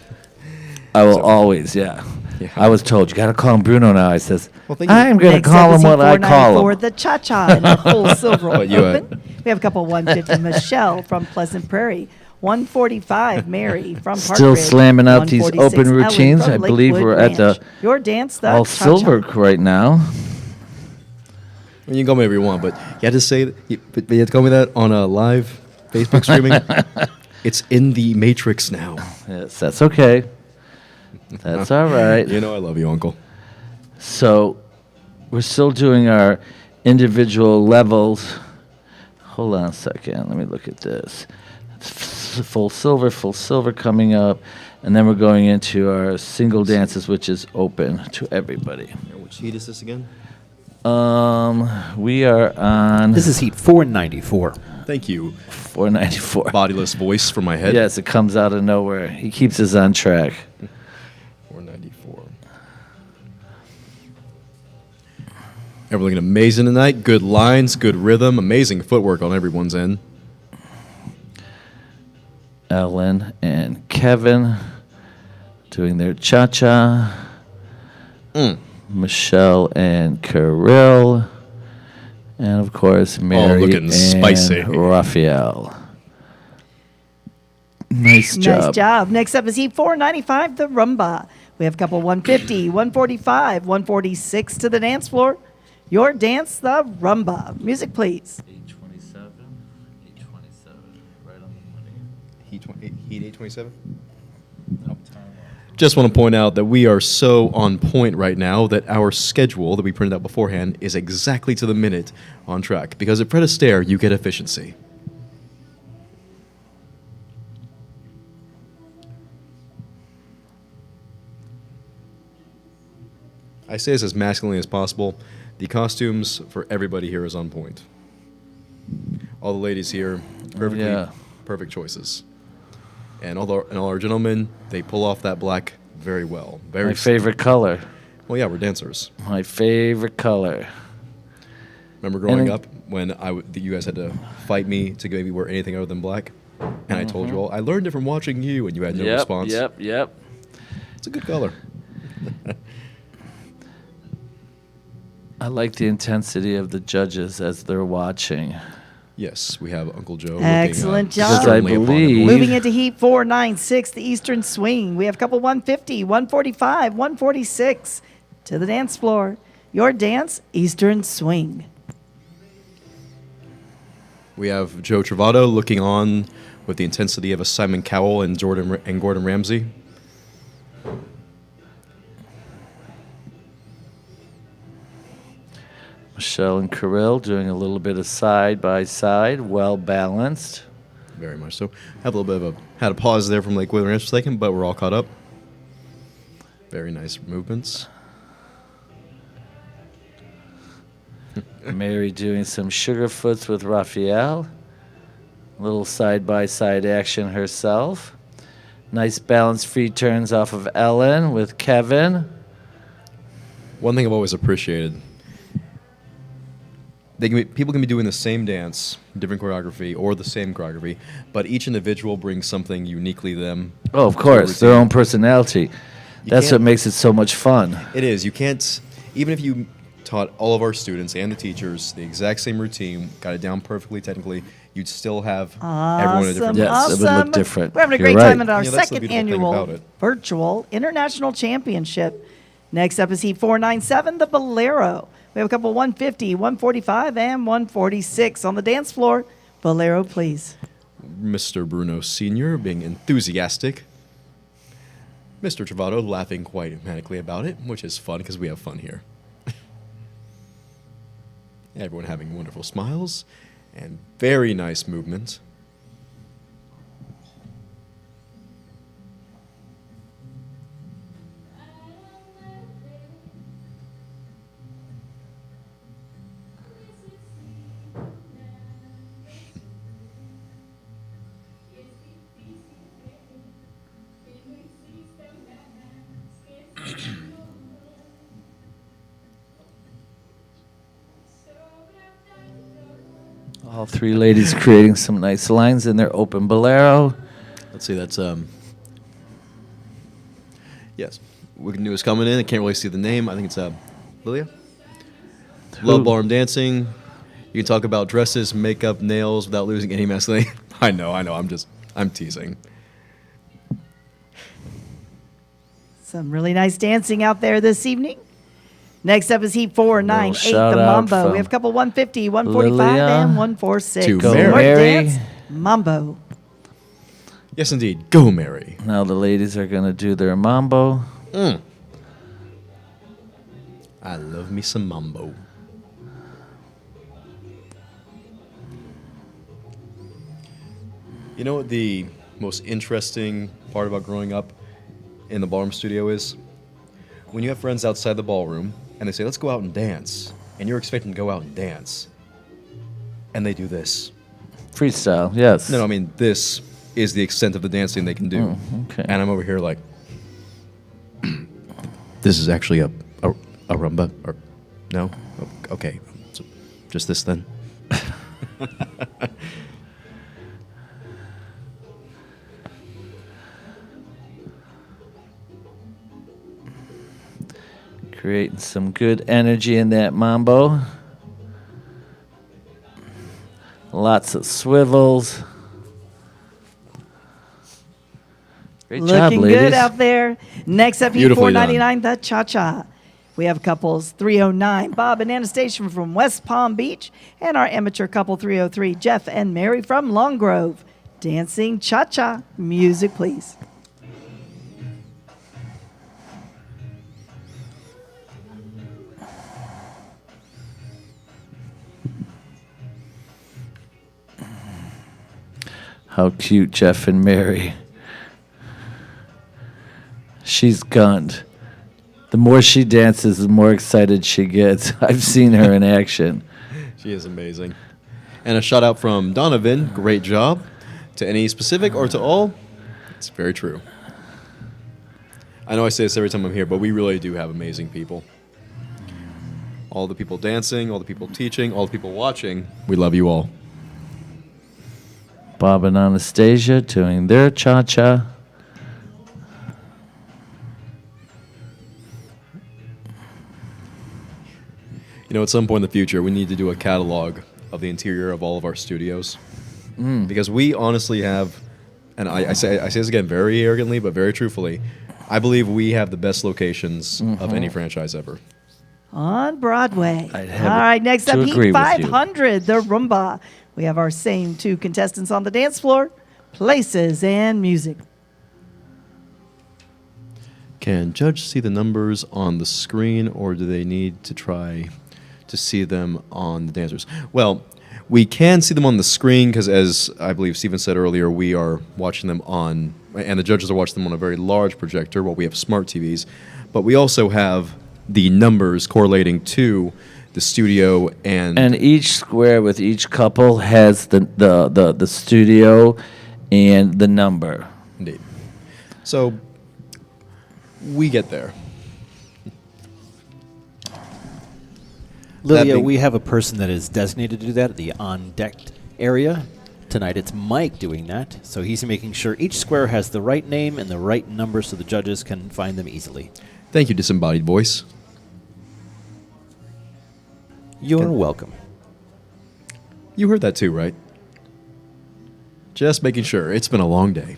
I will always. Yeah. Yeah. I was told you got to call him Bruno now. I says Well, thank you. I'm going to Next call up him is what I Heat call 494, him. the Cha-Cha in our full silver But you, open. We have a couple 150, Michelle from Pleasant Prairie. 145, Mary from Park Still Ridge. slamming out these 146, open Ellen routines. from I believe Lakewood we're at the Ranch. Your dance, the all Cha-Cha. silver right now. You can call me whatever you want, but you had to say that. But you had to call me that on a live Facebook streaming. It's in the Matrix now. Yes, that's okay. That's all right. You know I love you, Uncle. So we're still doing our individual levels. Hold on a second. Let me look at this. Full silver coming up. And then we're going into our single dances, which is open to everybody. Which heat is this again? We are on This is Heat 494. Thank you. 494. Bodiless voice from my head. Yes, it comes out of nowhere. He keeps us on track. 494. Everyone looking amazing tonight. Good lines, good rhythm, amazing footwork on everyone's end. Ellen and Kevin doing their cha-cha. Michelle and Kirill. And, of course, Mary looking and spicy. Raphael. Nice job. Nice job. Next up is Heat 495, the Rumba. We have a couple 150, 145, 146 to the dance floor. Your dance, the Rumba. Music, please. 827, 827, right on the money. Heat 827? Just want to point out that we are so on point right now that our schedule that we printed out beforehand is exactly to the minute on track. Because at Fred Astaire, you get efficiency. I say this as masculinely as possible. The costumes for everybody here is on point. All the ladies here, perfect choices. And all our gentlemen, they pull off that black very well. My favorite color. Well, yeah, we're dancers. My favorite color. Remember growing up when you guys had to fight me to maybe wear anything other than black? And I told you all, I learned it from watching you, and you had no response. Yep. It's a good color. I like the intensity of the judges as they're watching. Yes, we have Uncle Joe. Excellent looking, job. sternly upon believe- everyone. Moving into Heat 496, the Eastern Swing. We have a couple 150, 145, 146 to the dance floor. Your dance, Eastern Swing. We have Joe Travato looking on with the intensity of a Simon Cowell and Gordon Ramsay. Michelle and Kirill doing a little bit of side by side, well balanced. Very much so. Have a little bit of had a pause there from Lakewood Ranch for a second, but we're all caught up. Very nice movements. Mary doing some sugar foots with Raphael. Little side-by-side action herself. Nice balanced free turns off of Ellen with Kevin. One thing I've always appreciated, people can be doing the same dance, different choreography, or the same choreography, but each individual brings something uniquely them. Oh, of to a course, their routine. own personality. That's what can't- makes it so much fun. It is. You can't, even if you taught all of our students and the teachers the exact same routine, got it down perfectly technically, you'd still have everyone in a different Yes, place. it would look different. We're having a You're great time right. at our Yeah, that's the second beautiful thing annual about it. virtual international championship. Next up is Heat 497, the Bolero. We have a couple 150, 145, and 146 on the dance floor. Bolero, please. Mr. Bruno Sr. being enthusiastic. Mr. Travato laughing quite manically about it, which is fun because we have fun here. Everyone having wonderful smiles and very nice movement. All three ladies creating some nice lines in their open Bolero. Let's see, that's yes. Wicked New is coming in. I can't really see the name. I think it's Lilia. Love ballroom dancing. You can talk about dresses, makeup, nails without losing any masculinity. I know. I'm teasing. Some really nice dancing out there this evening. Next up is Heat 498, shout the out Mambo. from We have a couple 150, 145, Lilia and 146. to Go More Mary. dance, Mambo. Yes, indeed. Go, Mary. Now the ladies are going to do their Mambo. I love me some mambo. You know what the most interesting part about growing up in the ballroom studio is? When you have friends outside the ballroom and they say, let's go out and dance, and you're expecting to go out and dance, and they do this. Freestyle, yes. No, I mean, this is the extent of the dancing they can do. okay. And I'm over here like, this is actually a rumba, or no? Okay, so just this then. Creating some good energy in that Mambo. Lots of swivels. Great job, Looking ladies. good out there. Next up, Heat Beautifully done. 499, the Cha-Cha. We have couples 309, Bob and Anastasia from West Palm Beach, and our amateur couple 303, Jeff and Mary from Long Grove. Dancing Cha-Cha. Music, please. How cute, Jeff and Mary. She's gunned. The more she dances, the more excited she gets. I've seen her in action. She is amazing. And a shout out from Donovan. Great job. To any specific or to all, it's very true. I know I say this every time I'm here, but we really do have amazing people. All the people dancing, all the people teaching, all the people watching, we love you all. Bob and Anastasia doing their cha-cha. You know, at some point in the future, we need to do a catalog of the interior of all of our studios. Because we honestly have, and I say this again very arrogantly, but very truthfully, I believe we have the best locations of any franchise ever. On Broadway. I'd All have right, next to up, agree Heat with you. 500, the Rumba. We have our same two contestants on the dance floor, places and music. Can judge see the numbers on the screen, or do they need to try to see them on the dancers? Well, we can see them on the screen because, as I believe Stephen said earlier, we are watching them on, and the judges are watching them on a very large projector while we have smart TVs. But we also have the numbers correlating to the the studio, And each square with each couple has the studio and the number. Indeed. So we get there. Lilia, being- we have a person that is designated to do that at the on-deck area. Tonight it's Mike doing that. So he's making sure each square has the right name and the right number so the judges can find them easily. Thank you, disembodied voice. You're welcome. You heard that too, right? Just making sure. It's been a long day.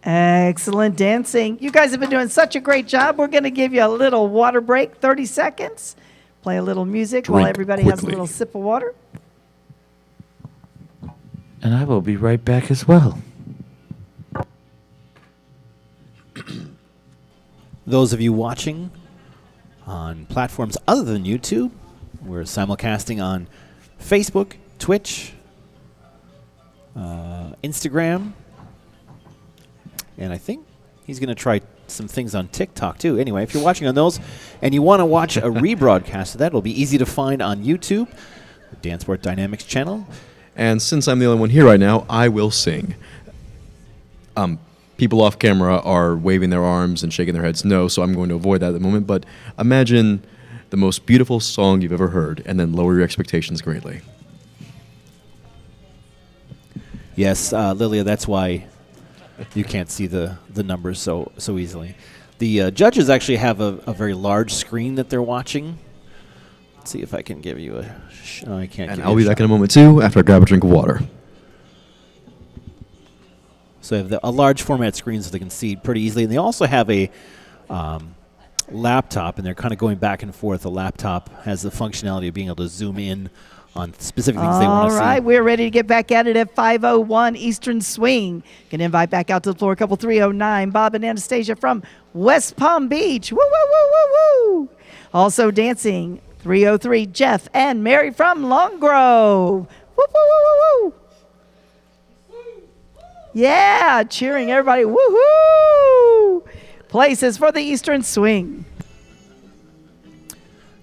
Excellent dancing. You guys have been doing such a great job. We're going to give you a little water break, 30 seconds. Play a little music while Drink everybody has a quickly. little sip of water. And I will be right back as well. Those of you watching on platforms other than YouTube, we're simulcasting on Facebook, Twitch, Instagram, and I think he's going to try some things on TikTok too. Anyway, if you're watching on those and you want to watch a rebroadcast of that, it'll be easy to find on YouTube, the Dance Sport Dynamics channel. And since I'm the only one here right now, I will sing. People off camera are waving their arms and shaking their heads no, so I'm going to avoid that at the moment. But imagine the most beautiful song you've ever heard and then lower your expectations greatly. Yes, Lilia, that's why you can't see the numbers so easily. The judges actually have a very large screen that they're watching. Let's see if I can give you a no, I can't. And give I'll you be a back shot. in a moment too after I grab a drink of water. So they have a large format screen so they can see pretty easily. And they also have a laptop, and they're kind of going back and forth. The laptop has the functionality of being able to zoom in on specific things they want All to see. right, we're ready to get back at it at 5:01 Eastern Swing. Can invite back out to the floor couple 309, Bob and Anastasia from West Palm Beach. Woo, woo, woo, woo, woo. Also dancing, 303, Jeff and Mary from Long Grove. Woo, woo, woo, woo, woo. Yeah, cheering everybody. Woohoo! Places for the Eastern Swing.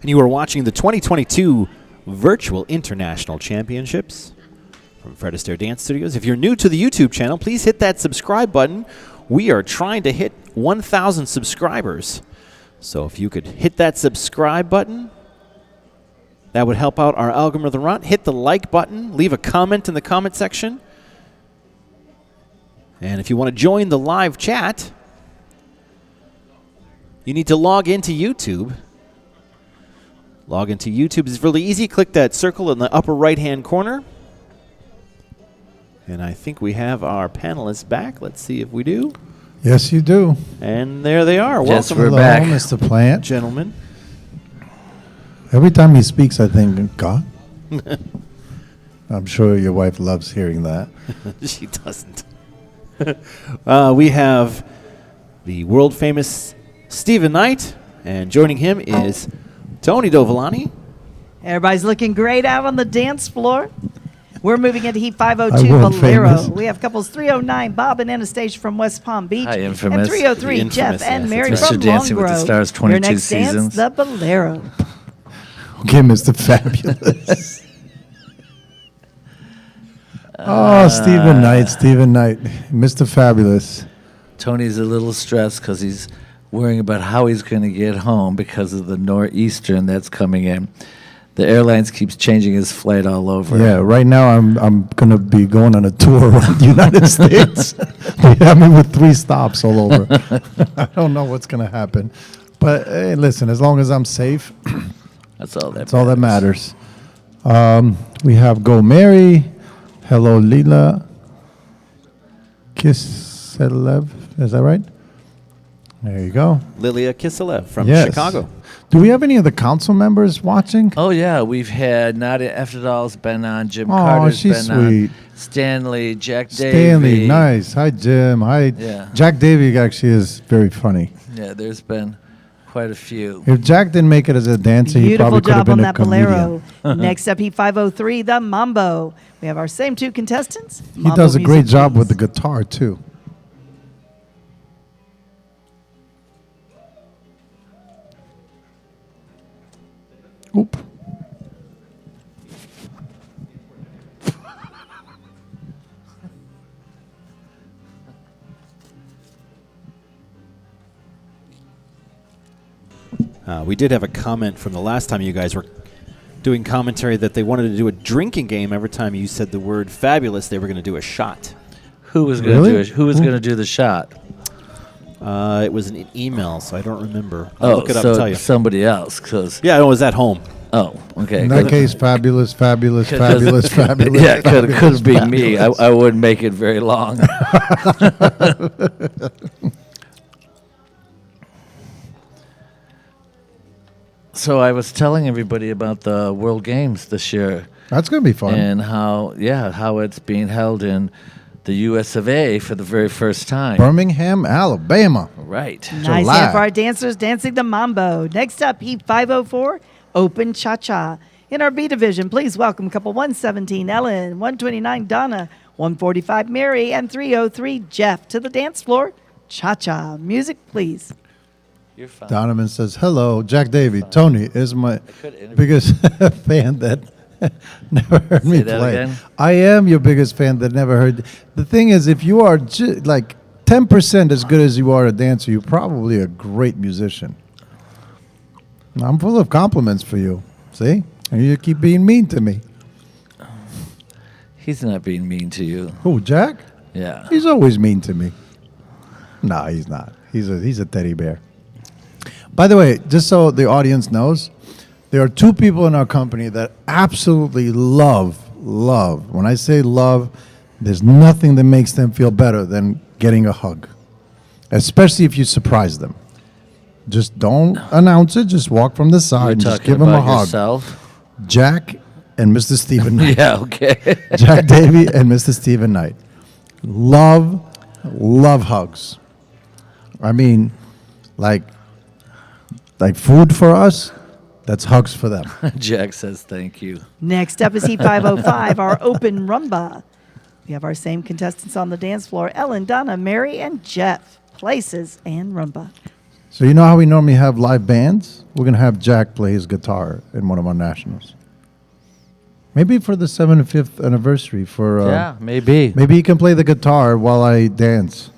And you are watching the 2022 Virtual International Championships from Fred Astaire Dance Studios. If you're new to the YouTube channel, please hit that subscribe button. We are trying to hit 1,000 subscribers. So if you could hit that subscribe button, that would help out our algorithm run. Hit the like button. Leave a comment in the comment section. And if you want to join the live chat, you need to log into YouTube. Log into YouTube is really easy. Click that circle in the upper right-hand corner. And I think we have our panelists back. Let's see if we do. Yes, you do. And there they are. Yes, Welcome, we're Hello, back. Mr. Plant. gentlemen. Every time he speaks, I think, God. I'm sure your wife loves hearing that. She doesn't. We have the world-famous Stephen Knight, and joining him is Tony Dovolani. Everybody's looking great out on the dance floor. We're moving into Heat I 502 wasn't Bolero. famous. We have couples 309, Bob and Anastasia from West Palm Beach. Hi, and infamous. 303, The infamous, Jeff and yes, Mary that's from right. Mr. Dancing Long with the Grove. Stars, Your 22 next seasons. dance, the Bolero. Okay, Mr. Fabulous. Oh, Stephen Knight, Mr. Fabulous. Tony's a little stressed because he's worrying about how he's going to get home because of the nor'eastern that's coming in. The airlines keeps changing his flight all over. Yeah, right now I'm gonna be going on a tour around the United States. They have me with 3 stops all over. I don't know what's gonna happen, but hey, listen, as long as I'm safe, That's all that that's all that matters. We have Go Mary, Hello Lila, Kiselev. Is that right? There you go. Lilia Kiselev from Yes. Chicago. Do we have any of the council members watching? Oh, yeah. We've had Nadia Efterdal's been on. Jim Aw, Carter's she's been sweet. on. Stanley, Jack Davey. Stanley, nice. Hi, Jim. Hi. Yeah. Jack Davey actually is very funny. Yeah, there's been quite a few. If Jack didn't make it as a dancer, he Beautiful probably could have job on been a that comedian. Bolero. Next up, Heat 503, the Mambo. We have our same 2 contestants. He does a great job with the guitar, too. Oop. We did have a comment from the last time you guys were doing commentary that they wanted to do a drinking game every time you said the word fabulous. They were going to do a shot. Who was going to Really? do it? Who was going to do the shot? It was an email, so I don't remember. Oh, I'll look it up so and tell you. somebody else. Cause Yeah, it was at home. okay. In that case, fabulous, fabulous, 'Cause- fabulous, fabulous. Yeah, could be me. I wouldn't make it very long. So I was telling everybody about the World Games this year That's going to be fun. and how it's being held in the US of A for the very first time. Birmingham, Alabama. Right. Nice July. hand for our dancers dancing the Mambo. Next up, Heat 504, Open Cha-Cha. In our B division, please welcome couple 117, Ellen, 129, Donna, 145, Mary, and 303, Jeff, to the dance floor. Cha-Cha. Music, please. You're fine. Donovan says, hello, Jack Davey. Tony is my could interview biggest fan that never heard me Say that play. again? I am your biggest fan that never heard. The thing is, if you are like 10% as good as you are a dancer, you're probably a great musician. I'm full of compliments for you. See? And you keep being mean to me. He's not being mean to you. Who, Jack? Yeah. He's always mean to me. No, he's not. He's a teddy bear. By the way, just so the audience knows, there are two people in our company that absolutely love. When I say love, there's nothing that makes them feel better than getting a hug, especially if you surprise them. Just don't announce it. Just walk from the You're side and just talking give them a about hug. yourself? Jack and Mr. Stephen Knight. Yeah, okay. Jack Davey and Mr. Stephen Knight. Love hugs. I mean, like food for us, that's hugs for them. Jack says thank you. Next up is Heat 505, our Open Rumba. We have our same contestants on the dance floor, Ellen, Donna, Mary, and Jeff. Places and Rumba. So you know how we normally have live bands? We're going to have Jack play his guitar in one of our nationals. Maybe for the 75th anniversary. Yeah, maybe. Maybe he can play the guitar while I dance.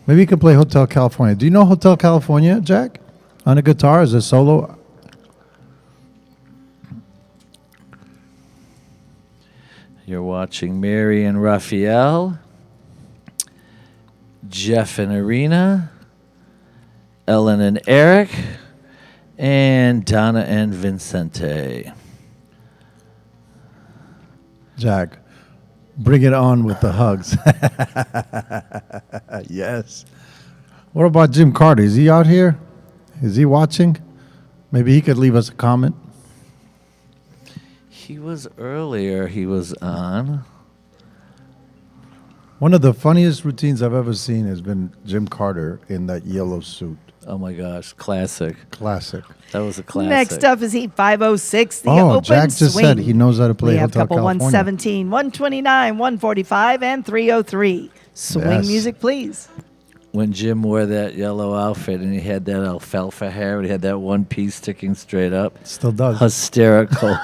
Maybe he can play Hotel California. Do you know Hotel California, Jack? On a guitar as a solo? You're watching Mary and Raphael, Jeff and Arena, Ellen and Eric, and Donna and Vincente. Jack, bring it on with the hugs. Yes. What about Jim Carter? Is he out here? Is he watching? Maybe he could leave us a comment. He was earlier, he was on. One of the funniest routines I've ever seen has been Jim Carter in that yellow suit. Oh my gosh, classic. Classic. That was a classic. Next up is Heat 506, the Oh, Open Jack just Swing. said he knows how to play We have Hotel couple California. 117, 129, 145, and 303. Swing Yes. music, please. When Jim wore that yellow outfit and he had that alfalfa hair and he had that one piece sticking straight up. Still does. Hysterical.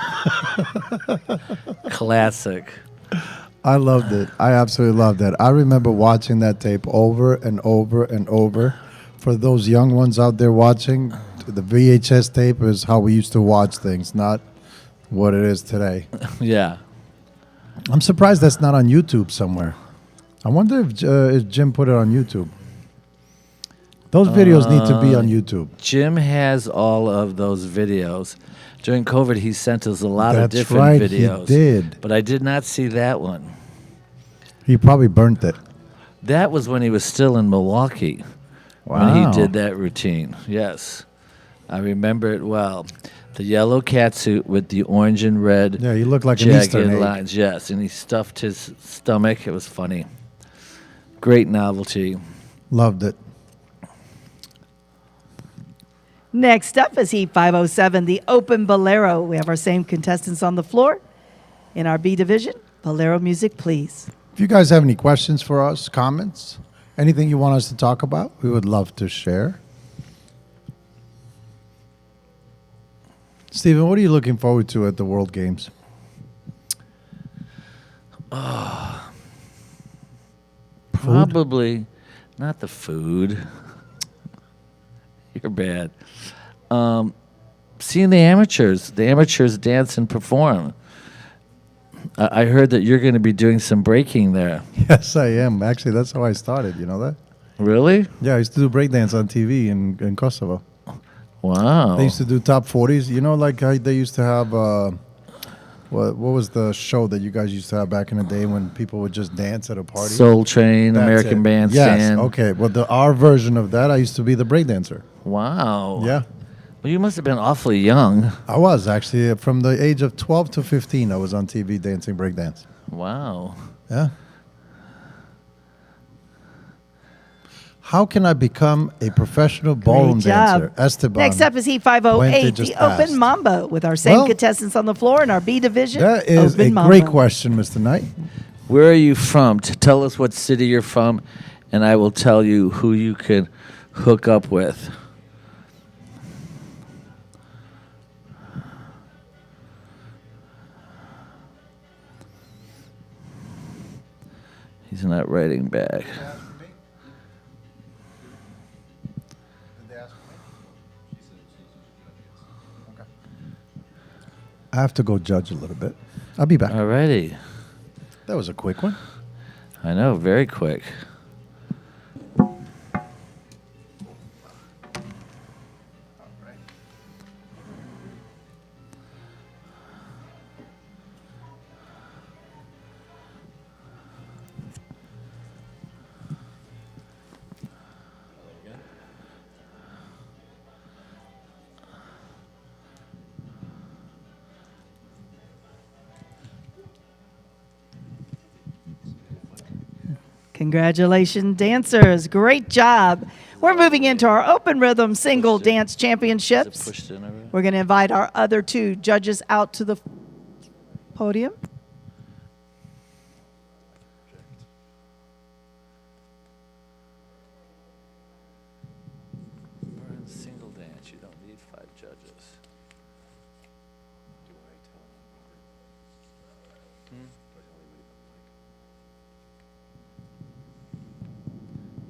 Classic. I loved it. I absolutely loved it. I remember watching that tape over and over and over. For those young ones out there watching, the VHS tape is how we used to watch things, not what it is today. Yeah. I'm surprised that's not on YouTube somewhere. I wonder if Jim put it on YouTube. Those videos need to be on YouTube. Jim has all of those videos. During COVID, he sent us a lot of That's different right, he videos. did. But I did not see that one. He probably burnt it. That was when he was still in Milwaukee. When Wow. he did that routine. Yes. I remember it well. The yellow catsuit with the orange and red Yeah, he looked like an jagged Eastern egg. lines. Yes, and he stuffed his stomach. It was funny. Great novelty. Loved it. Next up is Heat 507, the Open Bolero. We have our same contestants on the floor. In our B division, Bolero music, please. If you guys have any questions for us, comments, anything you want us to talk about, we would love to share. Steven, what are you looking forward to at the World Games? Probably not the food. You're bad. Seeing the amateurs dance and perform. I heard that you're going to be doing some breaking there. Yes, I am. Actually, that's how I started. You know that? Really? Yeah, I used to do breakdance on TV in Kosovo. Wow. They used to do top 40s. You know, like how they used to have, what was the show that you guys used to have back in the day when people would just dance at a party? Soul Train, That's American it. Bandstand. Yes, okay. Well, our version of that, I used to be the breakdancer. Wow. Yeah. Well, you must have been awfully young. I was actually from the age of 12 to 15. I was on TV dancing breakdance. Wow. Yeah. How can I become a professional ballroom Great job. dancer? Esteban. Next up is Heat Went 508, to the just Open asked. Mambo, with our same Well, contestants on the floor in our B division. That is Open a Mambo. great question, Mr. Knight. Where are you from? Tell us what city you're from, and I will tell you who you can hook up with. He's not writing back. I have to go judge a little bit. I'll be back. Alrighty. That was a quick one. I know, very quick. Congratulations, dancers. Great job. We're moving into our open rhythm single dance championships. Pushed in already? We're going to invite our other two judges out to the podium. We're in single dance. You don't need 5 judges.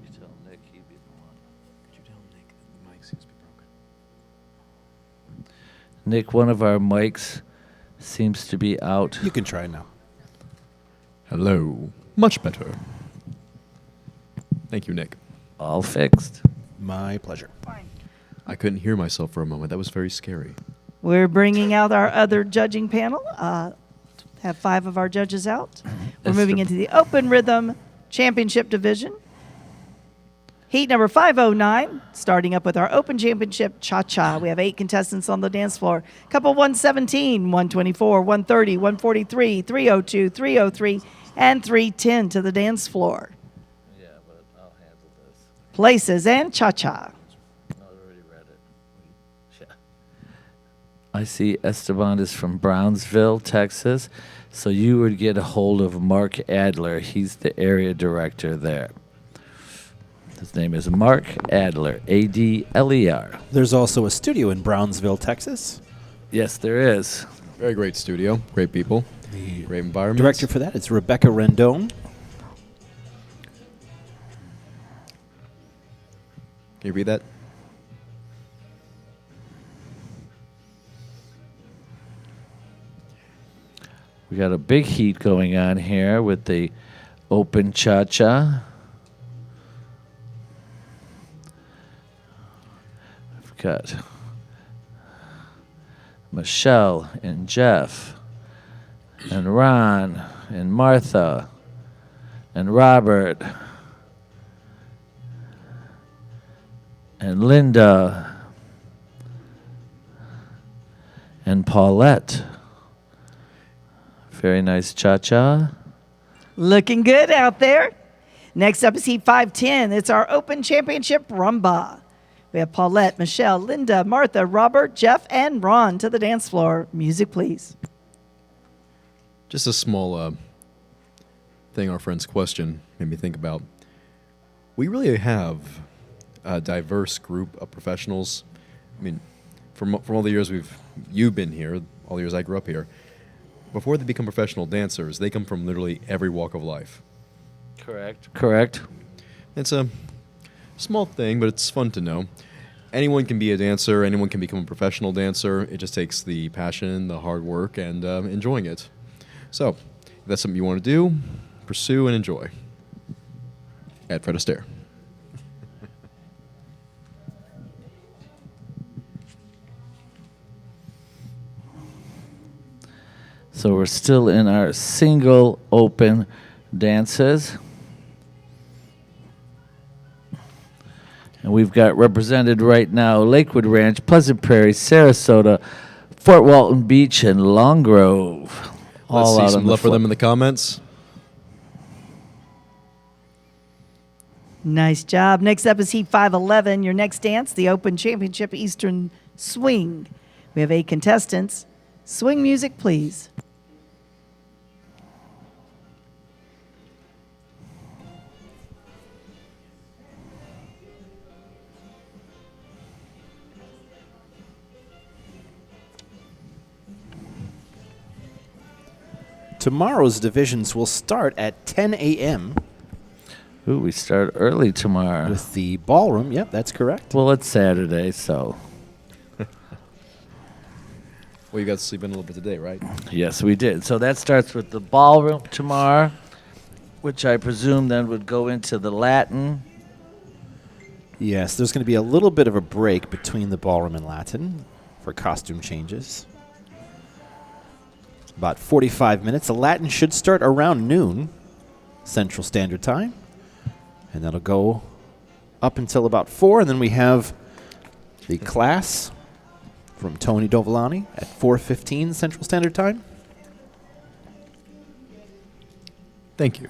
You tell Nick he'd be the one. Could you tell Nick that the mic seems to be broken? Nick, one of our mics seems to be out. You can try now. Hello. Much better. Thank you, Nick. All fixed. My pleasure. I couldn't hear myself for a moment. That was very scary. We're bringing out our other judging panel. Have 5 of our judges out. We're moving into the open rhythm championship division. Heat number 509, starting up with our open championship cha-cha. We have 8 contestants on the dance floor. Couple 117, 124, 130, 143, 302, 303, and 310 to the dance floor. Yeah, but I'll handle this. Places and cha-cha. I already read it. Yeah. I see Esteban is from Brownsville, Texas. So you would get a hold of Mark Adler. He's the area director there. His name is Mark Adler, A-D-L-E-R. There's also a studio in Brownsville, Texas. Yes, there is. Very great studio. Great people. Great environment. Director for that is Rebecca Rendon. Can you read that? We got a big heat going on here with the open cha-cha. We've got Michelle and Jeff and Ron and Martha and Robert and Linda and Paulette. Very nice cha-cha. Looking good out there. Next up is Heat 510. It's our open championship rumba. We have Paulette, Michelle, Linda, Martha, Robert, Jeff, and Ron to the dance floor. Music, please. Just a small thing our friend's question made me think about. We really have a diverse group of professionals. I mean, from all the years you've been here, all the years I grew up here, before they become professional dancers, they come from literally every walk of life. Correct. It's a small thing, but it's fun to know. Anyone can be a dancer. Anyone can become a professional dancer. It just takes the passion, the hard work, and enjoying it. So, if that's something you want to do, pursue and enjoy. At Fred Astaire. So we're still in our single open dances. And we've got represented right now Lakewood Ranch, Pleasant Prairie, Sarasota, Fort Walton Beach, and Long Grove. Let's see out some on the love for them in the comments. Nice job. Next up is Heat 511. Your next dance, the Open Championship Eastern Swing. We have 8 contestants. Swing music, please. Tomorrow's divisions will start at 10 a.m. Ooh, we start early tomorrow. with the ballroom. Yep, that's correct. Well, it's Saturday, so. Well, you got to sleep in a little bit today, right? Yes, we did. So that starts with the ballroom tomorrow, which I presume then would go into the Latin. Yes, there's going to be a little bit of a break between the ballroom and Latin for costume changes. About 45 minutes. The Latin should start around noon, Central Standard Time. And that'll go up until about 4. And then we have the class from Tony Dovolani at 4:15 Central Standard Time. Thank you.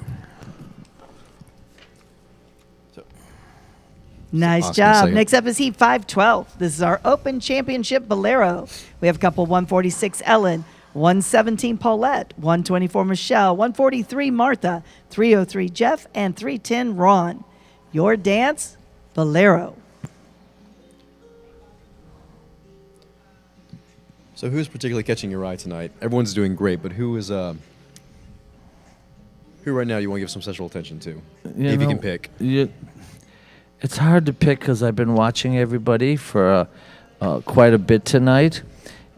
Nice Awesome. job. Second. Next up is Heat 512. This is our Open Championship Bolero. We have couple 146 Ellen, 117 Paulette, 124 Michelle, 143 Martha, 303 Jeff, and 310 Ron. Your dance, Bolero. So who's particularly catching your eye tonight? Everyone's doing great, but who right now you want to give some special attention to? If you can pick. It's hard to pick because I've been watching everybody for quite a bit tonight.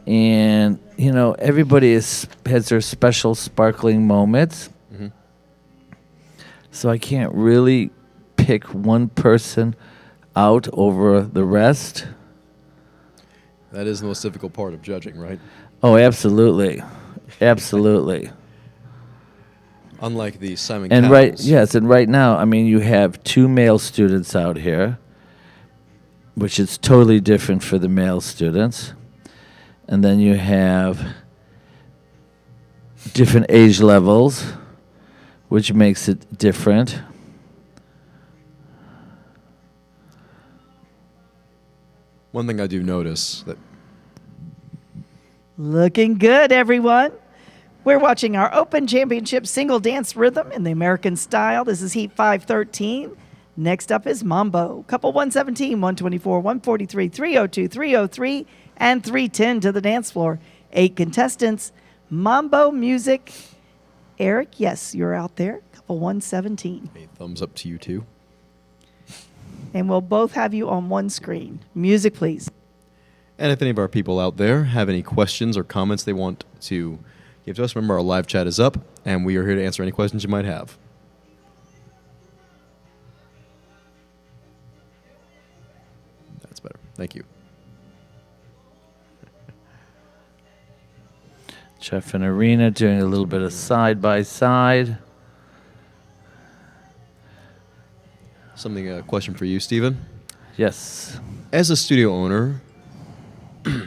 And, everybody has their special sparkling moments. Mm-hmm. So I can't really pick one person out over the rest. That is the most difficult part of judging, right? Oh, absolutely. Absolutely. Unlike the Simon And Cowells. and right now, you have 2 male students out here, which is totally different for the male students. And then you have different age levels, which makes it different. One thing I do notice that Looking good, everyone. We're watching our Open Championship single dance rhythm in the American style. This is Heat 513. Next up is Mambo. Couple 117, 124, 143, 302, 303, and 310 to the dance floor. 8 contestants. Mambo music. Eric, yes, you're out there. Couple 117. a thumbs up to you too. And we'll both have you on one screen. Music, please. And if any of our people out there have any questions or comments they want to give to us, remember our live chat is up, and we are here to answer any questions you might have. That's better. Thank you. Jeff and Arena doing a little bit of side-by-side. A question for you, Stephen. Yes. As a studio owner,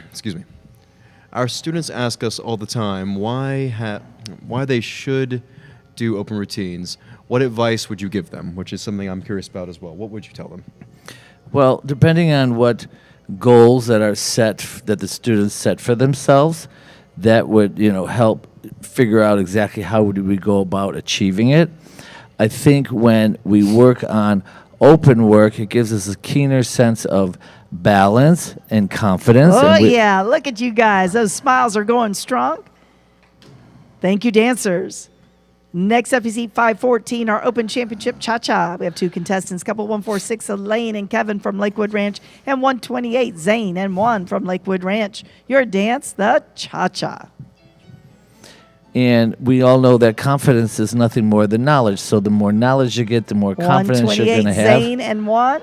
excuse me, our students ask us all the time why they should do open routines. What advice would you give them? Which is something I'm curious about as well. What would you tell them? Well, depending on what goals that are set, that the students set for themselves, that would, help figure out exactly how would we go about achieving it. I think when we work on open work, it gives us a keener sense of balance, and confidence. Oh, and yeah. Look at you guys. Those smiles are going strong. Thank you, dancers. Next up is Heat 514, our Open Championship Cha-Cha. We have two contestants, couple 146, Elaine and Kevin from Lakewood Ranch, and 128, Zane and 1 from Lakewood Ranch. Your dance, the Cha-Cha. And we all know that confidence is nothing more than knowledge. So the more knowledge you get, the more confidence you're going to 128, have. Zane and 1.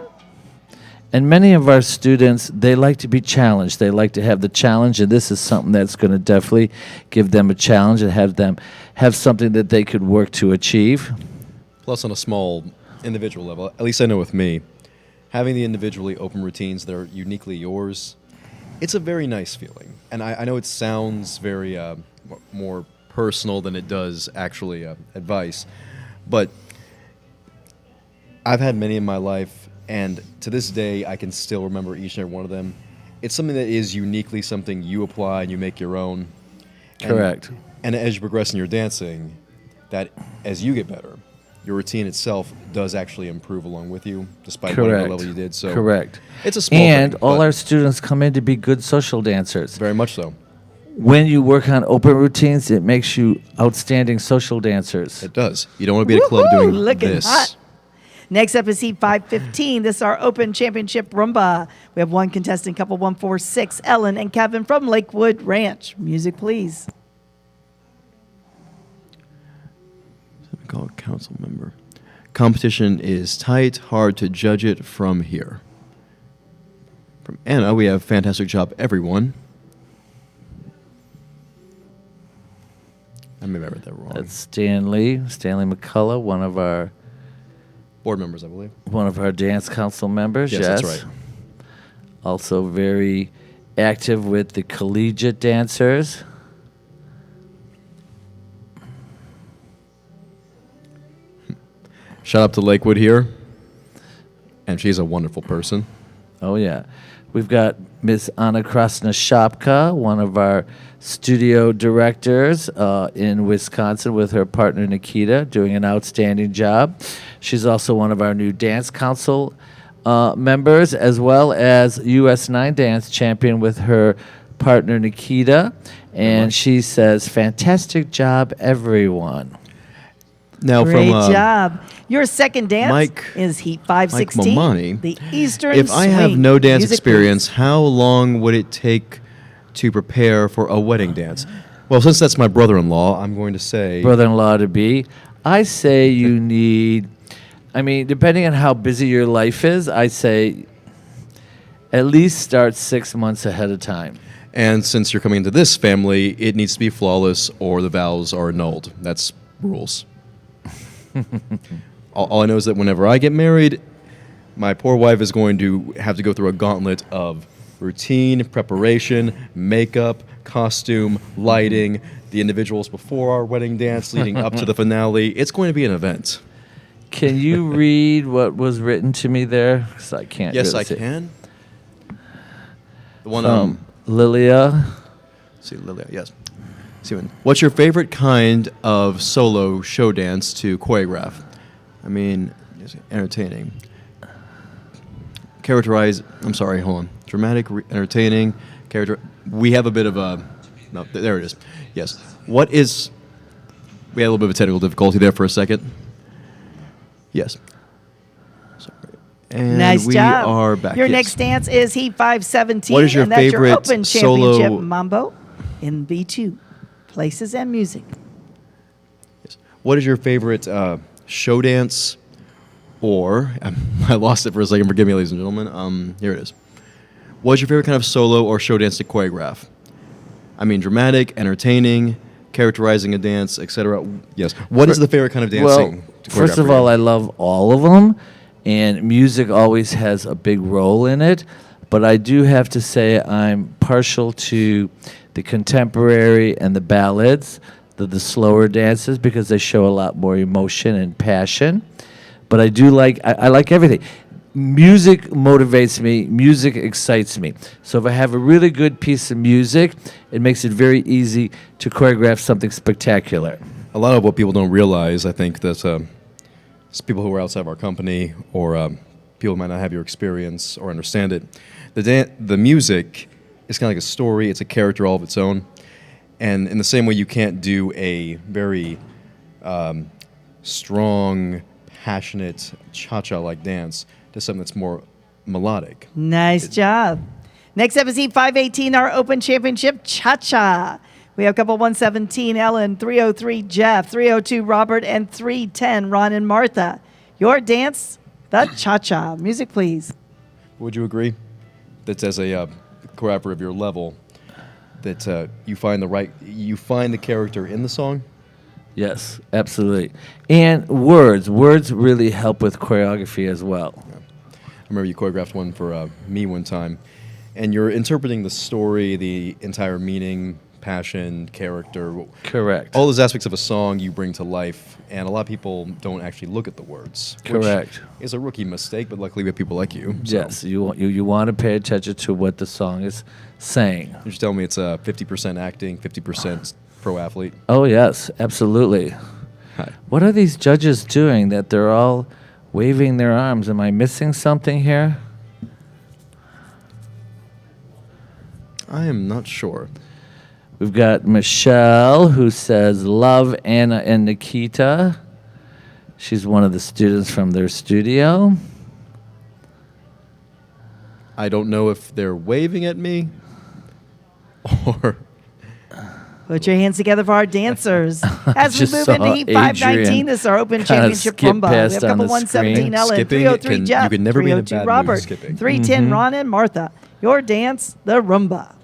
And many of our students, they like to be challenged. They like to have the challenge, and this is something that's going to definitely give them a challenge and have them have something that they could work to achieve. Plus, on a small individual level, at least I know with me, having the individually open routines that are uniquely yours, it's a very nice feeling. And I know it sounds very more personal than it does actually advice, but I've had many in my life, and to this day, I can still remember each and every one of them. It's something that is uniquely something you apply and you make your own. Correct. And as you progress in your dancing, that as you get better, your routine itself does actually improve along with you, despite whatever level you did. So Correct. It's a small and thing, all but our students come in to be good social dancers. very much so. When you work on open routines, it makes you outstanding social dancers. It does. You don't want to be at a club doing Looking this. hot. Next up is Heat 515. This is our Open Championship Rumba. We have one contestant, couple 146, Ellen and Kevin from Lakewood Ranch. Music, please. Call a council member. Competition is tight, hard to judge it from here. From Anna, we have fantastic job, everyone. I maybe I read that wrong. That's Stanley McCullough, one of our board members, I believe. dance council members. Yes, that's right. Also very active with the collegiate dancers. Shout out to Lakewood here. And she's a wonderful person. Oh, yeah. We've got Miss Anna Krasna-Shapka, one of our studio directors in Wisconsin with her partner Nikita, doing an outstanding job. She's also one of our new dance council members, as well as US 9 dance champion with her partner Nikita. And she says, fantastic job, everyone. Now Great from job. Your second dance Mike- is Heat 516, Mike Momani. the Eastern if I have Swing. no dance Music, experience, how long would it take to prepare for a wedding dance? Well, since that's my brother-in-law, I'm going to say Brother-in-law to be. I say you need, depending on how busy your life is, I say at least start 6 months ahead of time. And since you're coming into this family, it needs to be flawless or the vows are annulled. That's rules. All I know is that whenever I get married, my poor wife is going to have to go through a gauntlet of routine, preparation, makeup, costume, lighting, the individuals before our wedding dance leading up to the finale. It's going to be an event. Can you read what was written to me there? 'Cause I can't. Yes, really I see. can. The one, Lilia. see, Lilia, yes. What's your favorite kind of solo show dance to choreograph? Entertaining. Dramatic, entertaining. We have a bit of a. No, there it is. Yes. We had a little bit of a technical difficulty there for a second. Yes. Sorry. And Nice we job. are back. Your Yes. next dance is Heat 517. What is your and that's favorite your Open Championship solo- Mambo in B2. Places and music. What is your favorite show dance, or I lost it for a second. Forgive me, ladies and gentlemen. Here it is. What is your favorite kind of solo or show dance to choreograph? Dramatic, entertaining, characterizing a dance, etc. Yes. What is the favorite kind of dancing? to choreograph First of for you? all, I love all of them, and music always has a big role in it. But I do have to say I'm partial to the contemporary and the ballads, the slower dances, because they show a lot more emotion and passion. But I do I like everything. Music motivates me. Music excites me. So if I have a really good piece of music, it makes it very easy to choreograph something spectacular. A lot of what people don't realize, I think, that people who are outside of our company or people might not have your experience or understand it. The music is kind of like a story. It's a character all of its own. And in the same way you can't do a very strong, passionate cha-cha-like dance to something that's more melodic. Nice job. Next up is Heat 518, our Open Championship Cha-Cha. We have couple 117, Ellen, 303, Jeff, 302, Robert, and 310, Ron and Martha. Your dance, the Cha-Cha. Music, please. Would you agree that as a choreographer of your level, that you find the character in the song? Yes, absolutely. And words really help with choreography as well. I remember you choreographed one for me one time, and you're interpreting the story, the entire meaning, passion, character. Correct. All those aspects of a song you bring to life, and a lot of people don't actually look at the words. Correct. Which is a rookie mistake, but luckily we have people like you. So. Yes, you want to pay attention to what the song is saying. You're just telling me it's 50% acting, 50% pro athlete. Oh, yes, absolutely. Hi. What are these judges doing that they're all waving their arms? Am I missing something here? I am not sure. We've got Michelle, who says, love Anna and Nikita. She's one of the students from their studio. I don't know if they're waving at me or... Put your hands together for our dancers. As we just move saw into Heat 519, Adrian this is our Open kinda Championship skip Rumba. We have past on couple the 117, screen. Ellen, Skipping 303, can- Jeff, you can never be in a 302, bad mood Robert, skipping. 310, Ron and Martha. Your dance, the Rumba.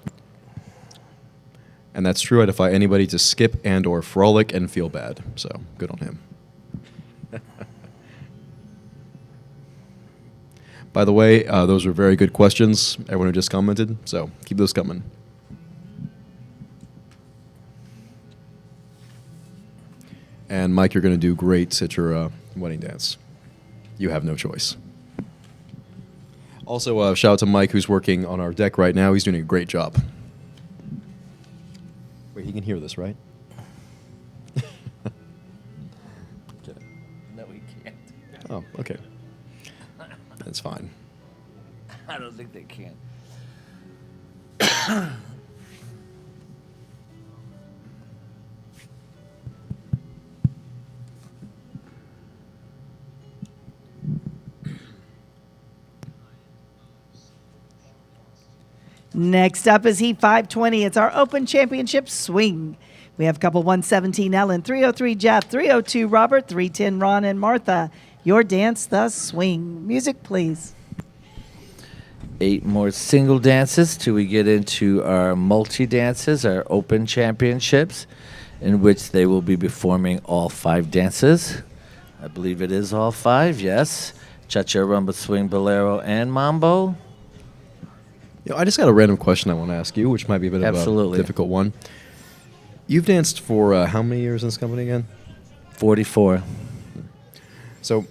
And that's true. I defy anybody to skip and or frolic and feel bad. So good on him. By the way, those were very good questions, everyone who just commented. So keep those coming. And Mike, you're going to do great at your wedding dance. You have no choice. Also, shout out to Mike, who's working on our deck right now. He's doing a great job. Wait, he can hear this, right? No, we can't. Oh, okay. That's fine. I don't think they can. Next up is Heat 520. It's our Open Championship Swing. We have couple 117, Ellen, 303, Jeff, 302, Robert, 310, Ron and Martha. Your dance, the swing. Music, please. 8 more single dances till we get into our multi-dances, our Open Championships, in which they will be performing all 5 dances. I believe it is all 5, yes. Cha-Cha, Rumba, Swing, Bolero, and Mambo. I just got a random question I want to ask you, which might be a bit of Absolutely. a difficult one. You've danced for how many years in this company again? 44. So,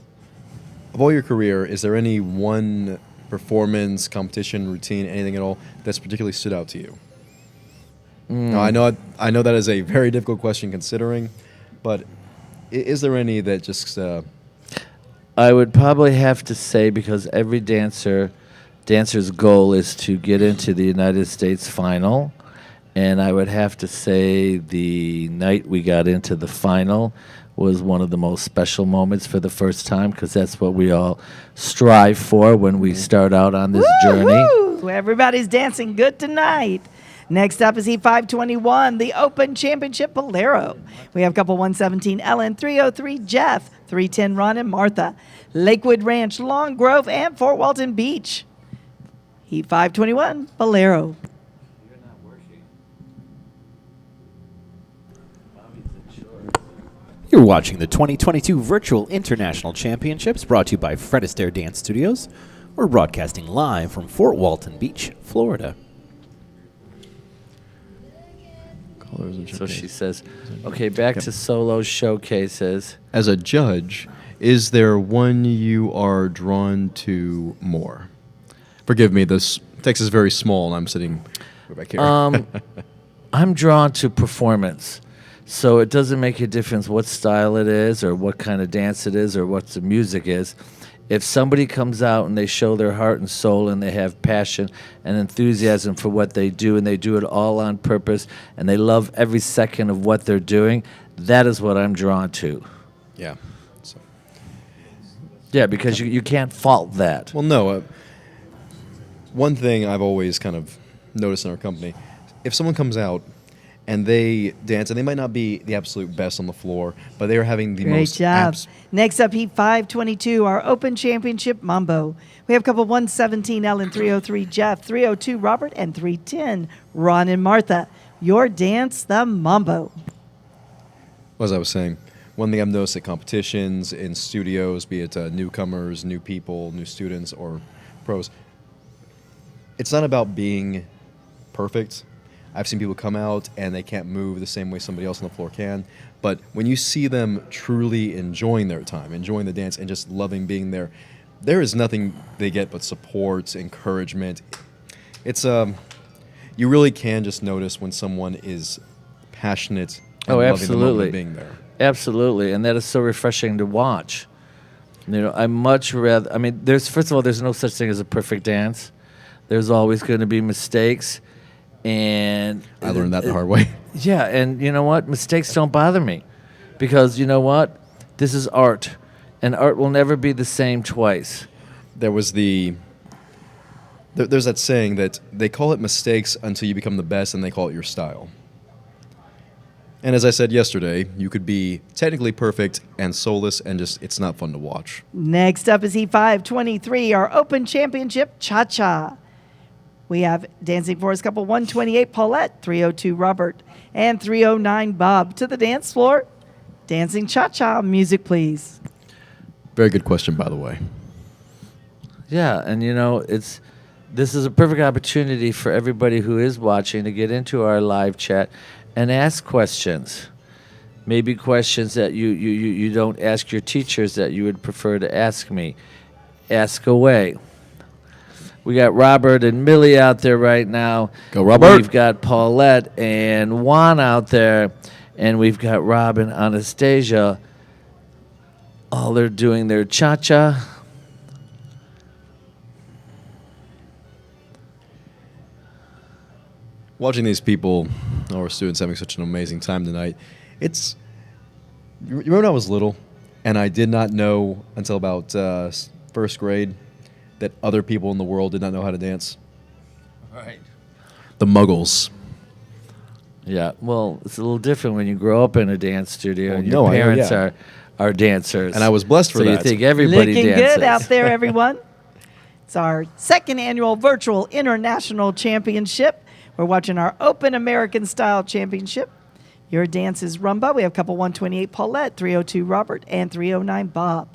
of all your career, is there any one performance, competition, routine, anything at all that's particularly stood out to you? Now, I know that is a very difficult question considering, but is there any that just... I would probably have to say, because every dancer's goal is to get into the United States final, and I would have to say the night we got into the final was one of the most special moments for the first time, because that's what we all strive for when we start out on this journey. Woo! Everybody's dancing good tonight. Next up is Heat 521, the Open Championship Bolero. We have couple 117, Ellen, 303, Jeff, 310, Ron and Martha. Lakewood Ranch, Long Grove, and Fort Walton Beach. Heat 521, Bolero. You're watching the 2022 Virtual International Championships brought to you by Fred Astaire Dance Studios. We're broadcasting live from Fort Walton Beach, Florida. So she says, okay, back to solo showcases. As a judge, is there one you are drawn to more? Forgive me, this text is very small and I'm sitting back here. I'm drawn to performance. So it doesn't make a difference what style it is or what kind of dance it is or what the music is. If somebody comes out and they show their heart and soul and they have passion and enthusiasm for what they do and they do it all on purpose and they love every second of what they're doing, that is what I'm drawn to. Yeah. So. Yeah, because you can't fault that. Well, no. One thing I've always kind of noticed in our company, if someone comes out and they dance, and they might not be the absolute best on the floor, but they are having the Great most... job. Next up, Heat 522, our Open Championship Mambo. We have couple 117, Ellen, 303, Jeff, 302, Robert, and 310, Ron and Martha. Your dance, the Mambo. As I was saying, one thing I've noticed at competitions, in studios, be it newcomers, new people, new students, or pros, it's not about being perfect. I've seen people come out and they can't move the same way somebody else on the floor can. But when you see them truly enjoying their time, enjoying the dance, and just loving being there, there is nothing they get but support, encouragement. It's you really can just notice when someone is passionate and loving the moment of being there. Absolutely, and that is so refreshing to watch. You know, I much rather. I mean, first of all, there's no such thing as a perfect dance. There's always going to be mistakes. And I learned that the hard way. Yeah, and you know what? Mistakes don't bother me because you know what? This is art, and art will never be the same twice. There's that saying that they call it mistakes until you become the best, and they call it your style. And as I said yesterday, you could be technically perfect and soulless, and just it's not fun to watch. Next up is Heat 523, our Open Championship Cha-Cha. We have dancing for us couple 128, Paulette, 302, Robert, and 309, Bob. To the dance floor, dancing cha-cha. Music, please. Very good question, by the way. Yeah, and you know, this is a perfect opportunity for everybody who is watching to get into our live chat and ask questions. Maybe questions that you don't ask your teachers that you would prefer to ask me. Ask away. We got Robert and Millie out there right now. Go, Robert. We've got Paulette and Juan out there. And we've got Rob and Anastasia. All they're doing their cha-cha. Watching these people, our students, having such an amazing time tonight, you remember when I was little, and I did not know until about first grade that other people in the world did not know how to dance? Right. The Muggles. Yeah, well, it's a little different when you grow up in a dance studio Well, and your no, I know, parents yeah. are dancers. And I was blessed for so that. you think everybody Looking dances. good out there, everyone. It's our second annual Virtual International Championship. We're watching our Open American Style Championship. Your dance is Rumba. We have couple 128, Paulette, 302, Robert, and 309, Bob.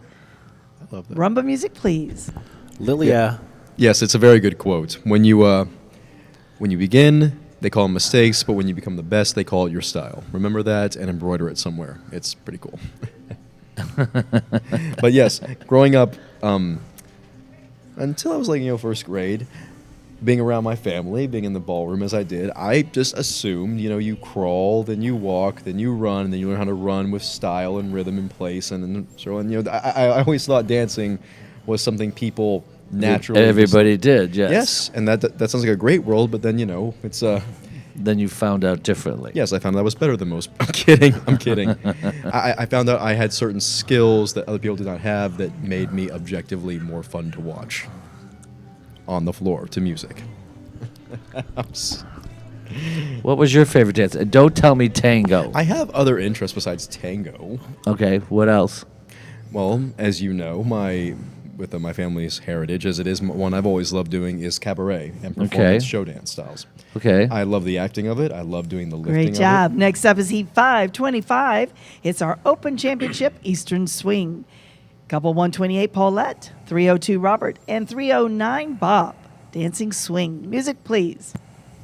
I love that. Rumba music, please. Lilia. Yes, it's a very good quote. When you begin, they call them mistakes, but when you become the best, they call it your style. Remember that and embroider it somewhere. It's pretty cool. But yes, growing up, until I was first grade, being around my family, being in the ballroom as I did, I just assumed, you crawl, then you walk, then you run, and then you learn how to run with style and rhythm in place. And then, I always thought dancing was something people naturally... Everybody did, yes. Yes, and that sounds like a great world, but then, it's... Then you found out differently. Yes, I found out I was better than most. I'm kidding. I found out I had certain skills that other people did not have that made me objectively more fun to watch on the floor to music. What was your favorite dance? Don't tell me tango. I have other interests besides tango. Okay, what else? Well, as you know, with my family's heritage, as it is one I've always loved doing, is cabaret and performance show dance styles. Okay. I love the acting of it. I love doing the lifting Great job. of it. Next up is Heat 525. It's our Open Championship Eastern Swing. Couple 128, Paulette, 302, Robert, and 309, Bob. Dancing swing. Music, please.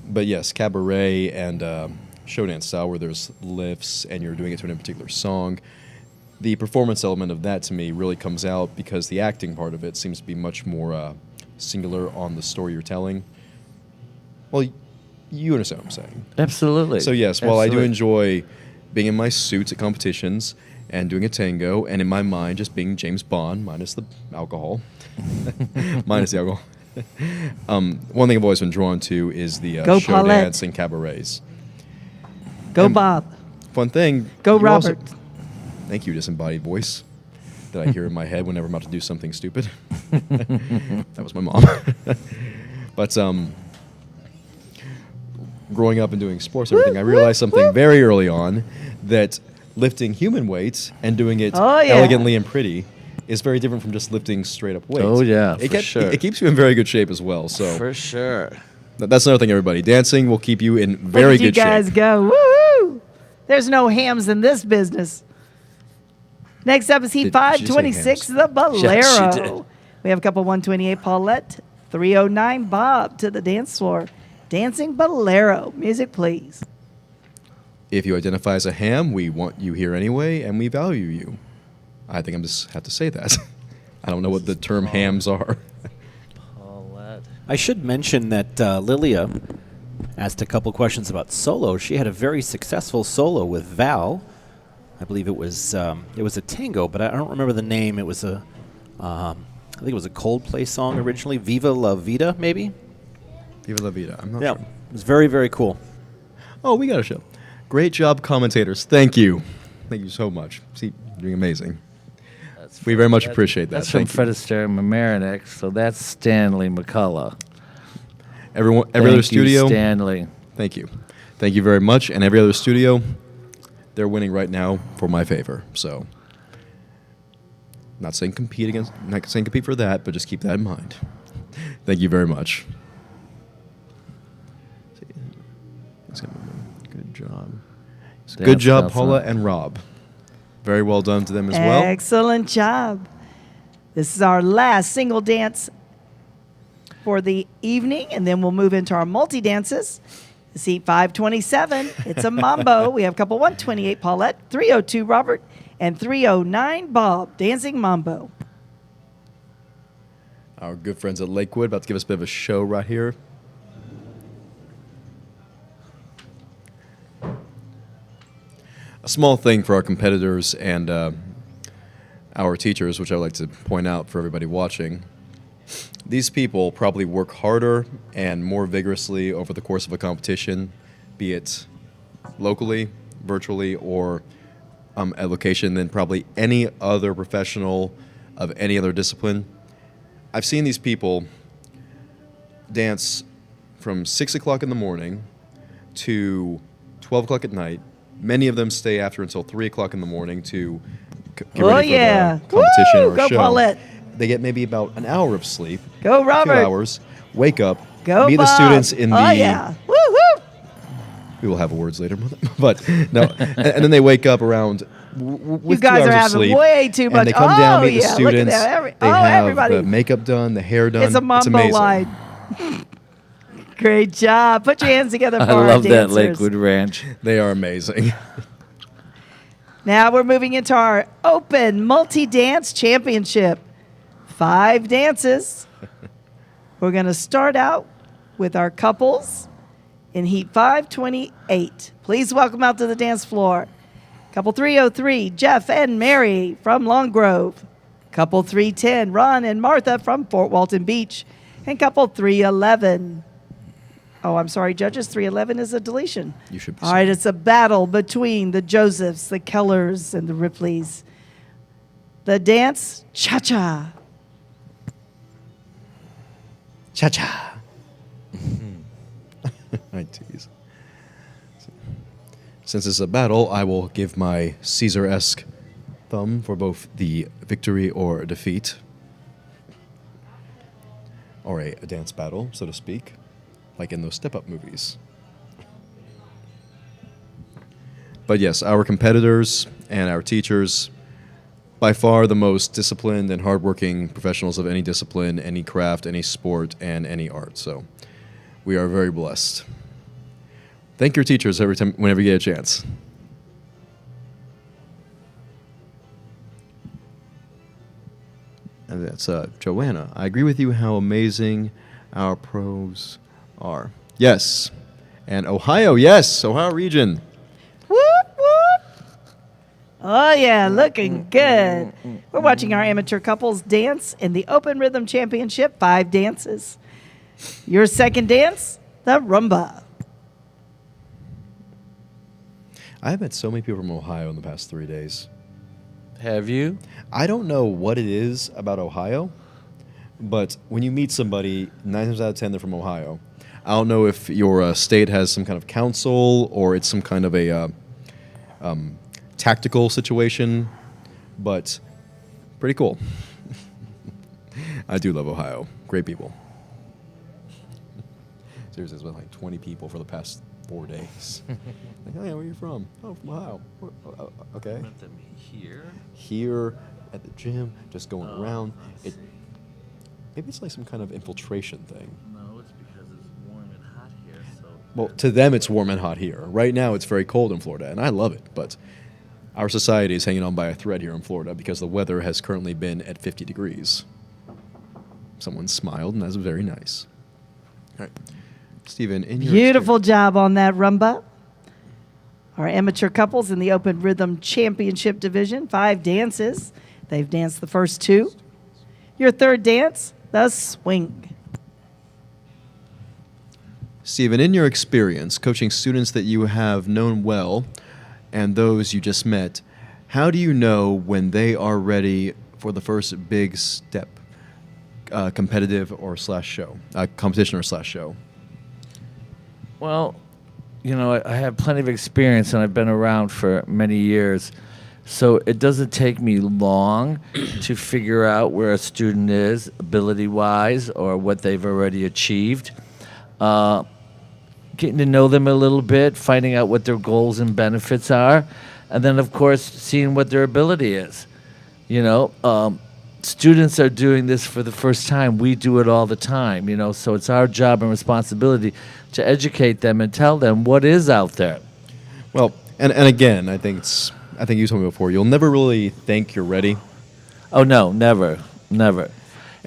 But yes, cabaret and show dance style where there's lifts and you're doing it to a particular song. The performance element of that to me really comes out because the acting part of it seems to be much more singular on the story you're telling. Well, you understand what I'm saying. Absolutely. So yes, while I do enjoy being in my suits at competitions and doing a tango, and in my mind, just being James Bond, minus the alcohol. Minus the alcohol. One thing I've always been drawn to is the Go show Paulette. dance and cabarets. Go, And Bob. Fun thing. Go, you also- Robert. thank you, disembodied voice that I hear in my head whenever I'm about to do something stupid. That was my mom. But growing up and doing sports and everything, I realized something very early on, that lifting human weights and doing it Oh, yeah. elegantly and pretty is very different from just lifting straight up weights. Oh, yeah, it for sure. It keeps you in very good shape as well. So For sure. that's another thing, everybody. Dancing will keep you in Look very at you good guys shape. go. Woo! There's no hams in this business. Next up is Heat Did she say 526, hams? the Bolero. she did. We have couple 128, Paulette. 309, Bob, to the dance floor. Dancing Bolero. Music, please. If you identify as a ham, we want you here anyway, and we value you. I think I'm just have to say that. I don't know what the term hams are. Paulette. I should mention that Lilia asked a couple questions about solo. She had a very successful solo with Val. I believe it was a tango, but I don't remember the name. It was I think it was a Coldplay song originally, Viva La Vida, maybe. Viva la vida. I'm not Yeah, sure. it was very, very cool. Oh, we got a show. Great job, commentators. Thank you. Thank you so much. See, you're doing amazing. That's We very much that's- appreciate that. That's from Thank Fred you. Astaire and Mamaroneck, so that's Stanley McCullough. Every Thank other you, studio. Stanley. Thank you. Thank you very much. And every other studio, they're winning right now for my favor. So, not saying compete for that, but just keep that in mind. Thank you very much. Good job. Good Dance job, Nelson. Paula and Rob. Very well done to them as well. Excellent job. This is our last single dance for the evening, and then we'll move into our multi-dances. Seat 527, it's a Mambo. We have couple 128, Paulette, 302, Robert, and 309, Bob, dancing Mambo. Our good friends at Lakewood about to give us a bit of a show right here. A small thing for our competitors and our teachers, which I would like to point out for everybody watching. These people probably work harder and more vigorously over the course of a competition, be it locally, virtually, or at location, than probably any other professional of any other discipline. I've seen these people dance from 6 o'clock in the morning to 12 o'clock at night. Many of them stay after until 3 o'clock in the morning to get Oh, ready for yeah. the competition Woo! or Go show. Paulette. They get maybe about an hour of sleep. Go, Robert. 2 hours. Wake up. Go, meet Bob. the students in the. Oh, yeah. Woo, woo. We will have words later, but no. And then they wake up around. With You guys 2 hours are of having sleep, way too much. And they come down, Oh, meet the yeah, look at students. that. They Oh, have everybody. the makeup done, the hair done. It's a Mambo amazing. line. Great job. Put your hands together for I our love that dancers. Lakewood Ranch. They are amazing. Now we're moving into our open multi-dance championship. 5 dances. We're going to start out with our couples in Heat 528. Please welcome out to the dance floor. Couple 303, Jeff and Mary from Long Grove. Couple 310, Ron and Martha from Fort Walton Beach. And couple 311. Oh, I'm sorry, judges. 311 is a deletion. You should be All right, it's a battle between the Josephs, the Kellers, and the Ripleys. The dance, cha-cha. Cha-cha. I tease. Since it's a battle, I will give my Caesar-esque thumb for both the victory or defeat. Or a dance battle, so to speak, like in those step-up movies. But yes, our competitors and our teachers, by far the most disciplined and hardworking professionals of any discipline, any craft, any sport, and any art. So we are very blessed. Thank your teachers every time, whenever you get a chance. And that's Joanna. I agree with you how amazing our pros are. Yes. And Ohio, yes, Ohio region. Whoop, whoop. Oh, yeah, looking good. We're watching our amateur couples dance in the Open Rhythm Championship, 5 dances. Your second dance, the Rumba. I've met so many people from Ohio in the past 3 days. Have you? I don't know what it is about Ohio, but when you meet somebody, 9 times out of 10, they're from Ohio. I don't know if your state has some kind of council or it's some kind of a tactical situation, but pretty cool. I do love Ohio. Great people. Seriously, it's been like 20 people for the past 4 days. Like, oh yeah, where are you from? Oh, from Ohio. Okay. Met them here. Here at the gym, just going around. Maybe it's like some kind of infiltration thing. No, it's because it's warm and hot here. So Well, to them, it's warm and hot here. Right now, it's very cold in Florida, and I love it. But our society is hanging on by a thread here in Florida because the weather has currently been at 50 degrees. Someone smiled, and that's very nice. All right. Stephen, in your Beautiful job on that Rumba. Our amateur couples in the Open Rhythm Championship division, 5 dances. They've danced the first 2. Your third dance, the swing. Stephen, in your experience coaching students that you have known well and those you just met, how do you know when they are ready for the first big step, competitive or slash show, competition or slash show? Well, you know, I have plenty of experience and I've been around for many years. So it doesn't take me long to figure out where a student is ability-wise or what they've already achieved. Getting to know them a little bit, finding out what their goals and benefits are, and then, of course, seeing what their ability is. You know, students are doing this for the first time. We do it all the time, you know, so it's our job and responsibility to educate them and tell them what is out there. Well, and again, I think you told me before, you'll never really think you're ready. Oh, no, never.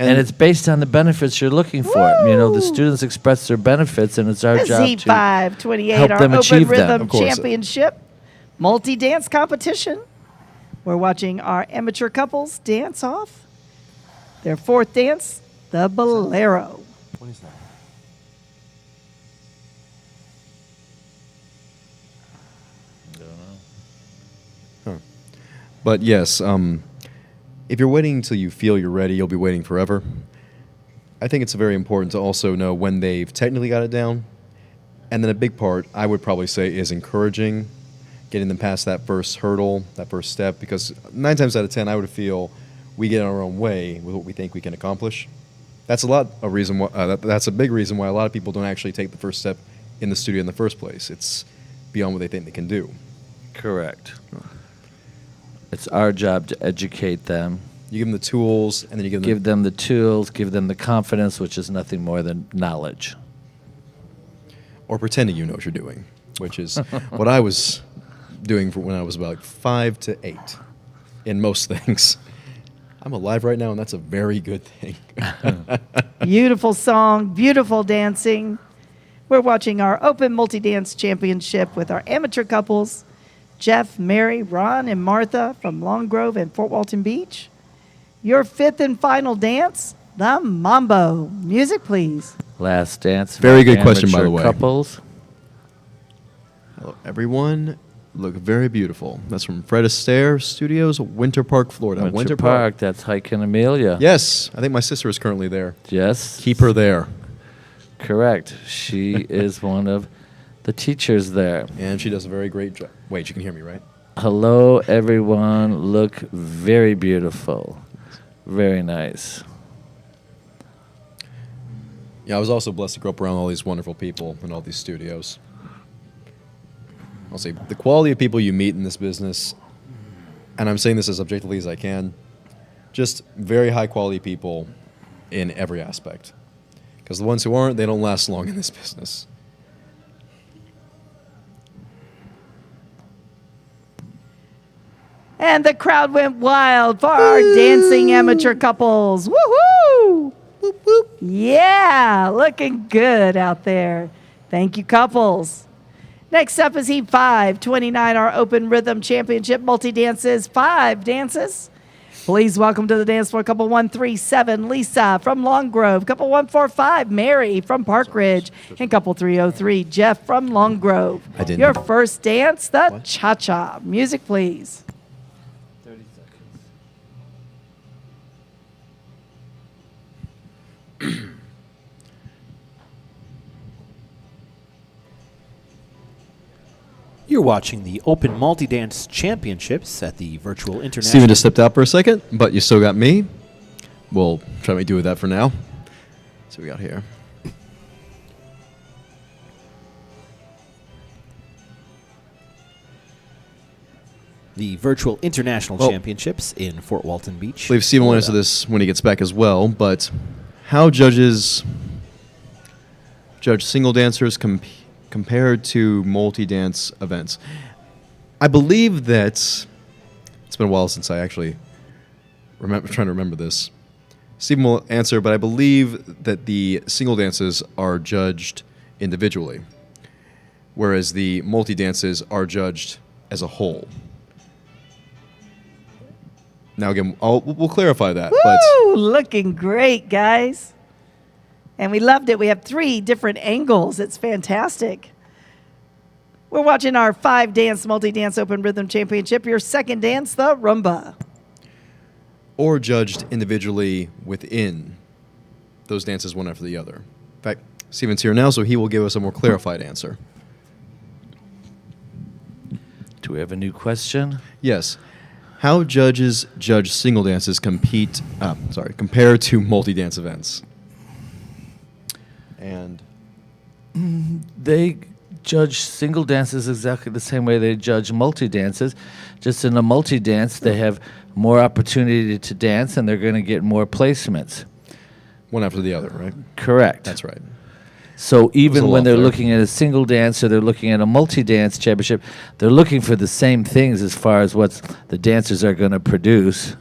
And it's based on the benefits you're looking for. You know, the students express their benefits, and it's our job to Z528, help our them Open achieve them. Rhythm Of course. Championship multi-dance competition. We're watching our amateur couples dance off their fourth dance, the Bolero. What is that? But yes, if you're waiting until you feel you're ready, you'll be waiting forever. I think it's very important to also know when they've technically got it down. And then a big part, I would probably say, is encouraging, getting them past that first hurdle, that first step, because 9 times out of 10, I would feel we get in our own way with what we think we can accomplish. That's that's a big reason why a lot of people don't actually take the first step in the studio in the first place. It's beyond what they think they can do. Correct. It's our job to educate them. You give them the tools, and then you Give them the tools, give them the confidence, which is nothing more than knowledge. or pretending you know what you're doing, which is what I was doing for when I was about 5 to 8 in most things. I'm alive right now, and that's a very good thing. Beautiful song, beautiful dancing. We're watching our Open Multi-Dance Championship with our amateur couples, Jeff, Mary, Ron, and Martha from Long Grove and Fort Walton Beach. Your fifth and final dance, the Mambo. Music, please. Last dance. Very for good question, by the amateur way. Couples. Hello, everyone. Look very beautiful. That's from Fred Astaire Studios, Winter Park, Florida. Winter Park. That's Hike and Amelia. Yes, I think my sister is currently there. Yes. Keep her there. Correct. She is one of the teachers there. And she does a very great job. Wait, you can hear me, right? Hello, everyone. Look very beautiful. Very nice. Yeah, I was also blessed to grow up around all these wonderful people in all these studios. I'll say the quality of people you meet in this business, and I'm saying this as objectively as I can, just very high quality people in every aspect. Because the ones who aren't, they don't last long in this business. And the crowd went wild for our dancing amateur couples. Woohoo! Whoop, whoop. Yeah, looking good out there. Thank you, couples. Next up is Heat 5, 29, our Open Rhythm Championship multi-dances, 5 dances. Please welcome to the dance floor couple 137, Lisa from Long Grove, couple 145, Mary from Park Ridge, and couple 303, Jeff from Long Grove. Your first dance, the cha-cha. Music, please. 30 seconds. You're watching the Open Multi-Dance Championships at the Virtual International. Steven just stepped out for a second, but you still got me. We'll try to make do with that for now. So we got here. The Virtual International Championships in Fort Walton Beach. I believe Steven will answer this when he gets back as well, but how judges judge single dancers compared to multi-dance events? I believe that it's been a while since I actually trying to remember this. Stephen will answer, but I believe that the single dances are judged individually, whereas the multi-dances are judged as a whole. Now again, we'll clarify that. Woo! Looking great, guys. And we loved it. We have 3 different angles. It's fantastic. We're watching our 5-dance multi-dance Open Rhythm Championship. Your second dance, the Rumba. Or judged individually within those dances one after the other. In fact, Steven's here now, so he will give us a more clarified answer. Do we have a new question? Yes. How judges judge single dances compared to multi-dance events? And They judge single dances exactly the same way they judge multi-dances. Just in a multi-dance, they have more opportunity to dance, and they're going to get more placements. one after the other, right? Correct. That's right. So even when they're there. looking at a single dance or they're looking at a multi-dance championship, they're looking for the same things as far as what the dancers are going to produce.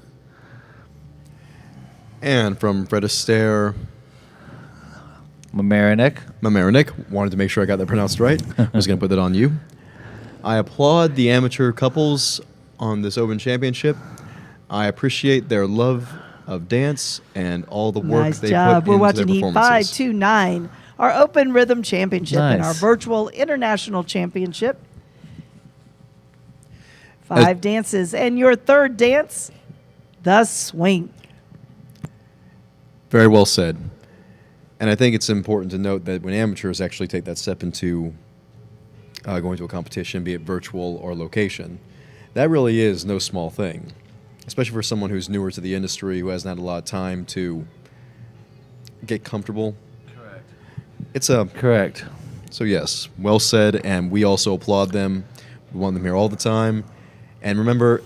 And from Fred Astaire, Mamarinik. wanted to make sure I got that pronounced right. I was going to put that on you. I applaud the amateur couples on this Open Championship. I appreciate their love of dance and all the work Nice they job. put We're into watching their Heat performances. 529, our Open Rhythm Championship and our Nice. Virtual International Championship. 5 dances. And your third dance, the swing. Very well said. And I think it's important to note that when amateurs actually take that step into going to a competition, be it virtual or location, that really is no small thing, especially for someone who's newer to the industry, who hasn't had a lot of time to get comfortable. Correct. So yes, well said, and we also applaud them. We want them here all the time. And remember,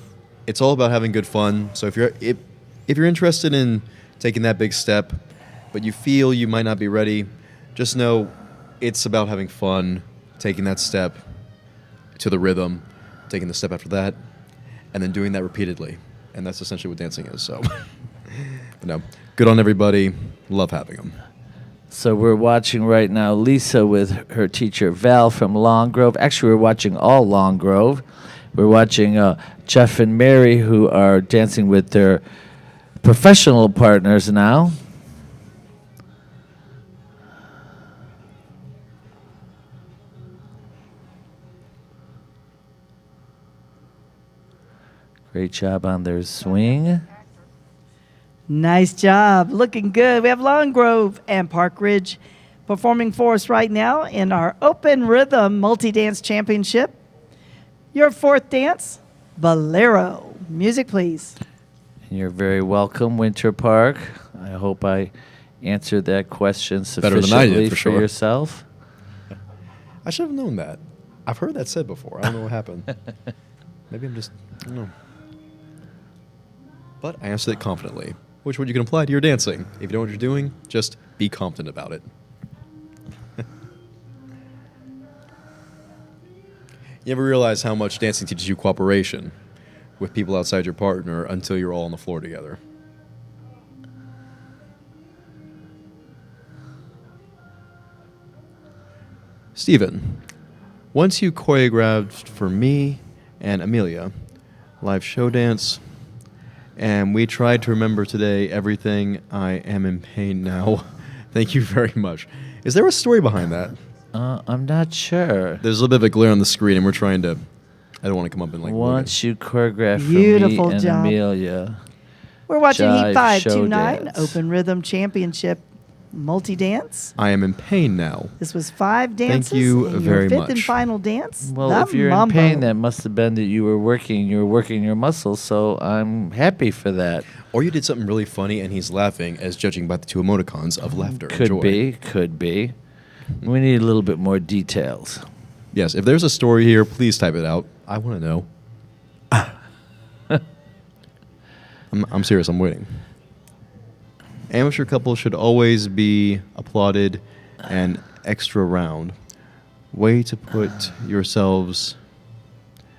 it's all about having good fun. So if you're interested in taking that big step, but you feel you might not be ready, just know it's about having fun, taking that step to the rhythm, taking the step after that, and then doing that repeatedly. And that's essentially what dancing is. So, but no, good on everybody. Love having them. So we're watching right now Lisa with her teacher Val from Long Grove. Actually, we're watching all Long Grove. We're watching Jeff and Mary, who are dancing with their professional partners now. Great job on their swing. Nice job. Looking good. We have Long Grove and Park Ridge performing for us right now in our Open Rhythm Multi-Dance Championship. Your fourth dance, Bolero. Music, please. You're very welcome, Winter Park. I hope I answered that question Better than I sufficiently did, for sure. yourself. I should have known that. I've heard that said before. I don't know what happened. Maybe I don't know. But I answered it confidently, which what you can apply to your dancing. If you know what you're doing, just be confident about it. You ever realize how much dancing teaches you cooperation with people outside your partner until you're all on the floor together? Steven, Once you choreographed for me and Amelia, live show dance, and we tried to remember today everything. I am in pain now. Thank you very much. Is there a story behind that? I'm not sure. There's a little bit of a glare on the screen, and we're trying to. I don't want to come up and like. Once you choreograph for Beautiful me and job. Amelia. We're watching Jive Heat show 529 dance. Open Rhythm Championship multi-dance. I am in pain now. This was 5 dances. you and very your fifth and much. final dance. Well, the if you're Mambo. in pain, that must have been that you were working your muscles. So I'm happy for that. Or you did something really funny, and he's laughing, as judging by the two emoticons of laughter. and joy. Could be. We need a little bit more details. Yes, if there's a story here, please type it out. I want to know. I'm serious. I'm waiting. Amateur couples should always be applauded and extra round. Way to put yourselves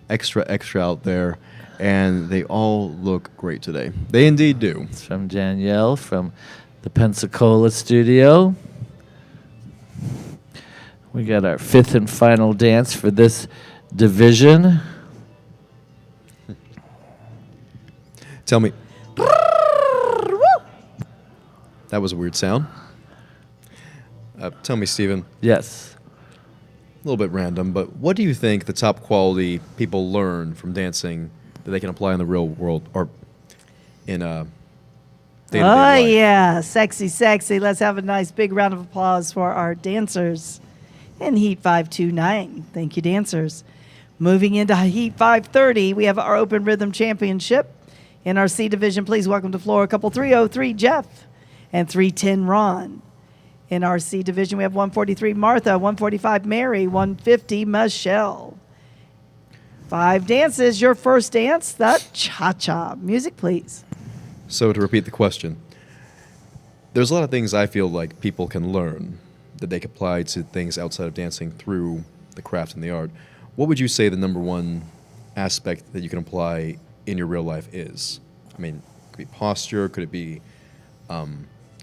extra out there, and they all look great today. They indeed do. It's from Danielle from the Pensacola studio. We got our fifth and final dance for this division. Tell me. That was a weird sound. Tell me, Stephen, Yes. a little bit random, but what do you think the top quality people learn from dancing that they can apply in the real world or in day-to-day Oh, life? yeah. Sexy, sexy. Let's have a nice big round of applause for our dancers in Heat 529. Thank you, dancers. Moving into Heat 530, we have our Open Rhythm Championship. In our C division, please welcome to floor couple 303 Jeff and 310 Ron. In our C division, we have 143 Martha, 145 Mary, 150 Michelle. 5 dances. Your first dance, the cha-cha. Music, please. So to repeat the question, there's a lot of things I feel like people can learn that they can apply to things outside of dancing through the craft and the art. What would you say the number one aspect that you can apply in your real life is? I mean, could it be posture? Could it be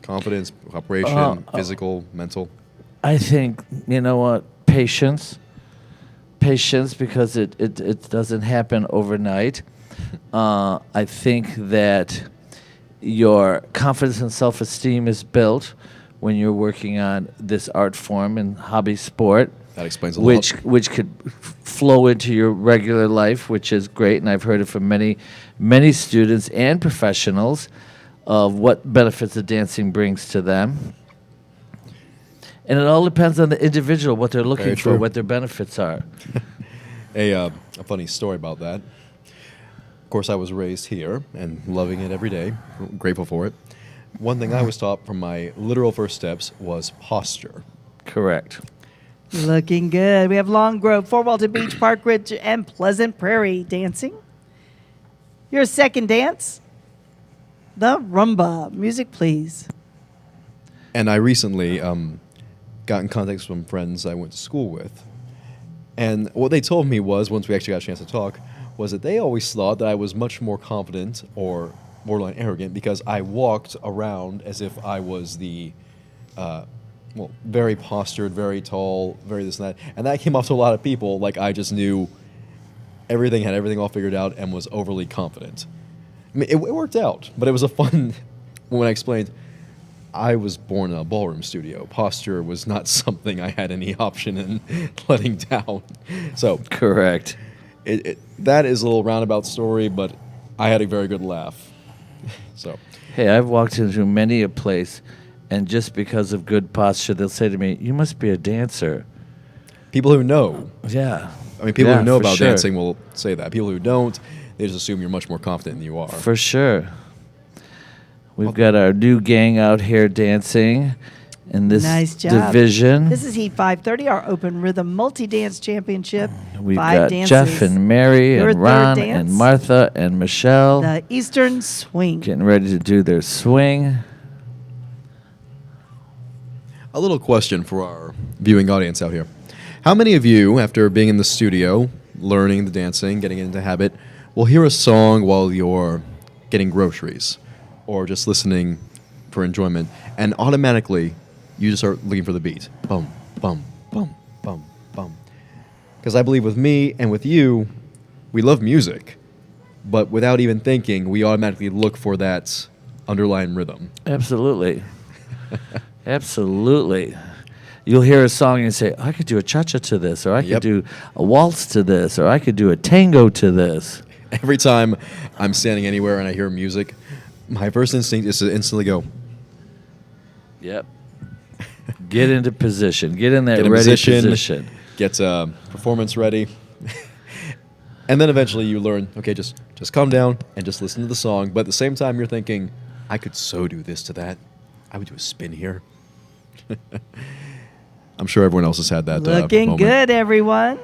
confidence, cooperation, physical, mental? I think, you know what, patience. Patience, because it doesn't happen overnight. I think that your confidence and self-esteem is built when you're working on this art form and hobby sport. That explains a lot. Which could flow into your regular life, which is great, and I've heard it from many students and professionals of what benefits the dancing brings to them. And it all depends on the individual, what they're looking Very for, true. what their benefits are. A funny story about that. Of course, I was raised here and loving it every day, grateful for it. One thing I was taught from my literal first steps was posture. Correct. Looking good. We have Long Grove, Fort Walton Beach, Park Ridge, and Pleasant Prairie dancing. Your second dance, the Rumba. Music, please. And I recently got in contact with some friends I went to school with. And what they told me was, once we actually got a chance to talk, was that they always thought that I was much more confident or borderline arrogant because I walked around as if I was the, very postured, very tall, very this and that. And that came off to a lot of people like I just knew everything, had everything all figured out, and was overly confident. I mean, it worked out, but it was a fun, when I explained, I was born in a ballroom studio. Posture was not something I had any option in letting down. So Correct. that is a little roundabout story, but I had a very good laugh. So Hey, I've walked into many a place, and just because of good posture, they'll say to me, "You must be a dancer." people who know, Yeah. I mean, people Yeah, who know for about sure. dancing will say that. People who don't, they just assume you're much more confident than you are. For sure. We've got our new gang out here dancing in this Nice job. division. This is Heat 530, our Open Rhythm Multi-Dance Championship. We've 5 got dances. Jeff and Mary Your and third Ron dance. and Martha and Michelle The Eastern Swing. getting ready to do their swing. A little question for our viewing audience out here. How many of you, after being in the studio, learning the dancing, getting into habit, will hear a song while you're getting groceries or just listening for enjoyment, and automatically you just start looking for the beat? Bum, bum, bum, bum, bum. Because I believe with me and with you, we love music, but without even thinking, we automatically look for that underlying rhythm. Absolutely. Absolutely. You'll hear a song and say, I could do a cha-cha to this, or I could Yep. do a waltz to this, or I could do a tango to this. Every time I'm standing anywhere and I hear music, my first instinct is to instantly go, Yep. Get into position. Get in that get in ready position, position. get performance ready. And then eventually you learn, okay, just calm down and just listen to the song. But at the same time, you're thinking, I could so do this to that. I would do a spin here. I'm sure everyone else has had that Looking moment. good, everyone.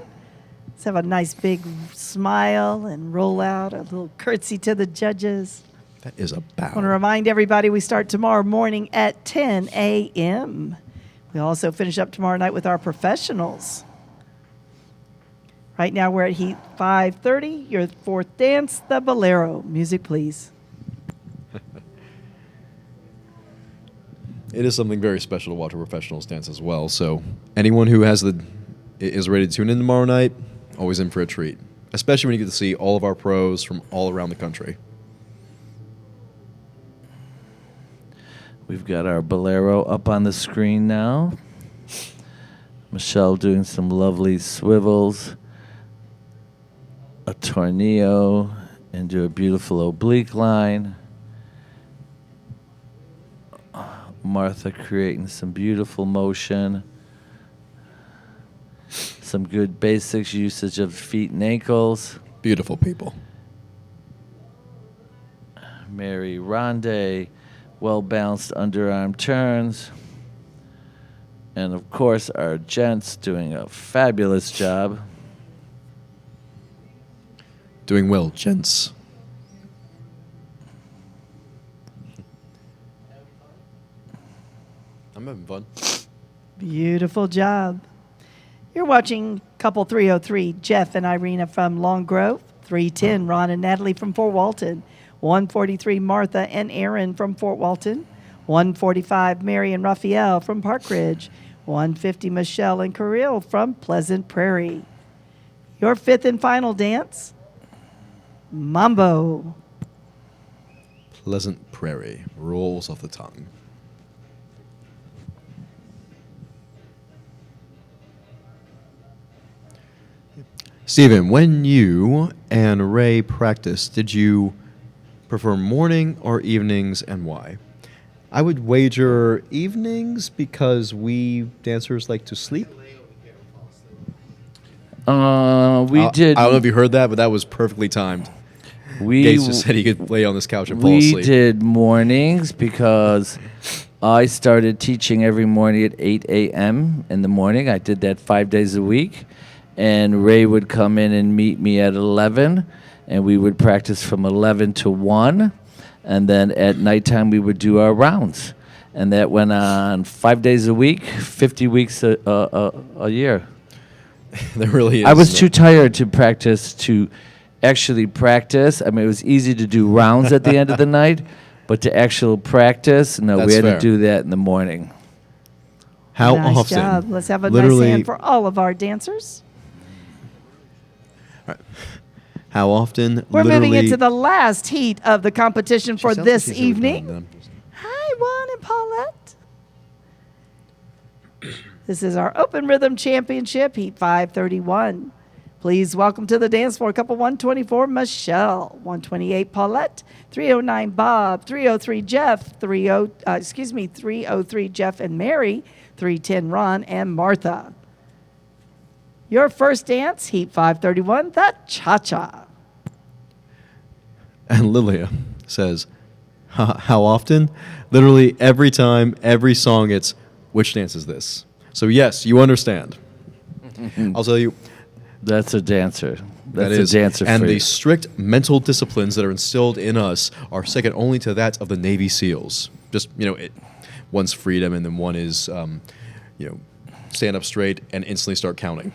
Let's have a nice big smile and roll out a little curtsy to the judges. That is a bow. I want to remind everybody we start tomorrow morning at 10 a.m. We also finish up tomorrow night with our professionals. Right now we're at Heat 5:30. Your fourth dance, the Bolero. Music, please. It is something very special to watch a professionals dance as well. So anyone who is ready to tune in tomorrow night, always in for a treat. Especially when you get to see all of our pros from all around the country. We've got our Bolero up on the screen now. Michelle doing some lovely swivels, a tornillo, and do a beautiful oblique line. Martha creating some beautiful motion. Some good basics usage of feet and ankles. Beautiful people. Mary Ronde, well-balanced underarm turns. And of course, our gents doing a fabulous job. Doing well, gents. I'm having fun. Beautiful job. You're watching couple 303, Jeff and Irina from Long Grove, 310, Ron and Natalie from Fort Walton, 143, Martha and Aaron from Fort Walton, 145, Mary and Raphael from Park Ridge, 150, Michelle and Kirill from Pleasant Prairie. Your fifth and final dance, Mambo. Pleasant Prairie rolls off the tongue. Steven, when you and Ray practiced, did you prefer morning or evenings, and why? I would wager evenings because we dancers like to sleep. We did. I don't know if you heard that, but that was perfectly timed. Gates just said he could lay on this couch and fall We asleep. did mornings because I started teaching every morning at 8 a.m. in the morning. I did that 5 days a week. And Ray would come in and meet me at 11, and we would practice from 11 to 1. And then at nighttime, we would do our rounds. And that went on 5 days a week, 50 weeks a year. There really is. I was too tired to actually practice. I mean, it was easy to do rounds at the end of the night, but to actual practice, no, That's we had fair. to do that in the morning. How Nice often? job. Let's have a Literally, nice hand for all of our dancers. how often? We're moving literally- into the last heat of the competition She for sounds like this she's already evening. done. Hi, Juan and Paulette. This is our Open Rhythm Championship, Heat 531. Please welcome to the dance floor, couple 124, Michelle, 128, Paulette, 309, Bob, 303, Jeff, 303, Jeff and Mary, 310, Ron and Martha. Your first dance, Heat 531, the Cha-Cha. And Lilia says, how often? Literally every time, every song, it's, which dance is this? So yes, you understand. I'll tell you, That's a dancer. that That's is. a dancer And for the you. strict mental disciplines that are instilled in us are second only to that of the Navy SEALs. Just, one's freedom and then one is, stand up straight and instantly start counting.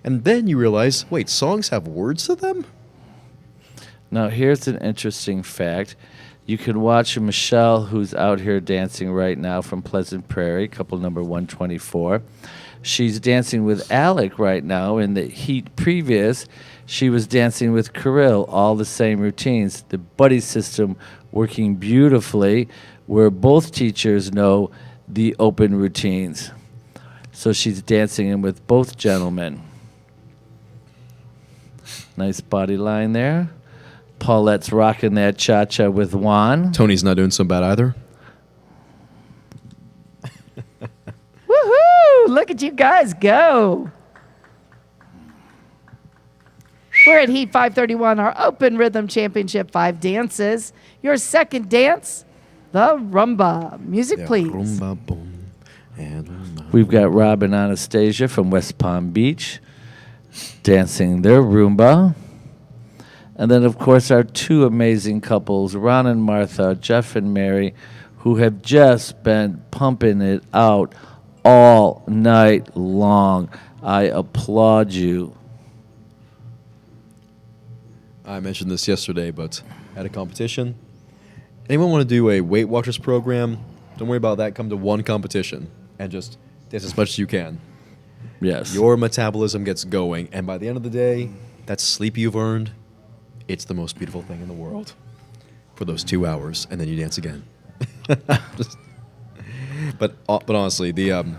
And then you realize, wait, songs have words to them? Now, here's an interesting fact. You can watch Michelle, who's out here dancing right now from Pleasant Prairie, couple number 124. She's dancing with Alec right now. In the heat previous, she was dancing with Kirill, all the same routines. The buddy system working beautifully, where both teachers know the open routines. So she's dancing in with both gentlemen. Nice body line there. Paulette's rocking that cha-cha with Juan. Tony's not doing so bad either. Woohoo! Look at you guys go. We're at Heat 531, our Open Rhythm Championship, 5 dances. Your second dance, the Rumba. Music, please. Rumba, boom, and rumba. We've got Rob and Anastasia from West Palm Beach dancing their Rumba. And then, of course, our two amazing couples, Ron and Martha, Jeff and Mary, who have just been pumping it out all night long. I applaud you. I mentioned this yesterday, but at a competition, anyone want to do a Weight Watchers program? Don't worry about that. Come to one competition and just dance as much as you can. Yes. Your metabolism gets going, and by the end of the day, that sleep you've earned, it's the most beautiful thing in the world for those 2 hours, and then you dance again. But honestly, the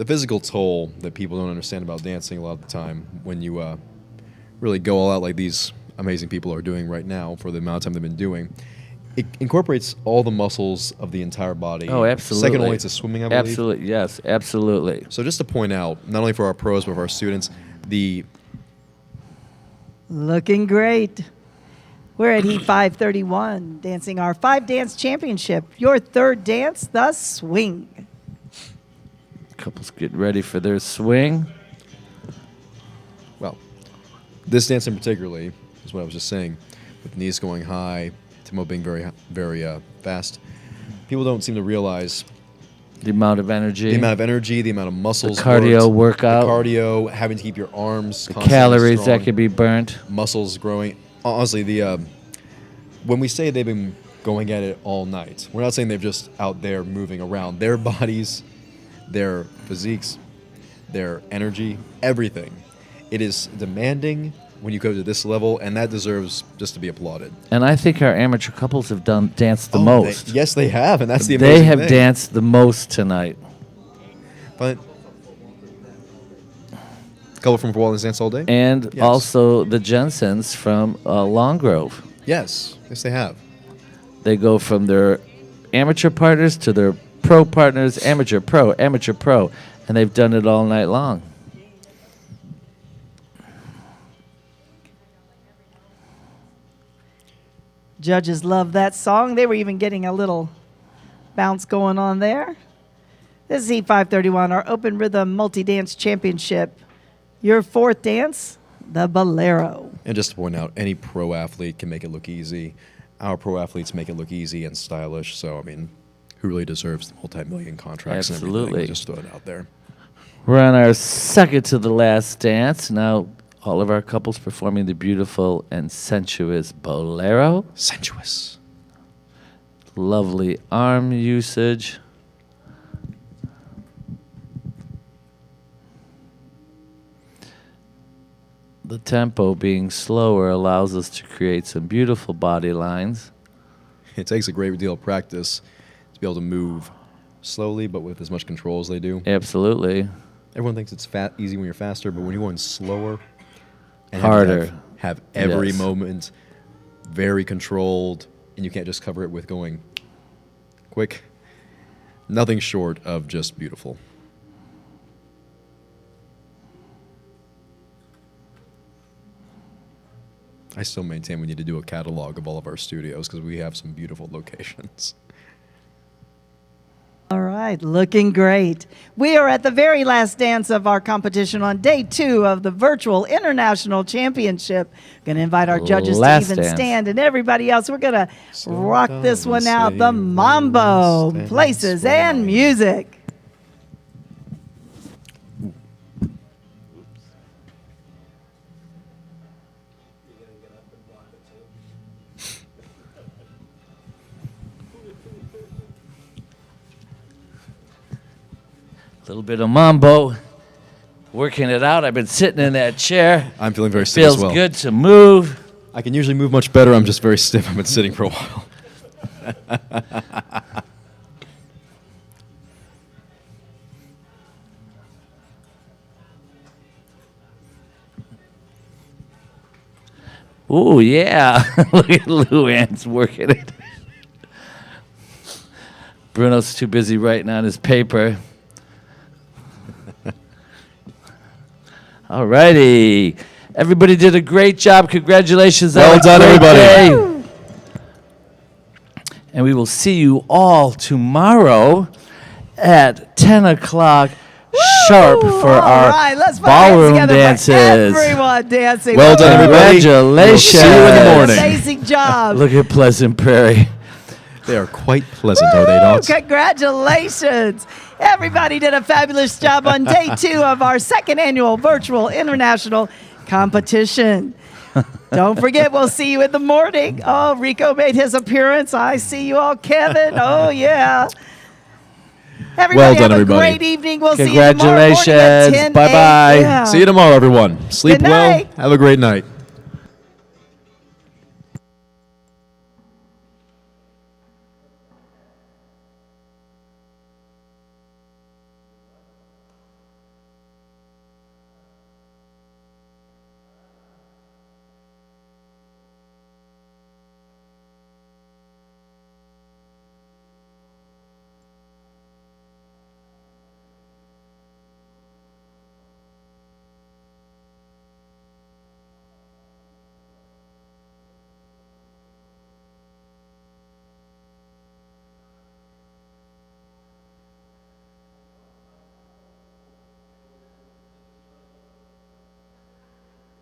physical toll that people don't understand about dancing a lot of the time, when you really go all out like these amazing people are doing right now for the amount of time they've been doing, it incorporates all the muscles of the entire body. Oh, absolutely. Second only to swimming, I believe. Absolutely, yes, absolutely. So just to point out, not only for our pros, but for our students, the Looking great. We're at Heat 531, dancing our 5-dance championship. Your third dance, the swing. Couples get ready for their swing. well, this dance in particularly is what I was just saying, with knees going high, tempo being very fast. People don't seem to realize The amount of energy. the amount of energy, the amount of muscles, cardio worked, workout. the cardio, having to keep your arms, the constantly calories strong, that could be burnt. muscles growing. Honestly, when we say they've been going at it all night, we're not saying they're just out there moving around. Their bodies, their physiques, their energy, everything. It is demanding when you go to this level, and that deserves just to be applauded. And I think our amateur couples have danced the Oh, most. yes, they have, and that's the amazing They have thing. danced the most tonight. But couple from Fort Walton's Dance All Day? And Yes. also the Jensens from Long Grove. Yes, they have. They go from their amateur partners to their pro partners, amateur, pro, and they've done it all night long. Judges love that song. They were even getting a little bounce going on there. This is Heat 531, our Open Rhythm Multi-Dance Championship. Your fourth dance, the Bolero. And just to point out, any pro athlete can make it look easy. Our pro athletes make it look easy and stylish. So, I mean, who really deserves the multi-million contracts and Absolutely. everything? Just throw it out there. We're on our second to the last dance. Now, all of our couples performing the beautiful and sensuous Bolero. Sensuous. Lovely arm usage. The tempo being slower allows us to create some beautiful body lines. It takes a great deal of practice to be able to move slowly, but with as much control as they do. Absolutely. Everyone thinks it's easy when you're faster, but when you're going slower and Harder. have every Yes. moment very controlled, and you can't just cover it with going quick. Nothing short of just beautiful. I still maintain we need to do a catalog of all of our studios because we have some beautiful locations. All right, looking great. We are at the very last dance of our competition on day 2 of the Virtual International Championship. Going to invite our judges Last to even dance. stand and everybody else. We're going to rock down this one and out. say The one Mambo, last dance places for and mine. music. little bit of Mambo. Working it out. I've been sitting in that chair. I'm feeling very stiff as Feels well. good to move. I can usually move much better. I'm just very stiff. I've been sitting for a while. Ooh, yeah. Look at Luann's working it. Bruno's too busy writing on his paper. All righty. Everybody did a great job. Congratulations. Well on a done, great everybody. day. And we will see you all tomorrow at 10 o'clock sharp for All our right, let's put our hands ballroom together for dances. everyone dancing. Well done, everybody. Congratulations. We'll see you in the morning. Amazing job. Look at Pleasant Prairie. They are quite pleasant, are they not? Congratulations. Everybody did a fabulous job on day 2 of our second annual virtual international competition. Don't forget, we'll see you in the morning. Oh, Rico made his appearance. I see you all, Kevin. Oh, yeah. Everybody Well done, have a everybody. great evening. We'll see you tomorrow morning at Congratulations. 10 Bye-bye. a.m. See you tomorrow, everyone. Sleep Good well. night. Have a great night.